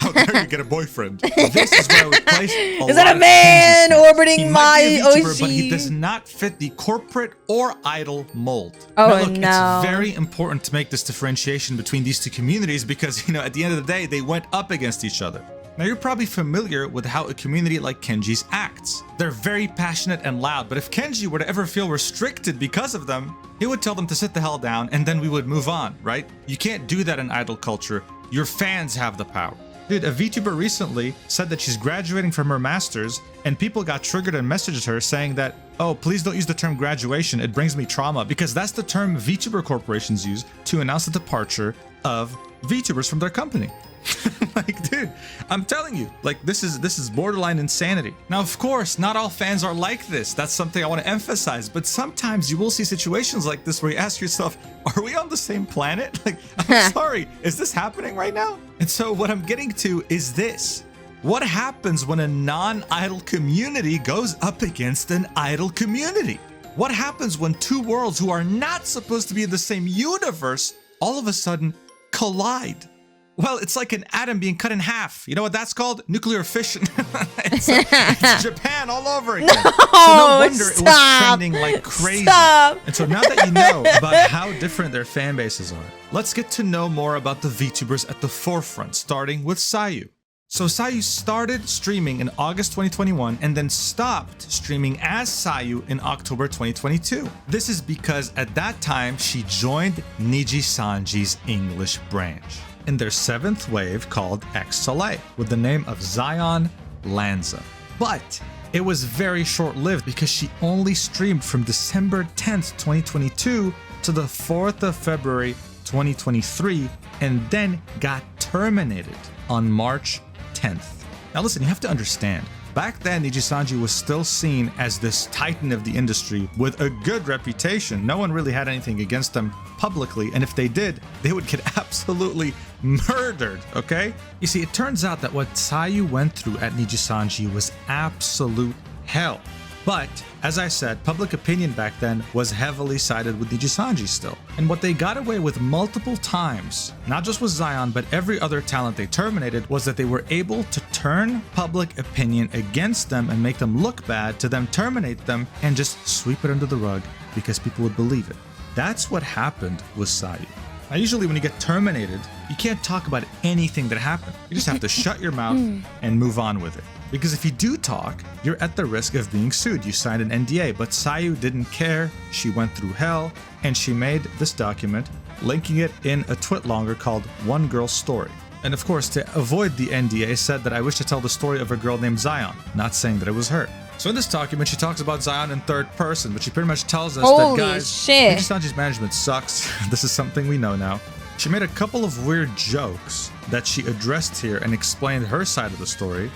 How dare you get a boyfriend? This is where I would place Is that a man orbiting my VTuber, OG? but he does not fit the corporate or idol mold. Oh, now, look, no. It's very important to make this differentiation between these two communities because, you know, at the end of the day, they went up against each other. Now, you're probably familiar with how a community like Kenji's acts. They're very passionate and loud, but if Kenji were to ever feel restricted because of them, he would tell them to sit the hell down and then we would move on, right? You can't do that in idol culture. Your fans have the power. Dude, a VTuber recently said that she's graduating from her master's and people got triggered and messaged her saying that, oh, please don't use the term graduation, it brings me trauma, because that's the term VTuber corporations use to announce the departure of VTubers from their company. Like, dude, I'm telling you, like, this is borderline insanity. Now, of course, not all fans are like this. That's something I want to emphasize. But sometimes you will see situations like this where you ask yourself, are we on the same planet? Like, I'm sorry, is this happening right now? And so what I'm getting to is this. What happens when a non-idol community goes up against an idol community? What happens when two worlds who are not supposed to be in the same universe all of a sudden collide? Well, it's like an atom being cut in half. You know what that's called? Nuclear fission. it's Japan all over again. No, so no wonder it was stop. trending like crazy. Stop. And so now that you know about how different their fan bases are, let's get to know more about the VTubers at the forefront, starting with Sayu. So Sayu started streaming in August 2021 and then stopped streaming as Sayu in October 2022. This is because at that time she joined Niji-sanji's English branch in their 7th wave called X Soleil with the name of Zion Lanza. But it was very short-lived because she only streamed from December 10th, 2022 to the 4th of February 2023 and then got terminated on March 10th. Now listen, you have to understand, back then Niji-sanji was still seen as this titan of the industry with a good reputation. No one really had anything against them publicly, and if they did, they would get absolutely murdered, okay? You see, it turns out that what Sayu went through at Niji-sanji was absolute hell. But, as I said, public opinion back then was heavily sided with Niji-sanji still. And what they got away with multiple times, not just with Zion, but every other talent they terminated, was that they were able to turn public opinion against them and make them look bad, to them terminate them and just sweep it under the rug because people would believe it. That's what happened with Sayu. Now, usually when you get terminated, you can't talk about anything that happened. You just have to shut your mouth and move on with it. Because if you do talk, you're at the risk of being sued. You signed an NDA, but Sayu didn't care. She went through hell, and she made this document, linking it in a twitlonger called One Girl's Story. And of course, to avoid the NDA, said that I wish to tell the story of a girl named Zion, not saying that it was her. So in this document, she talks about Zion in third person, but she pretty much tells us that, guys, Niji-sanji's management sucks. This is something we know now. She made a couple of weird jokes that she addressed here and explained her side of the story,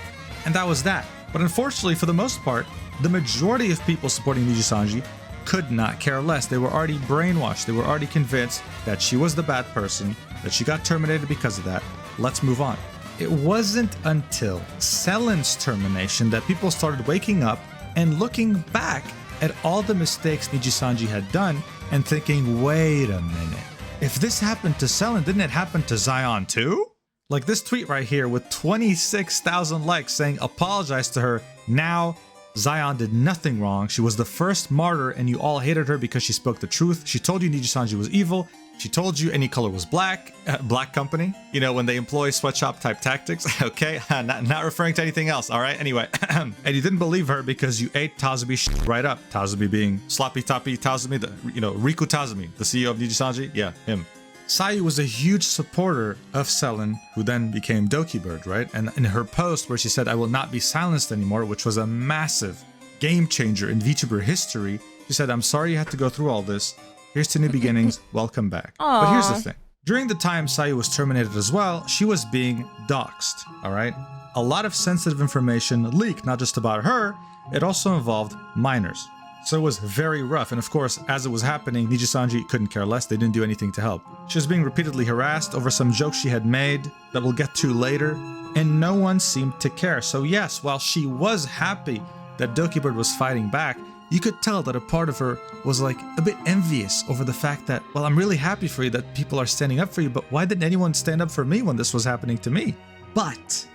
and that was that. But unfortunately, for the most part, the majority of people supporting Niji-sanji could not care less. They were already brainwashed. They were already convinced that she was the bad person, that she got terminated because of that. Let's move on. It wasn't until Selen's termination that people started waking up and looking back at all the mistakes Niji-sanji had done and thinking, wait a minute. If this happened to Selen, didn't it happen to Zion too? Like this tweet right here with 26,000 likes saying apologize to her. Now, Zion did nothing wrong. She was the first martyr and you all hated her because she spoke the truth. She told you Niji-sanji was evil. She told you any color was black. Black company. You know, when they employ sweatshop type tactics. Okay, not referring to anything else, all right? Anyway, and you didn't believe her because you ate Tazumi right up. Tazumi being Sloppy Toppy Tazumi, Riku Tazumi, the CEO of Niji-sanji. Yeah, him. Sayu was a huge supporter of Selen, who then became Doki Bird, right? And in her post where she said, I will not be silenced anymore, which was a massive game changer in VTuber history, she said, I'm sorry you had to go through all this. Here's to new beginnings. Welcome back. Aww. But here's the thing. During the time Sayu was terminated as well, she was being doxxed, all right? A lot of sensitive information leaked, not just about her, it also involved minors. So it was very rough. And of course, as it was happening, Niji-sanji couldn't care less. They didn't do anything to help. She was being repeatedly harassed over some jokes she had made that we'll get to later, and no one seemed to care. So yes, while she was happy that Dokibird was fighting back, you could tell that a part of her was like a bit envious over the fact that, well, I'm really happy for you that people are standing up for you, but why didn't anyone stand up for me when this was happening to me? But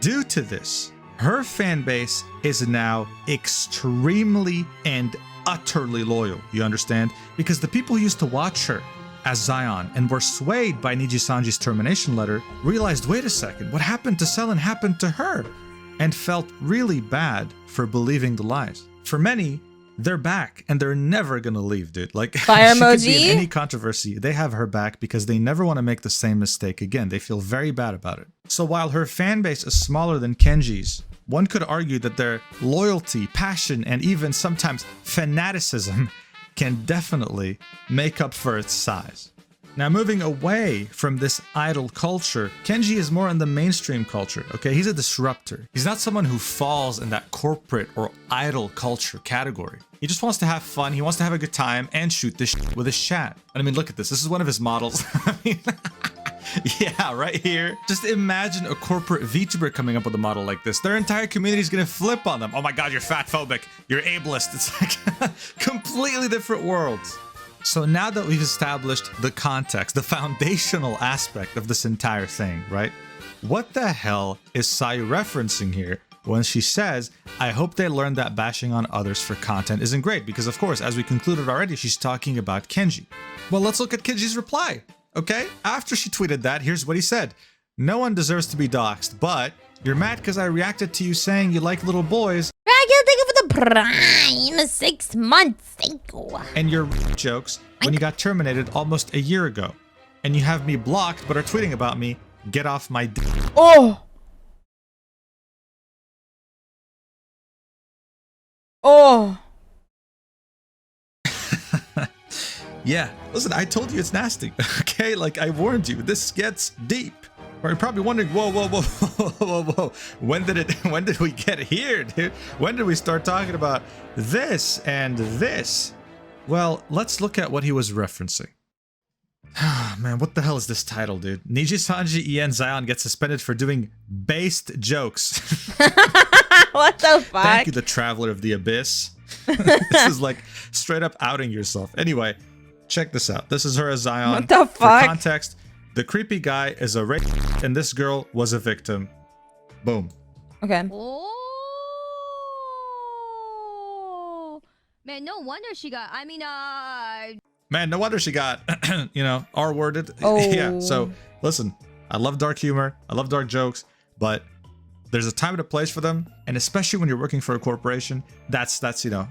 due to this, her fan base is now extremely and utterly loyal, you understand? Because the people who used to watch her as Zion and were swayed by Niji-sanji's termination letter realized, wait a second, what happened to Selen happened to her, and felt really bad for believing the lies. For many, they're back and they're never gonna leave, dude. Like, fire she could be emoji. in any controversy, they have her back because they never want to make the same mistake again. They feel very bad about it. So while her fan base is smaller than Kenji's, one could argue that their loyalty, passion, and even sometimes fanaticism can definitely make up for its size. Now, moving away from this idol culture, Kenji is more in the mainstream culture, okay? He's a disruptor. He's not someone who falls in that corporate or idol culture category. He just wants to have fun, he wants to have a good time, and shoot this shit with his chat. And I mean, look at this. This is one of his models. I mean, yeah, right here. Just imagine a corporate VTuber coming up with a model like this. Their entire community is gonna flip on them. Oh my god, you're fat phobic, you're ableist. It's like completely different worlds. So now that we've established the context, the foundational aspect of this entire thing, right? What the hell is Sayu referencing here when she says, I hope they learn that bashing on others for content isn't great? Because of course, as we concluded already, she's talking about Kenji. Well, let's look at Kenji's reply, okay? After she tweeted that, here's what he said. No one deserves to be doxxed, but you're mad because I reacted to you saying you like little boys. I can't think of the prime 6 months. Thank you. And your jokes when you got terminated almost a year ago. And you have me blocked but are tweeting about me. Get off my d. Oh. Oh. Yeah, listen, I told you it's nasty, okay? Like, I warned you, this gets deep. Or you're probably wondering, whoa, whoa, whoa, whoa, whoa, whoa. When did we get here, dude? When did we start talking about this and this? Well, let's look at what he was referencing. Man, what the hell is this title, dude? Niji-sanji Ien Zion gets suspended for doing based jokes. What the fuck? Thank you, the Traveler of the Abyss. This is like straight up outing yourself. Anyway, check this out. This is her as Zion. What the fuck? For context, the creepy guy is a rapist and this girl was a victim. Boom. Okay. Oh, man, no wonder she got. Man, no wonder she got, you know, R-worded. Oh. Yeah, so listen, I love dark humor, I love dark jokes, but there's a time and a place for them, and especially when you're working for a corporation, that's you know,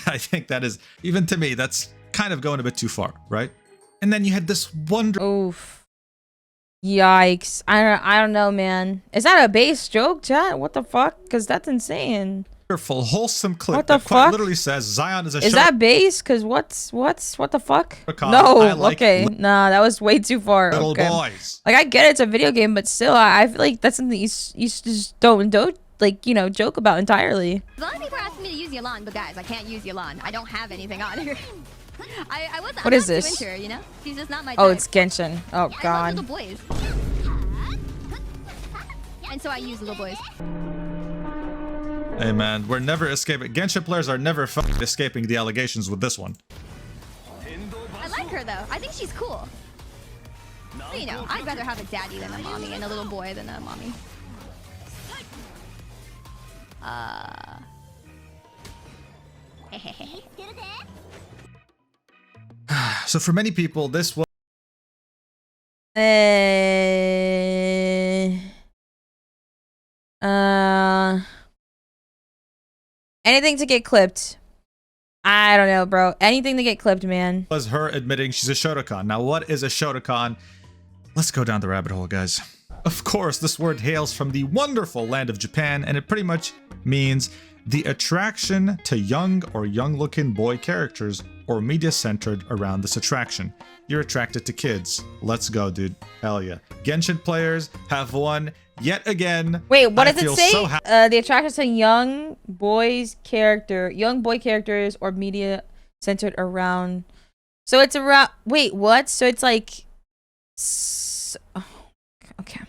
I think that is, even to me, that's kind of going a bit too far, right? And then you had this Oof. Yikes. I don't know, man. Is that a base joke, chat? What the fuck? Because that's insane. wonderful, wholesome clip What the that quite fuck? literally says Zion is a Is that base? Cause what the fuck? Because No, I like okay, nah, that was way too far. little Okay. boys. Like I get it, it's a video game, but still, I feel like that's something you just don't like, you know, joke about entirely. A lot of people are asking me to use Yalan, but guys, I can't use Yalan. I don't have anything on her. I wasn't. What I'm is not this? too into her, you know? She's just not my Oh, type. it's Genshin. Oh Yeah, I love god. little boys. And so I use little boys. Hey man, we're never escaping. Genshin players are never escaping the allegations with this one. I like her though. I think she's cool. But, you know, I'd rather have a daddy than a mommy and a little boy than a mommy. So for many people, this was Anything to get clipped. I don't know, bro. Anything to get clipped, man. her admitting she's a Shotokan. Now, what is a Shotokan? Let's go down the rabbit hole, guys. Of course, this word hails from the wonderful land of Japan, and it pretty much means the attraction to young or young-looking boy characters or media centered around this attraction. You're attracted to kids. Let's go, dude. Hell yeah. Genshin players have won yet again. Wait, what I does it feel say? so The attraction to young boy characters or media centered around. So it's around. Wait, what? So it's like Oh, okay.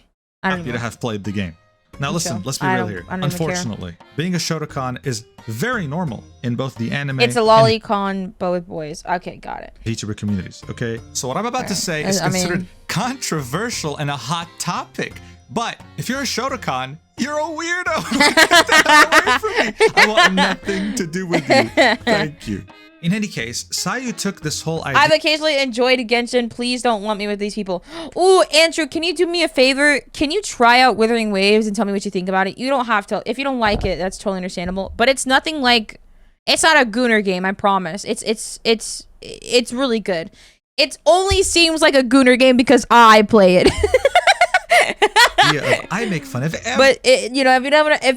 I don't Happy know. to have played the game. Now listen, let's be I real don't- here. I don't even care. Unfortunately, being a Shotokan is very normal in both the anime It's a and lolicon, but with boys. Okay, got it. VTuber communities, okay? So what I'm about to say is considered controversial and a hot topic. But if you're a Shotokan, you're a weirdo. Get the hell away from me. I want nothing to do with you. Thank you. In any case, Sayu took this whole idea. I've occasionally enjoyed Genshin. Please don't lump me with these people. Ooh, Andrew, can you do me a favor? Can you try out Withering Waves and tell me what you think about it? You don't have to. If you don't like it, that's totally understandable. But it's nothing like. It's not a Gooner game. I promise. It's really good. It only seems like a Gooner game because I play it. Yeah, I make fun of it. But you know, if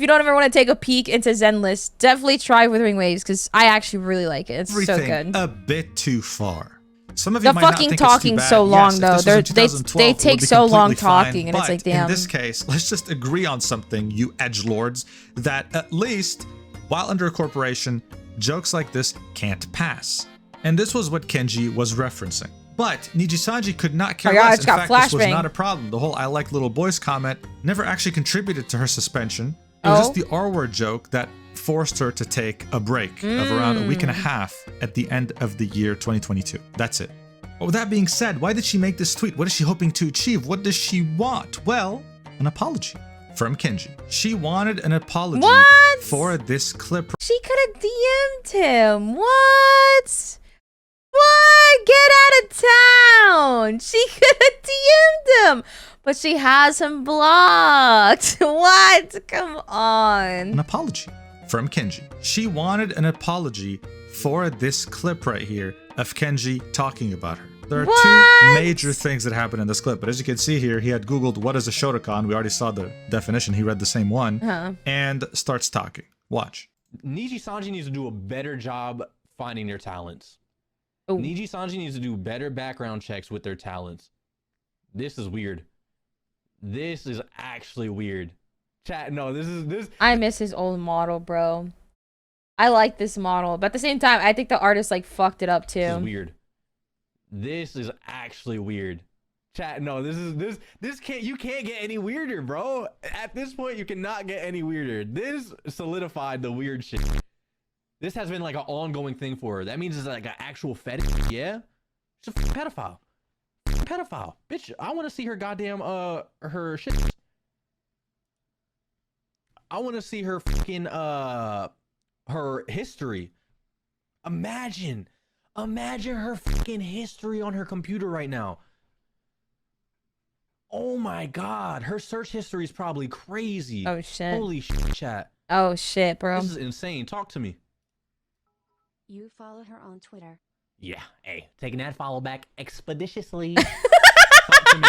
you don't ever want to take a peek into Zenless, definitely try Withering Waves because I actually really like it. It's so good. A bit too far. Some of you The might not fucking think it's too talking's bad. so long Yes, if though. this was in 2012, They it would take be so long completely fine. talking, and it's But like, damn. in this case, let's just agree on something, you edgelords, that at least while under a corporation, jokes like this can't pass. And this was what Kenji was referencing. But Nijisanji could not care Oh, yeah, less. it's In got fact, this was flashbang. not a problem. The whole "I like little boys" comment never actually contributed to her suspension. It was just the R-word joke that forced her to take a break of around a week and a half at the end of the year 2022. That's it. But with that being said, why did she make this tweet? What is she hoping to achieve? What does she want? Well, an apology from Kenji. She wanted an apology for this clip. She could have DM'd him. What? What? Get out of town. She could have DM'd him. But she has him blocked. What? Come on. An apology from Kenji. She wanted an apology for this clip right here of Kenji talking about her. There are two major things that happen in this clip, but as you can see here, he had Googled what is a Shotokan. We already saw the definition. He read the same one and starts talking. Watch. Nijisanji needs to do a better job finding their talents. Nijisanji needs to do better background checks with their talents. This is weird. This is actually weird. Chat, no, this. I miss his old model, bro. I like this model, but at the same time, I think the artist like fucked it up too. This is weird. This is actually weird. Chat, no, this can't, you can't get any weirder, bro. At this point, you cannot get any weirder. This solidified the weird shit. This has been like an ongoing thing for her. That means it's like an actual fetish, yeah? She's a pedophile. Pedophile. Bitch, I want to see her goddamn, her shit. I want to see her fucking, her history. Imagine her fucking history on her computer right now. Oh my god, her search history is probably crazy. Oh shit. Holy shit, chat. Oh shit, bro. This is insane. Talk to me. You followed her on Twitter. Yeah, hey, taking that follow back expeditiously. Talk to me.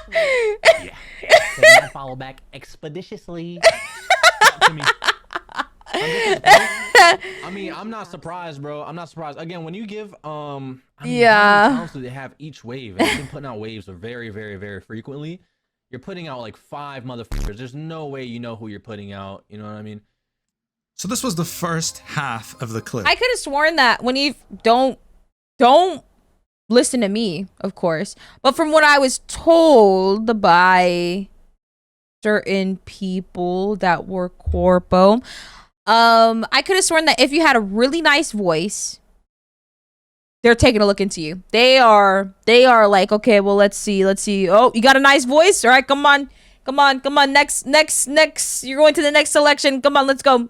Yeah, taking that follow back expeditiously. Talk to me. I mean, I'm not surprised, bro. I'm not surprised. Again, when you give, I mean, how many counts do they have each wave? And they've been putting out waves very, very, very frequently. You're putting out like 5 motherfuckers. There's no way you know who you're putting out. You know what I mean? So this was the first half of the clip. I could have sworn that when you don't listen to me, of course, but from what I was told by certain people that were corpo, I could have sworn that if you had a really nice voice, they're taking a look into you. They are like, okay, well, let's see. Oh, you got a nice voice? All right, come on. Next. You're going to the next selection. Come on, let's go.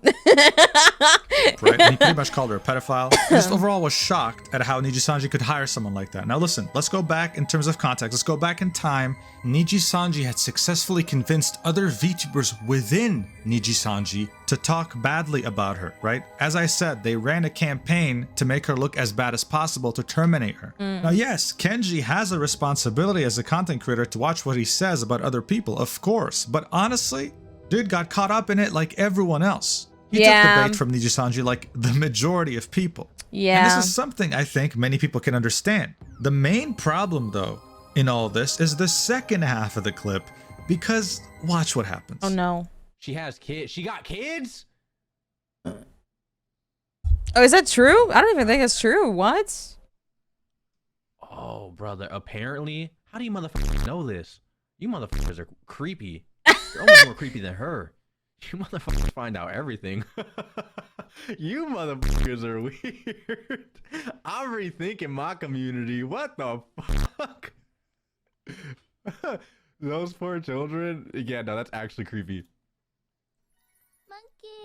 Right? And he pretty much called her a pedophile. He just overall was shocked at how Nijisanji could hire someone like that. Now listen, let's go back in terms of context. Let's go back in time. Nijisanji had successfully convinced other VTubers within Nijisanji to talk badly about her, right? As I said, they ran a campaign to make her look as bad as possible to terminate her. Now yes, Kenji has a responsibility as a content creator to watch what he says about other people, of course. But honestly, dude got caught up in it like everyone else. He took the bait from Nijisanji like the majority of people. Yeah. And this is something I think many people can understand. The main problem though in all this is the second half of the clip, because watch what happens. Oh no. She has kids. She got kids? Oh, is that true? I don't even think it's true. What? Oh, brother. Apparently. How do you motherfuckers know this? You motherfuckers are creepy. You're almost more creepy than her. You motherfuckers find out everything. You motherfuckers are weird. I'm rethinking my community. What the fuck? Those poor children. Yeah, no, that's actually creepy.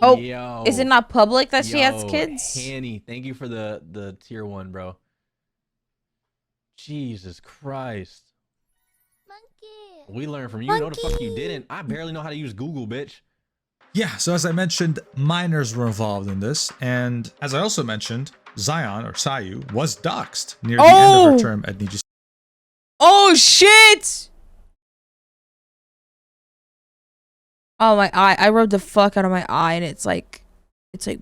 Oh, Yo. is it not public that she has Yo, kids? Hanny, thank you for the tier 1, bro. Jesus Christ. We learned from you. No, the fuck you didn't. I barely know how to use Google, bitch. Yeah, so as I mentioned, minors were involved in this, and as I also mentioned, Zion, or Sayu, was doxxed near the end of her term at Niji. Oh shit! Oh my eye! I rubbed the fuck out of my eye, and it's like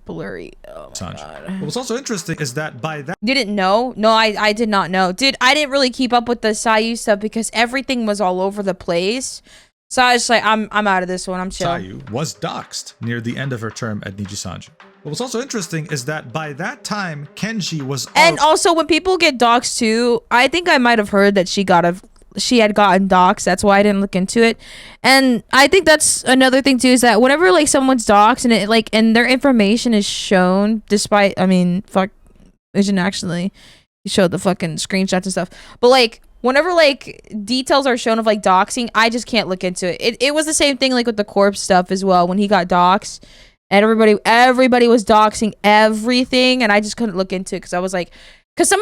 blurry. Oh my god. What's also interesting is that by that You didn't know? No, I did not know. Dude, I didn't really keep up with the Sayu stuff because everything was all over the place. So I was just like, I'm out of this one. I'm chill. Sayu was doxxed near the end of her term at Nijisanji. What's also interesting is that by that time, Kenji was And also, when people get doxxed too, I think I might have heard that she had gotten doxxed. That's why I didn't look into it. And I think that's another thing too, is that whenever like someone's doxxed and it and their information is shown, despite, I mean, fuck, Mujin actually, he showed the fucking screenshots and stuff. But like, whenever like details are shown of like doxing, I just can't look into it. It was the same thing like with the corpse stuff as well. When he got doxxed and everybody was doxing everything, and I just couldn't look into it because I was like, because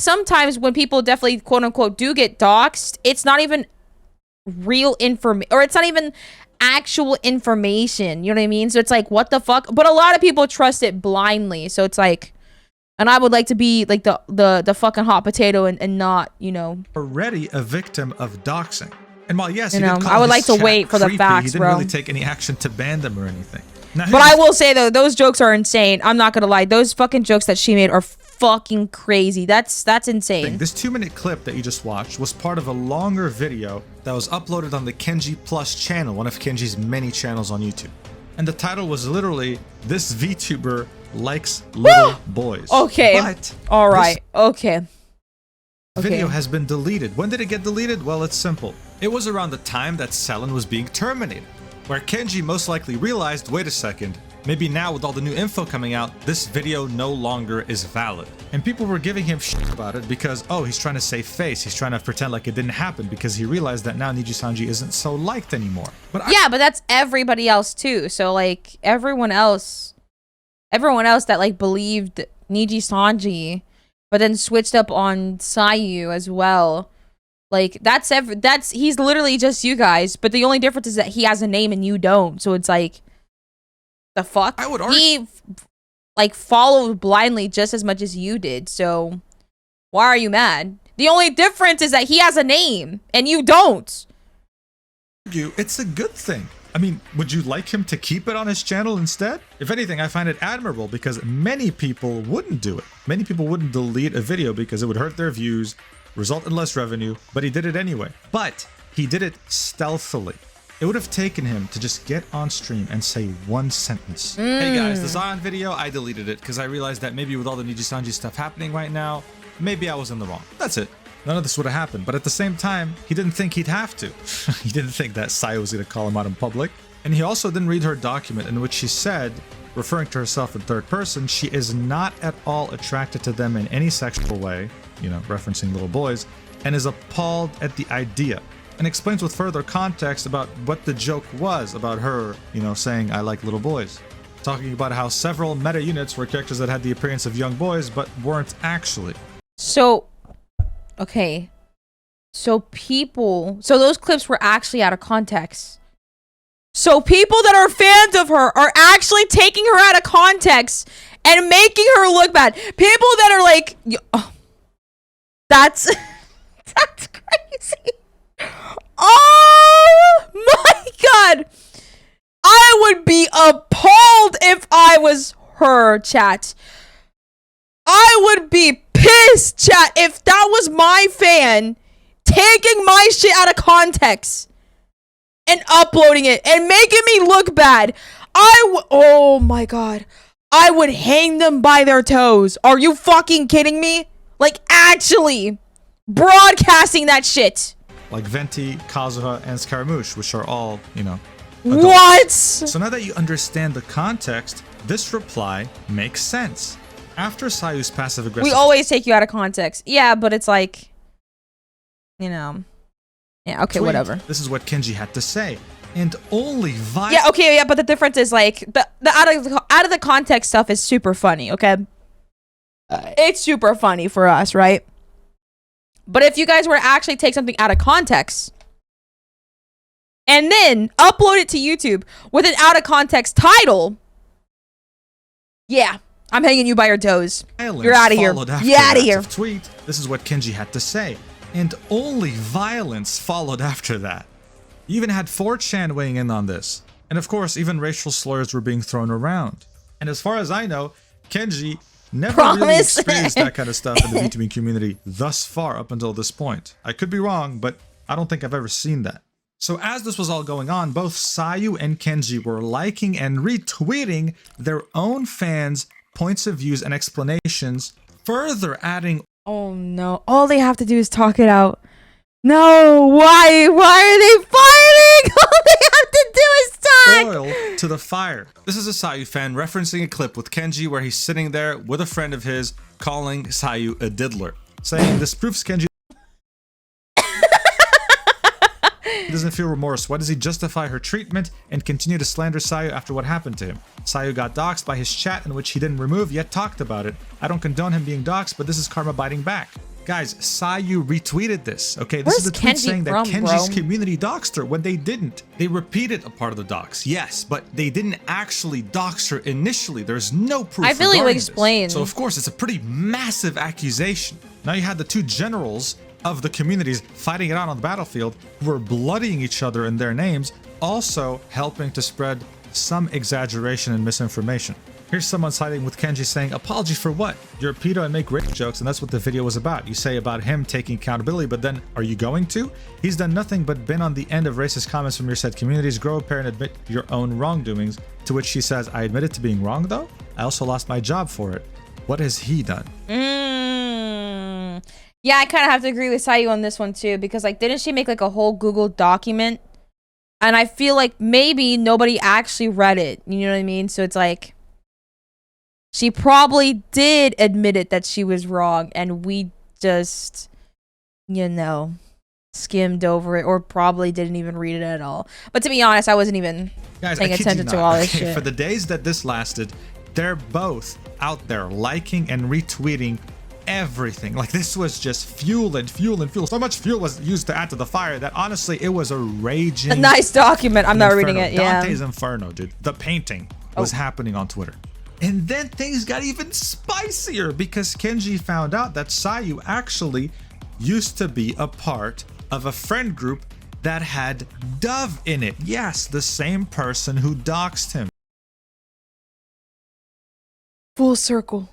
sometimes when people definitely quote unquote do get doxed, it's not even real information, or it's not even actual information. You know what I mean? So it's like, what the fuck? But a lot of people trust it blindly. So it's like, and I would like to be like the fucking hot potato and not, you know, already a victim of doxing. And while yes, you he know, did call I would his like to chat wait for the creepy, facts, he didn't bro. really take any action to ban them or anything. Now, but I will say though, those jokes are insane. I'm not gonna lie, those fucking jokes that she made are fucking crazy. That's insane. This 2-minute clip that you just watched was part of a longer video that was uploaded on the Kenji Plus channel, one of Kenji's many channels on YouTube. And the title was literally, "This VTuber likes little boys." Okay. But all right. Okay. Video has been deleted. When did it get deleted? Well, it's simple. It was around the time that Selen was being terminated, where Kenji most likely realized, wait a second, maybe now with all the new info coming out, this video no longer is valid. And people were giving him shit about it because, oh, he's trying to save face. He's trying to pretend like it didn't happen because he realized that now Nijisanji isn't so liked anymore. But yeah, but that's everybody else too. So like everyone else that like believed Nijisanji, but then switched up on Sayu as well. Like that's he's literally just you guys, but the only difference is that he has a name and you don't. So it's like, the fuck? I would argue he like followed blindly just as much as you did. So why are you mad? The only difference is that he has a name and you don't. It's a good thing. I mean, would you like him to keep it on his channel instead? If anything, I find it admirable because many people wouldn't do it. Many people wouldn't delete a video because it would hurt their views, result in less revenue, but he did it anyway. But he did it stealthily. It would have taken him to just get on stream and say one sentence. Hey guys, the Zion video, I deleted it because I realized that maybe with all the Nijisanji stuff happening right now, maybe I was in the wrong. That's it. None of this would have happened, but at the same time, he didn't think he'd have to. He didn't think that Sayu was going to call him out in public. And he also didn't read her document in which she said, referring to herself in third person, she is not at all attracted to them in any sexual way, you know, referencing little boys, and is appalled at the idea. And explains with further context about what the joke was about her, you know, saying, I like little boys. Talking about how several meta units were characters that had the appearance of young boys, but weren't actually. So, okay. So those clips were actually out of context. So people that are fans of her are actually taking her out of context and making her look bad. People that are like, oh, that's crazy. Oh my god. I would be appalled if I was her, chat. I would be pissed, chat, if that was my fan taking my shit out of context and uploading it and making me look bad. Oh my god. I would hang them by their toes. Are you fucking kidding me? Like, actually broadcasting that shit. Like Venti, Kazuha, and Scaramouche, which are all, you know, adults. What? So now that you understand the context, this reply makes sense. After Sayu's passive-aggressive... We always take you out of context. Yeah, but it's like, you know... Yeah, okay, whatever. This is what Kenji had to say. And only Yeah, okay, yeah, but the difference is like, the out of the context stuff is super funny, okay? It's super funny for us, right? But if you guys were to actually take something out of context and then upload it to YouTube with an out of context title, yeah, I'm hanging you by your toes. You're out of here. Get out of here. Tweet. This is what Kenji had to say. And only violence followed after that. You even had 4chan weighing in on this. And of course, even racial slurs were being thrown around. And as far as I know, Kenji never really experienced that kind of stuff in the VTubing community thus far up until this point. I could be wrong, but I don't think I've ever seen that. So as this was all going on, both Sayu and Kenji were liking and retweeting their own fans' points of views and explanations, further adding... Oh no, all they have to do is talk it out. No, why are they fighting? All they have to do is talk. Oil to the fire. This is a Sayu fan referencing a clip with Kenji where he's sitting there with a friend of his calling Sayu a diddler, saying this proves Kenji doesn't feel remorse. Why does he justify her treatment and continue to slander Sayu after what happened to him? Sayu got doxxed by his chat in which he didn't remove yet talked about it. I don't condone him being doxxed, but this is karma biting back. Guys, Sayu retweeted this, okay? This is the tweet saying that Kenji's community doxed her when they didn't. They repeated a part of the dox, yes, but they didn't actually dox her initially. There's no proof. I feel like we explained. So of course, it's a pretty massive accusation. Now you had the two generals of the communities fighting it out on the battlefield who were bloodying each other in their names, also helping to spread some exaggeration and misinformation. Here's someone siding with Kenji saying, apology for what? You're a pedo and make rape jokes, and that's what the video was about. You say about him taking accountability, but then are you going to? He's done nothing but been on the end of racist comments from your said communities. Grow a pair and admit your own wrongdoings. To which she says, I admitted to being wrong though? I also lost my job for it. What has he done? Yeah, I kind of have to agree with Sayu on this one too, because like, didn't she make like a whole Google document? And I feel like maybe nobody actually read it. You know what I mean? So it's like, she probably did admit it that she was wrong, and we just, you know, skimmed over it, or probably didn't even read it at all. But to be honest, I wasn't even paying attention to all this shit. For the days that this lasted, they're both out there liking and retweeting everything. Like, this was just fuel and fuel and fuel. So much fuel was used to add to the fire that honestly, it was a raging... A nice document. I'm not reading it, yeah. Dante's Inferno, dude. The painting was happening on Twitter. And then things got even spicier because Kenji found out that Sayu actually used to be a part of a friend group that had Dove in it. Yes, the same person who doxed him. Full circle.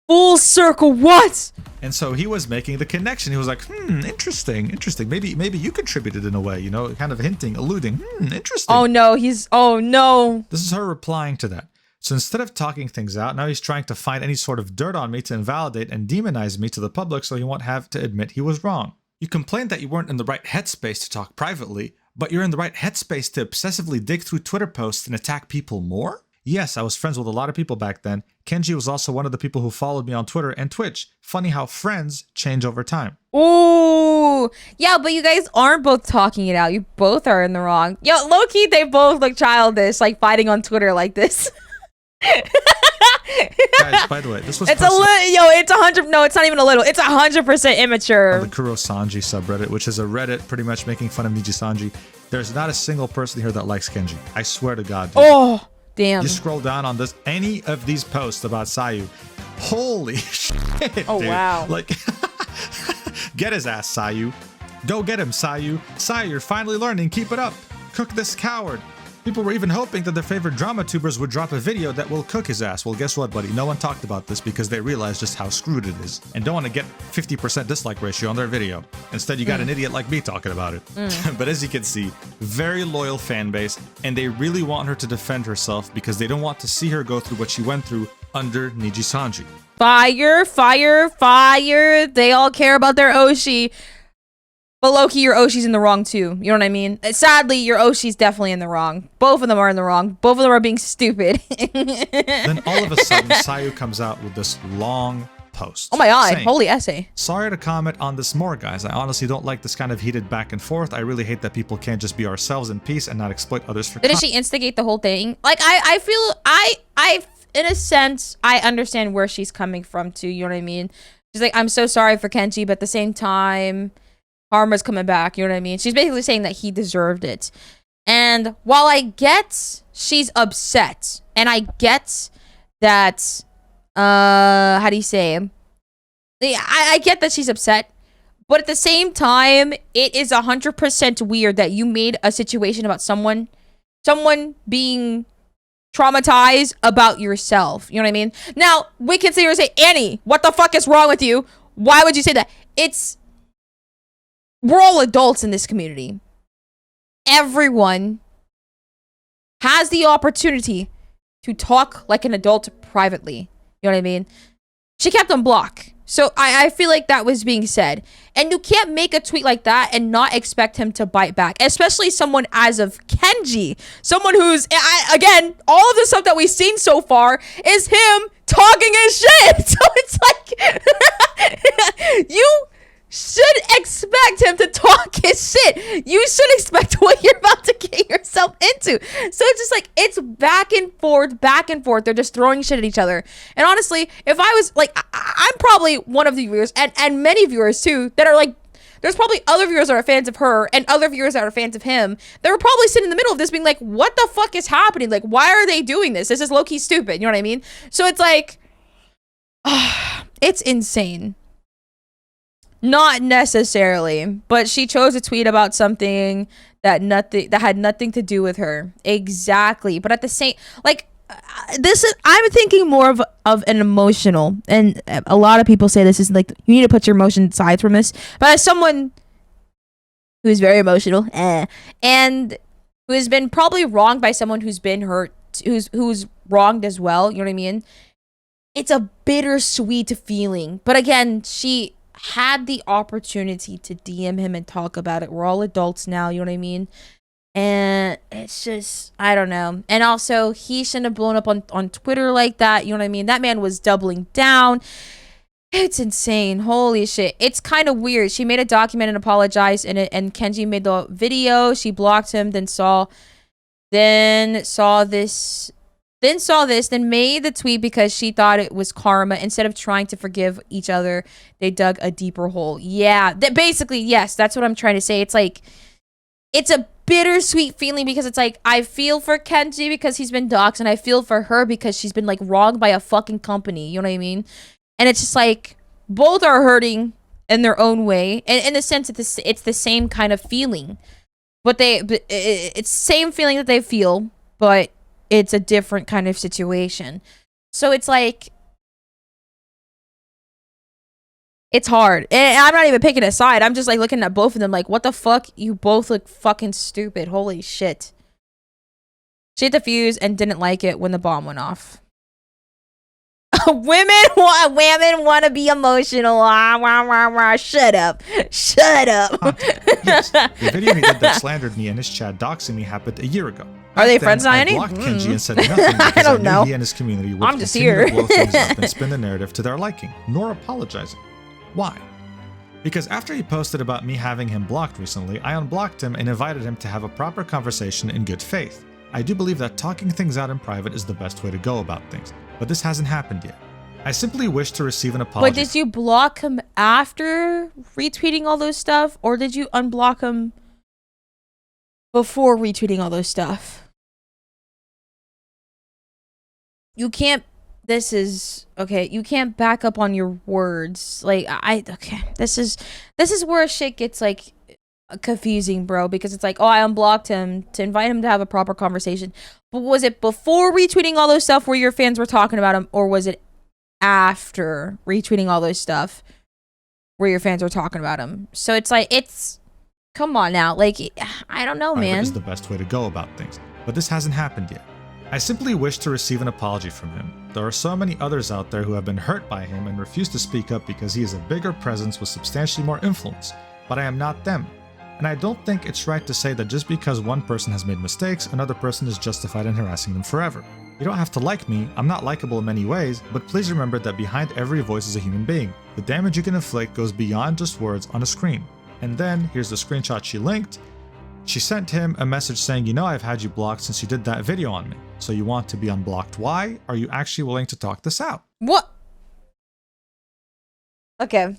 Full circle, what? And so he was making the connection. He was like, interesting. Maybe you contributed in a way, you know, kind of hinting, alluding, interesting. Oh no, oh no. This is her replying to that. So instead of talking things out, now he's trying to find any sort of dirt on me to invalidate and demonize me to the public so he won't have to admit he was wrong. You complained that you weren't in the right headspace to talk privately, but you're in the right headspace to obsessively dig through Twitter posts and attack people more? Yes, I was friends with a lot of people back then. Kenji was also one of the people who followed me on Twitter and Twitch. Funny how friends change over time. Ooh, yeah, but you guys aren't both talking it out. You both are in the wrong. Yo, low-key, they both look childish, like fighting on Twitter like this. Guys, by the way, this was it's it's 100. No, it's not even a little. It's 100% immature. On the Kurosanji subreddit, which is a Reddit pretty much making fun of Nijisanji. There's not a single person here that likes Kenji. I swear to God, dude. Oh, damn. You scroll down on this, any of these posts about Sayu. Holy shit, oh, dude. Wow. Like, get his ass, Sayu. Go get him, Sayu. Sayu, you're finally learning. Keep it up. Cook this coward. People were even hoping that their favorite drama tubers would drop a video that will cook his ass. Well, guess what, buddy? No one talked about this because they realized just how screwed it is and don't want to get 50% dislike ratio on their video. Instead, you got an idiot like me talking about it. But as you can see, very loyal fan base, and they really want her to defend herself because they don't want to see her go through what she went through under Niji Sanji. Fire, fire, fire. They all care about their Oshi. But Loki, your Oshi's in the wrong too. You know what I mean? Sadly, your Oshi's definitely in the wrong. Both of them are in the wrong. Both of them are being stupid. Then all of a sudden, Sayu comes out with this long post. Oh my god, saying, holy essay. Sorry to comment on this more, guys. I honestly don't like this kind of heated back and forth. I really hate that people can't just be ourselves in peace and not exploit others for Did she instigate the whole thing? Like, I feel, in a sense, I understand where she's coming from too. You know what I mean? She's like, I'm so sorry for Kenji, but at the same time, karma's coming back, you know what I mean? She's basically saying that he deserved it. And while I get she's upset, and I get that, how do you say? I get that she's upset, but at the same time, it is 100% weird that you made a situation about someone being traumatized about yourself. You know what I mean? Now, we can sit here and say, Annie, what the fuck is wrong with you? Why would you say that? We're all adults in this community. Everyone has the opportunity to talk like an adult privately. You know what I mean? She kept him blocked. So I feel like that was being said. And you can't make a tweet like that and not expect him to bite back. Especially someone as of Kenji. Someone who's, again, all of the stuff that we've seen so far is him talking his shit. So it's like, you should expect him to talk his shit. You should expect what you're about to get yourself into. So it's just like, it's back and forth, back and forth. They're just throwing shit at each other. And honestly, if I was like, I'm probably one of the viewers, and many viewers too, that are like, there's probably other viewers that are fans of her and other viewers that are fans of him. They were probably sitting in the middle of this being like, what the fuck is happening? Like, why are they doing this? This is low-key stupid. You know what I mean? So it's like, it's insane. Not necessarily, but she chose to tweet about something that had nothing to do with her. Exactly. But at the same, like, I'm thinking more of an emotional, and a lot of people say this is like, you need to put your emotions aside from this. But as someone who's very emotional, and who has been probably wronged by someone who's been hurt, who's wronged as well, you know what I mean? It's a bittersweet feeling. But again, she had the opportunity to DM him and talk about it. We're all adults now, you know what I mean? And it's just, I don't know. And also, he shouldn't have blown up on Twitter like that, you know what I mean? That man was doubling down. It's insane. Holy shit. It's kind of weird. She made a document and apologized, and Kenji made the video. She blocked him, then saw this, then made the tweet because she thought it was karma. Instead of trying to forgive each other, they dug a deeper hole. Yeah, basically, yes, that's what I'm trying to say. It's like, it's a bittersweet feeling because it's like, I feel for Kenji because he's been doxxed, and I feel for her because she's been like wronged by a fucking company. You know what I mean? And it's just like, both are hurting in their own way. And in the sense that it's the same kind of feeling. But it's the same feeling that they feel, but it's a different kind of situation. So it's like, it's hard. And I'm not even picking a side. I'm just like looking at both of them like, what the fuck? You both look fucking stupid. Holy shit. She hit the fuse and didn't like it when the bomb went off. Women want to be emotional. Shut up. Shut up. Yes, the video he did that slandered me and his chat doxing me happened a year ago. Are they friends now, Annie? I blocked Kenji and said nothing because I knew he and his community would I'm just continue here. to blow things up and spin the narrative to their liking, nor apologizing. Why? Because after he posted about me having him blocked recently, I unblocked him and invited him to have a proper conversation in good faith. I do believe that talking things out in private is the best way to go about things, but this hasn't happened yet. I simply wish to receive an apology. But did you block him after retweeting all those stuff, or did you unblock him before retweeting all those stuff? You can't, this is, okay, you can't back up on your words. Like, okay, this is where shit gets like, confusing, bro, because it's like, oh, I unblocked him to invite him to have a proper conversation. But was it before retweeting all those stuff where your fans were talking about him, or was it after retweeting all those stuff where your fans were talking about him? So it's like, come on now, like, I don't know, man. Is the best way to go about things, but this hasn't happened yet. I simply wish to receive an apology from him. There are so many others out there who have been hurt by him and refuse to speak up because he is a bigger presence with substantially more influence, but I am not them. And I don't think it's right to say that just because one person has made mistakes, another person is justified in harassing them forever. You don't have to like me, I'm not likable in many ways, but please remember that behind every voice is a human being. The damage you can inflict goes beyond just words on a screen. And then, here's the screenshot she linked. She sent him a message saying, you know I've had you blocked since you did that video on me. So you want to be unblocked. Why? Are you actually willing to talk this out? What? Okay.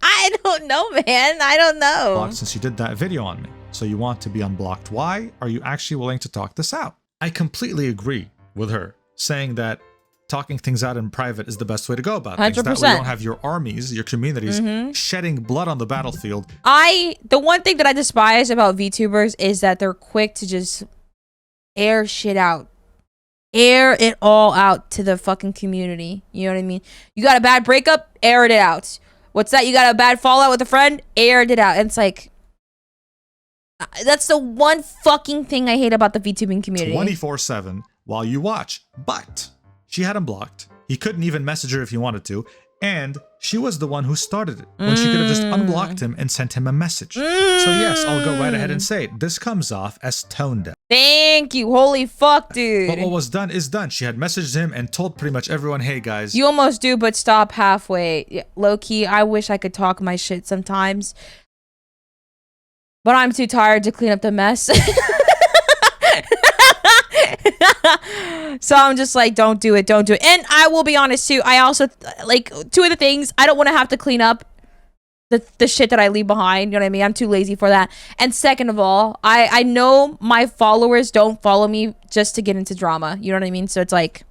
I don't know, man. I don't know. Blocked since you did that video on me. So you want to be unblocked. Why? Are you actually willing to talk this out? I completely agree with her, saying that talking things out in private is the best way to go about things. 100%. That way you don't have your armies, your communities shedding blood on the battlefield. The one thing that I despise about VTubers is that they're quick to just air shit out. Air it all out to the fucking community. You know what I mean? You got a bad breakup? Aired it out. What's that? You got a bad fallout with a friend? Aired it out. And it's like, that's the one fucking thing I hate about the VTubing community. 24/7 while you watch. But she had him blocked. He couldn't even message her if he wanted to. And she was the one who started it, when she could have just unblocked him and sent him a message. So yes, I'll go right ahead and say it. This comes off as tone deaf. Thank you. Holy fuck, dude. But what was done is done. She had messaged him and told pretty much everyone, hey guys. You almost do, but stop halfway. Yeah, low-key, I wish I could talk my shit sometimes. But I'm too tired to clean up the mess. So I'm just like, don't do it. And I will be honest too, I also, like, two of the things, I don't want to have to clean up the shit that I leave behind. You know what I mean? I'm too lazy for that. And second of all, I know my followers don't follow me just to get into drama. You know what I mean? So it's like,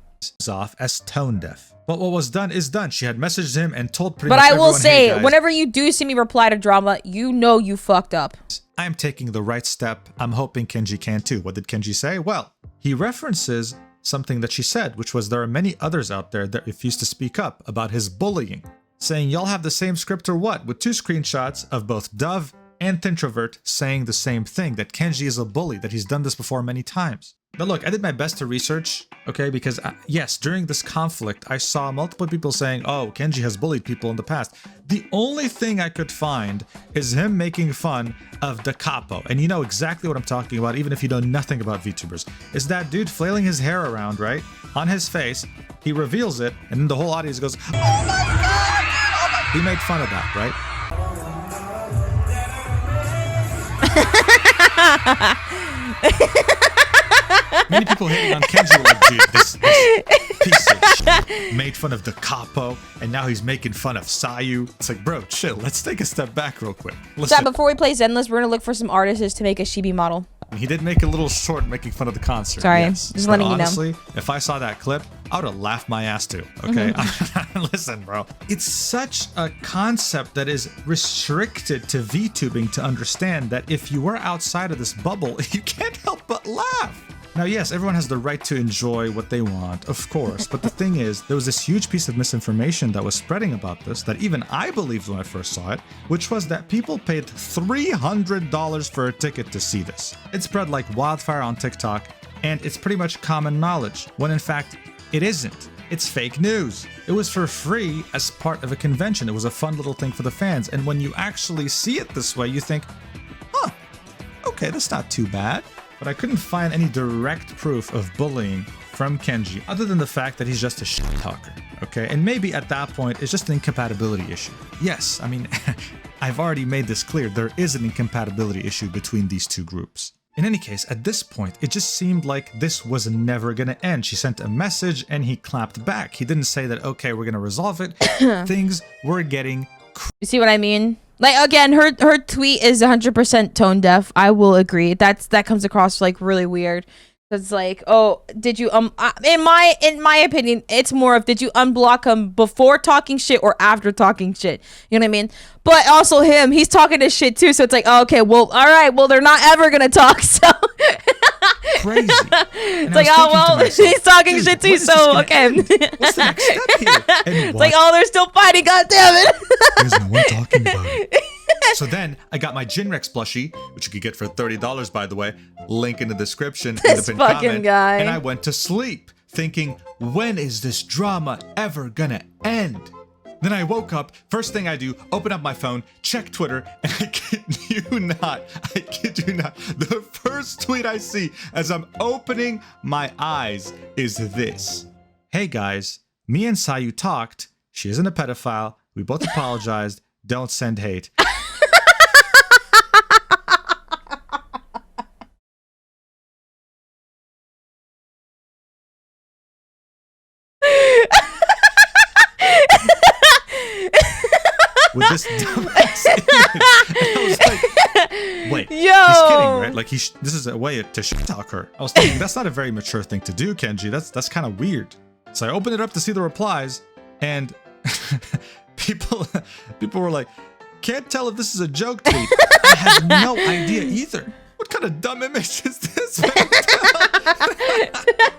off as tone deaf. But what was done is done. She had messaged him and told pretty much everyone. But I will say, hey guys, whenever you do see me reply to drama, you know you fucked up. I am taking the right step. I'm hoping Kenji can too. What did Kenji say? Well, he references something that she said, which was there are many others out there that refuse to speak up about his bullying, saying y'all have the same script or what, with two screenshots of both Dove and Thintrovert saying the same thing, that Kenji is a bully, that he's done this before many times. But look, I did my best to research, okay, because yes, during this conflict, I saw multiple people saying, oh, Kenji has bullied people in the past. The only thing I could find is him making fun of the capo. And you know exactly what I'm talking about, even if you know nothing about VTubers. Is that dude flailing his hair around, right? On his face, he reveals it, and then the whole audience goes, oh my God! He made fun of that, right? Many people hating on Kenji like, dude, this piece of shit made fun of the capo, and now he's making fun of Sayu. It's like, bro, chill. Let's take a step back real quick. So before we play Zenless, we're gonna look for some artists to make a chibi model. He did make a little short making fun of the concert. Sorry, yes. just letting honestly, you know. If I saw that clip, I would have laughed my ass too, okay? Listen, bro. It's such a concept that is restricted to VTubing to understand that if you were outside of this bubble, you can't help but laugh. Now, yes, everyone has the right to enjoy what they want, of course, but the thing is, there was this huge piece of misinformation that was spreading about this that even I believed when I first saw it, which was that people paid $300 for a ticket to see this. It spread like wildfire on TikTok, and it's pretty much common knowledge, when in fact, it isn't. It's fake news. It was for free as part of a convention. It was a fun little thing for the fans, and when you actually see it this way, you think, huh, okay, that's not too bad. But I couldn't find any direct proof of bullying from Kenji, other than the fact that he's just a shit talker, okay? And maybe at that point, it's just an incompatibility issue. Yes, I mean, I've already made this clear, there is an incompatibility issue between these two groups. In any case, at this point, it just seemed like this was never gonna end. She sent a message and he clapped back. He didn't say that, okay, we're gonna resolve it. Things were getting You see what I mean? Like, again, her tweet is 100% tone deaf. I will agree. That comes across like really weird. It's like, oh, did you in my opinion, it's more of did you unblock him before talking shit or after talking shit? You know what I mean? But also him, he's talking to shit too, so it's like, oh, okay, well, all right, well, they're not ever gonna talk, so Crazy. it's like, oh well, he's talking shit too, so okay. What's the next step here? It's like, oh, they're still fighting, god damn it. There's no one talking about it. So then I got my Jinrex plushie, which you could get for $30, by the way. Link in the description. This in the pinned fucking comment. guy. And I went to sleep thinking, when is this drama ever gonna end? Then I woke up, first thing I do, open up my phone, check Twitter, and I kid you not, the first tweet I see as I'm opening my eyes is this. Hey guys, me and Sayu talked. She isn't a pedophile. We both apologized. Don't send hate. With this dumbass image. And I was like, wait, yo, he's kidding, right? Like this is a way to shit talk her. I was thinking that's not a very mature thing to do, Kenji. That's kind of weird. So I opened it up to see the replies, and people were like, can't tell if this is a joke tweet. I had no idea either. What kind of dumb image is this?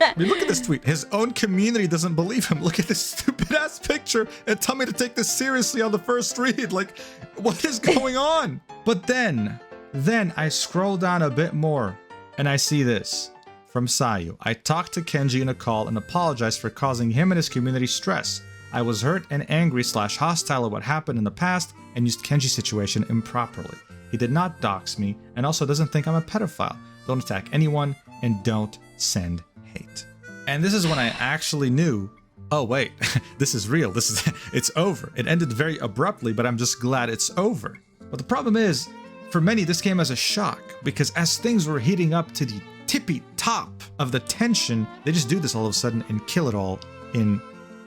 I mean, look at this tweet. His own community doesn't believe him. Look at this stupid ass picture and tell me to take this seriously on the first read. Like, what is going on? But then I scroll down a bit more and I see this from Sayu. I talked to Kenji in a call and apologized for causing him and his community stress. I was hurt and angry / hostile at what happened in the past and used Kenji's situation improperly. He did not dox me and also doesn't think I'm a pedophile. Don't attack anyone and don't send hate. And this is when I actually knew, oh wait, this is real. It's over. It ended very abruptly, but I'm just glad it's over. But the problem is, for many, this came as a shock because as things were heating up to the tippy top of the tension, they just do this all of a sudden and kill it all in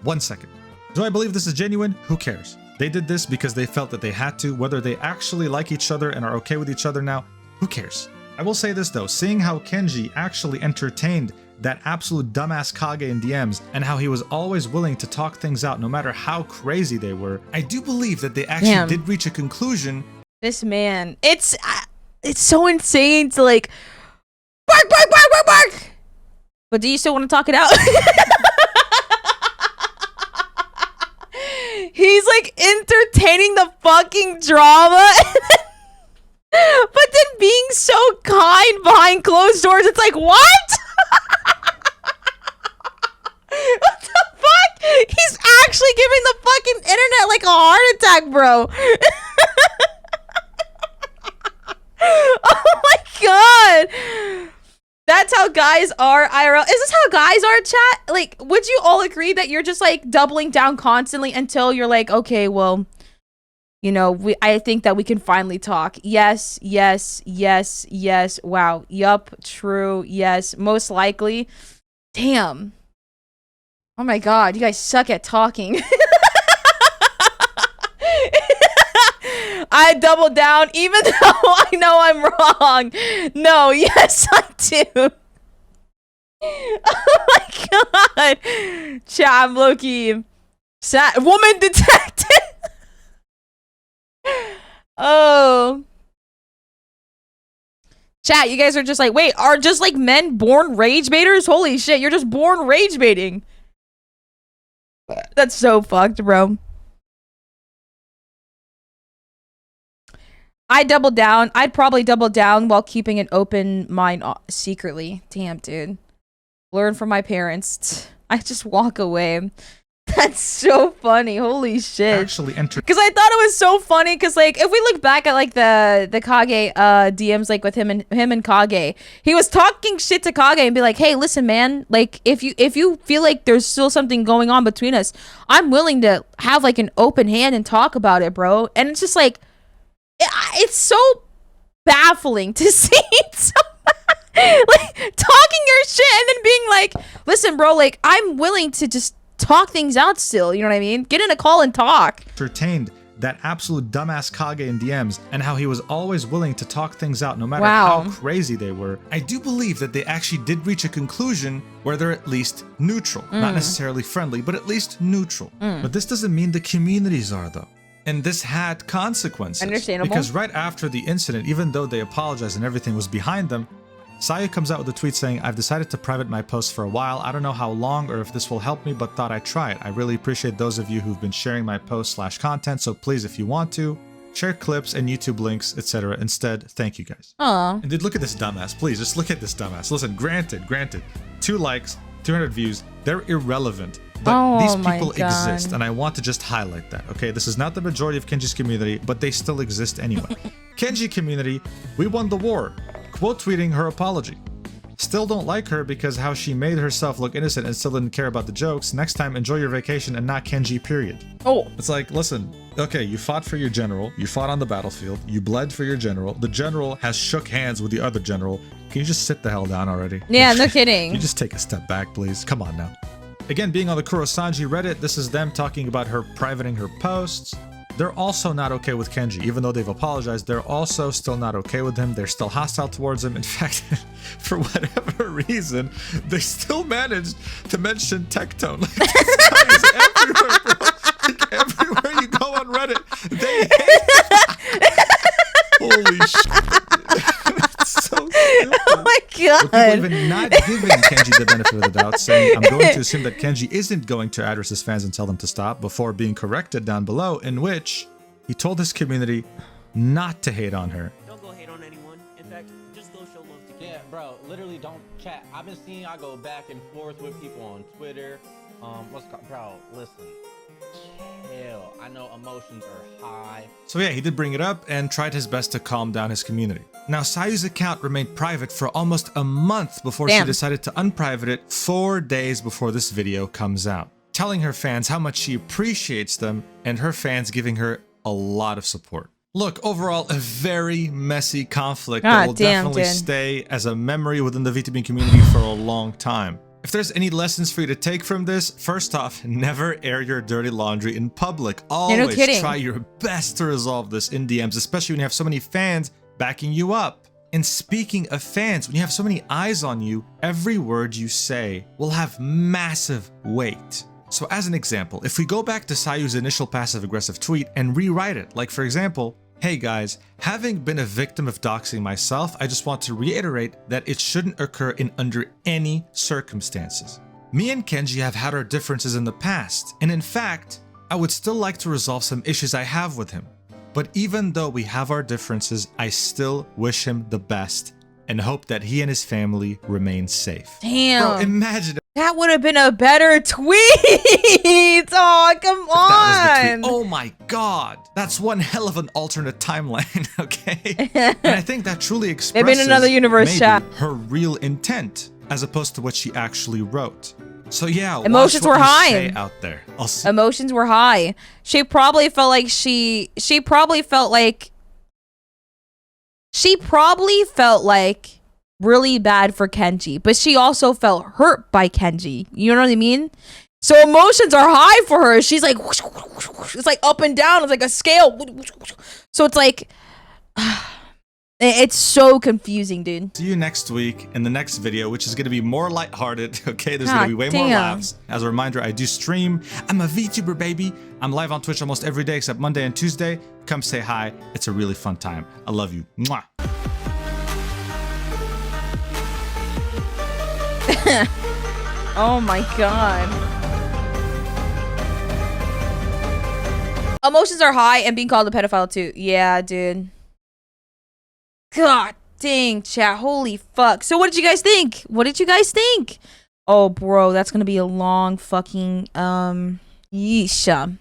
1 second. Do I believe this is genuine? Who cares? They did this because they felt that they had to. Whether they actually like each other and are okay with each other now, who cares? I will say this though, seeing how Kenji actually entertained that absolute dumbass Kage in DMs and how he was always willing to talk things out no matter how crazy they were, I do believe that they actually did reach a conclusion. This man, it's so insane to like bark. But do you still want to talk it out? He's like entertaining the fucking drama, but then being so kind behind closed doors. It's like, what? What the fuck? He's actually giving the fucking internet like a heart attack, bro. Oh my god. That's how guys are IRL. Is this how guys are, chat? Like, would you all agree that you're just like doubling down constantly until you're like, okay, well, you know, I think that we can finally talk. Yes. Wow. Yup. True. Yes. Most likely. Damn. Oh my god, you guys suck at talking. I double down even though I know I'm wrong. No, yes, I do. Oh my god. Chat, I'm low-key sad. Woman detective. Oh. Chat, you guys are just like, wait, are just like men born rage baiters? Holy shit, you're just born rage baiting. That's so fucked, bro. I double down. I'd probably double down while keeping an open mind secretly. Damn, dude. Learn from my parents. I just walk away. That's so funny. Holy shit. Actually enter. Because I thought it was so funny. Because like, if we look back at like the Kage DMs like with him and Kage, he was talking shit to Kage and be like, hey, listen, man. Like, if you feel like there's still something going on between us, I'm willing to have like an open hand and talk about it, bro. And it's just like, it's so baffling to see like talking your shit and then being like, listen, bro, like I'm willing to just talk things out still, you know what I mean? Get in a call and talk. Entertained that absolute dumbass Kage in DMs and how he was always willing to talk things out no matter Wow. how crazy they were, I do believe that they actually did reach a conclusion where they're at least neutral. Not necessarily friendly, but at least neutral. But this doesn't mean the communities are, though. And this had consequences. Understandable. Because right after the incident, even though they apologized and everything was behind them, Sayu comes out with a tweet saying, "I've decided to private my posts for a while. I don't know how long or if this will help me, but thought I'd try it. I really appreciate those of you who've been sharing my posts/content, so please, if you want to, share clips and YouTube links, etc. Instead, thank you guys." Aw. And dude, look at this dumbass. Please, just look at this dumbass. Listen, granted, 2 likes, 200 views, they're irrelevant. But these people exist, and I want to just highlight that, okay? This is not the majority of Kenji's community, but they still exist anyway. Kenji community, we won the war. Quote tweeting her apology. Still don't like her because how she made herself look innocent and still didn't care about the jokes. Next time, enjoy your vacation and not Kenji, period. Oh. It's like, listen, okay, you fought for your general, you fought on the battlefield, you bled for your general, the general has shook hands with the other general. Can you just sit the hell down already? Yeah, no kidding. Can you just take a step back, please? Come on now. Again, being on the Kurosanji Reddit, this is them talking about her privating her posts. They're also not okay with Kenji. Even though they've apologized, they're also still not okay with him. They're still hostile towards him. In fact, for whatever reason, they still managed to mention Tectone. Like, this guy is everywhere, bro. Like, everywhere you go on Reddit, they hate him. Holy shit. It's so stupid. Oh my god. With people even not giving Kenji the benefit of the doubt, saying, "I'm going to assume that Kenji isn't going to address his fans and tell them to stop," before being corrected down below, in which he told his community not to hate on her. Don't go hate on anyone. In fact, just go show love to Kenji. Yeah, bro, literally don't chat. I've been seeing I go back and forth with people on Twitter. Bro, listen. Chill. I know emotions are high. So yeah, he did bring it up and tried his best to calm down his community. Now, Sayu's account remained private for almost a month before she decided to unprivate it 4 days before this video comes out, telling her fans how much she appreciates them and her fans giving her a lot of support. Look, overall, a very messy conflict that will definitely stay as a memory within the VTuber community for a long time. If there's any lessons for you to take from this, first off, never air your dirty laundry in public. Always try your best to resolve this in DMs, especially when you have so many fans backing you up. And speaking of fans, when you have so many eyes on you, every word you say will have massive weight. So as an example, if we go back to Sayu's initial passive-aggressive tweet and rewrite it, like for example, "Hey guys, having been a victim of doxing myself, I just want to reiterate that it shouldn't occur in under any circumstances. Me and Kenji have had our differences in the past, and in fact, I would still like to resolve some issues I have with him. But even though we have our differences, I still wish him the best and hope that he and his family remain safe." Damn. Bro, imagine. That would have been a better tweet. Oh, come on. That was the tweet. Oh my god. That's one hell of an alternate timeline, okay? And I think that truly expresses Maybe in another universe maybe chat. her real intent as opposed to what she actually wrote. So yeah, emotions were high out there. Emotions were high. She probably felt like she probably felt like really bad for Kenji, but she also felt hurt by Kenji. You know what I mean? So emotions are high for her. She's like, whoosh, whoosh, whoosh. It's like up and down. It's like a scale. So it's like, it's so confusing, dude. See you next week in the next video, which is going to be more lighthearted. Okay, there's going to be way more laughs. As a reminder, I do stream. I'm a VTuber, baby. I'm live on Twitch almost every day except Monday and Tuesday. Come say hi. It's a really fun time. I love you. Mwah. Oh my god. Emotions are high and being called a pedophile too. Yeah, dude. God dang, chat. Holy fuck. So what did you guys think? What did you guys think? Oh, bro, that's gonna be a long fucking yeesh.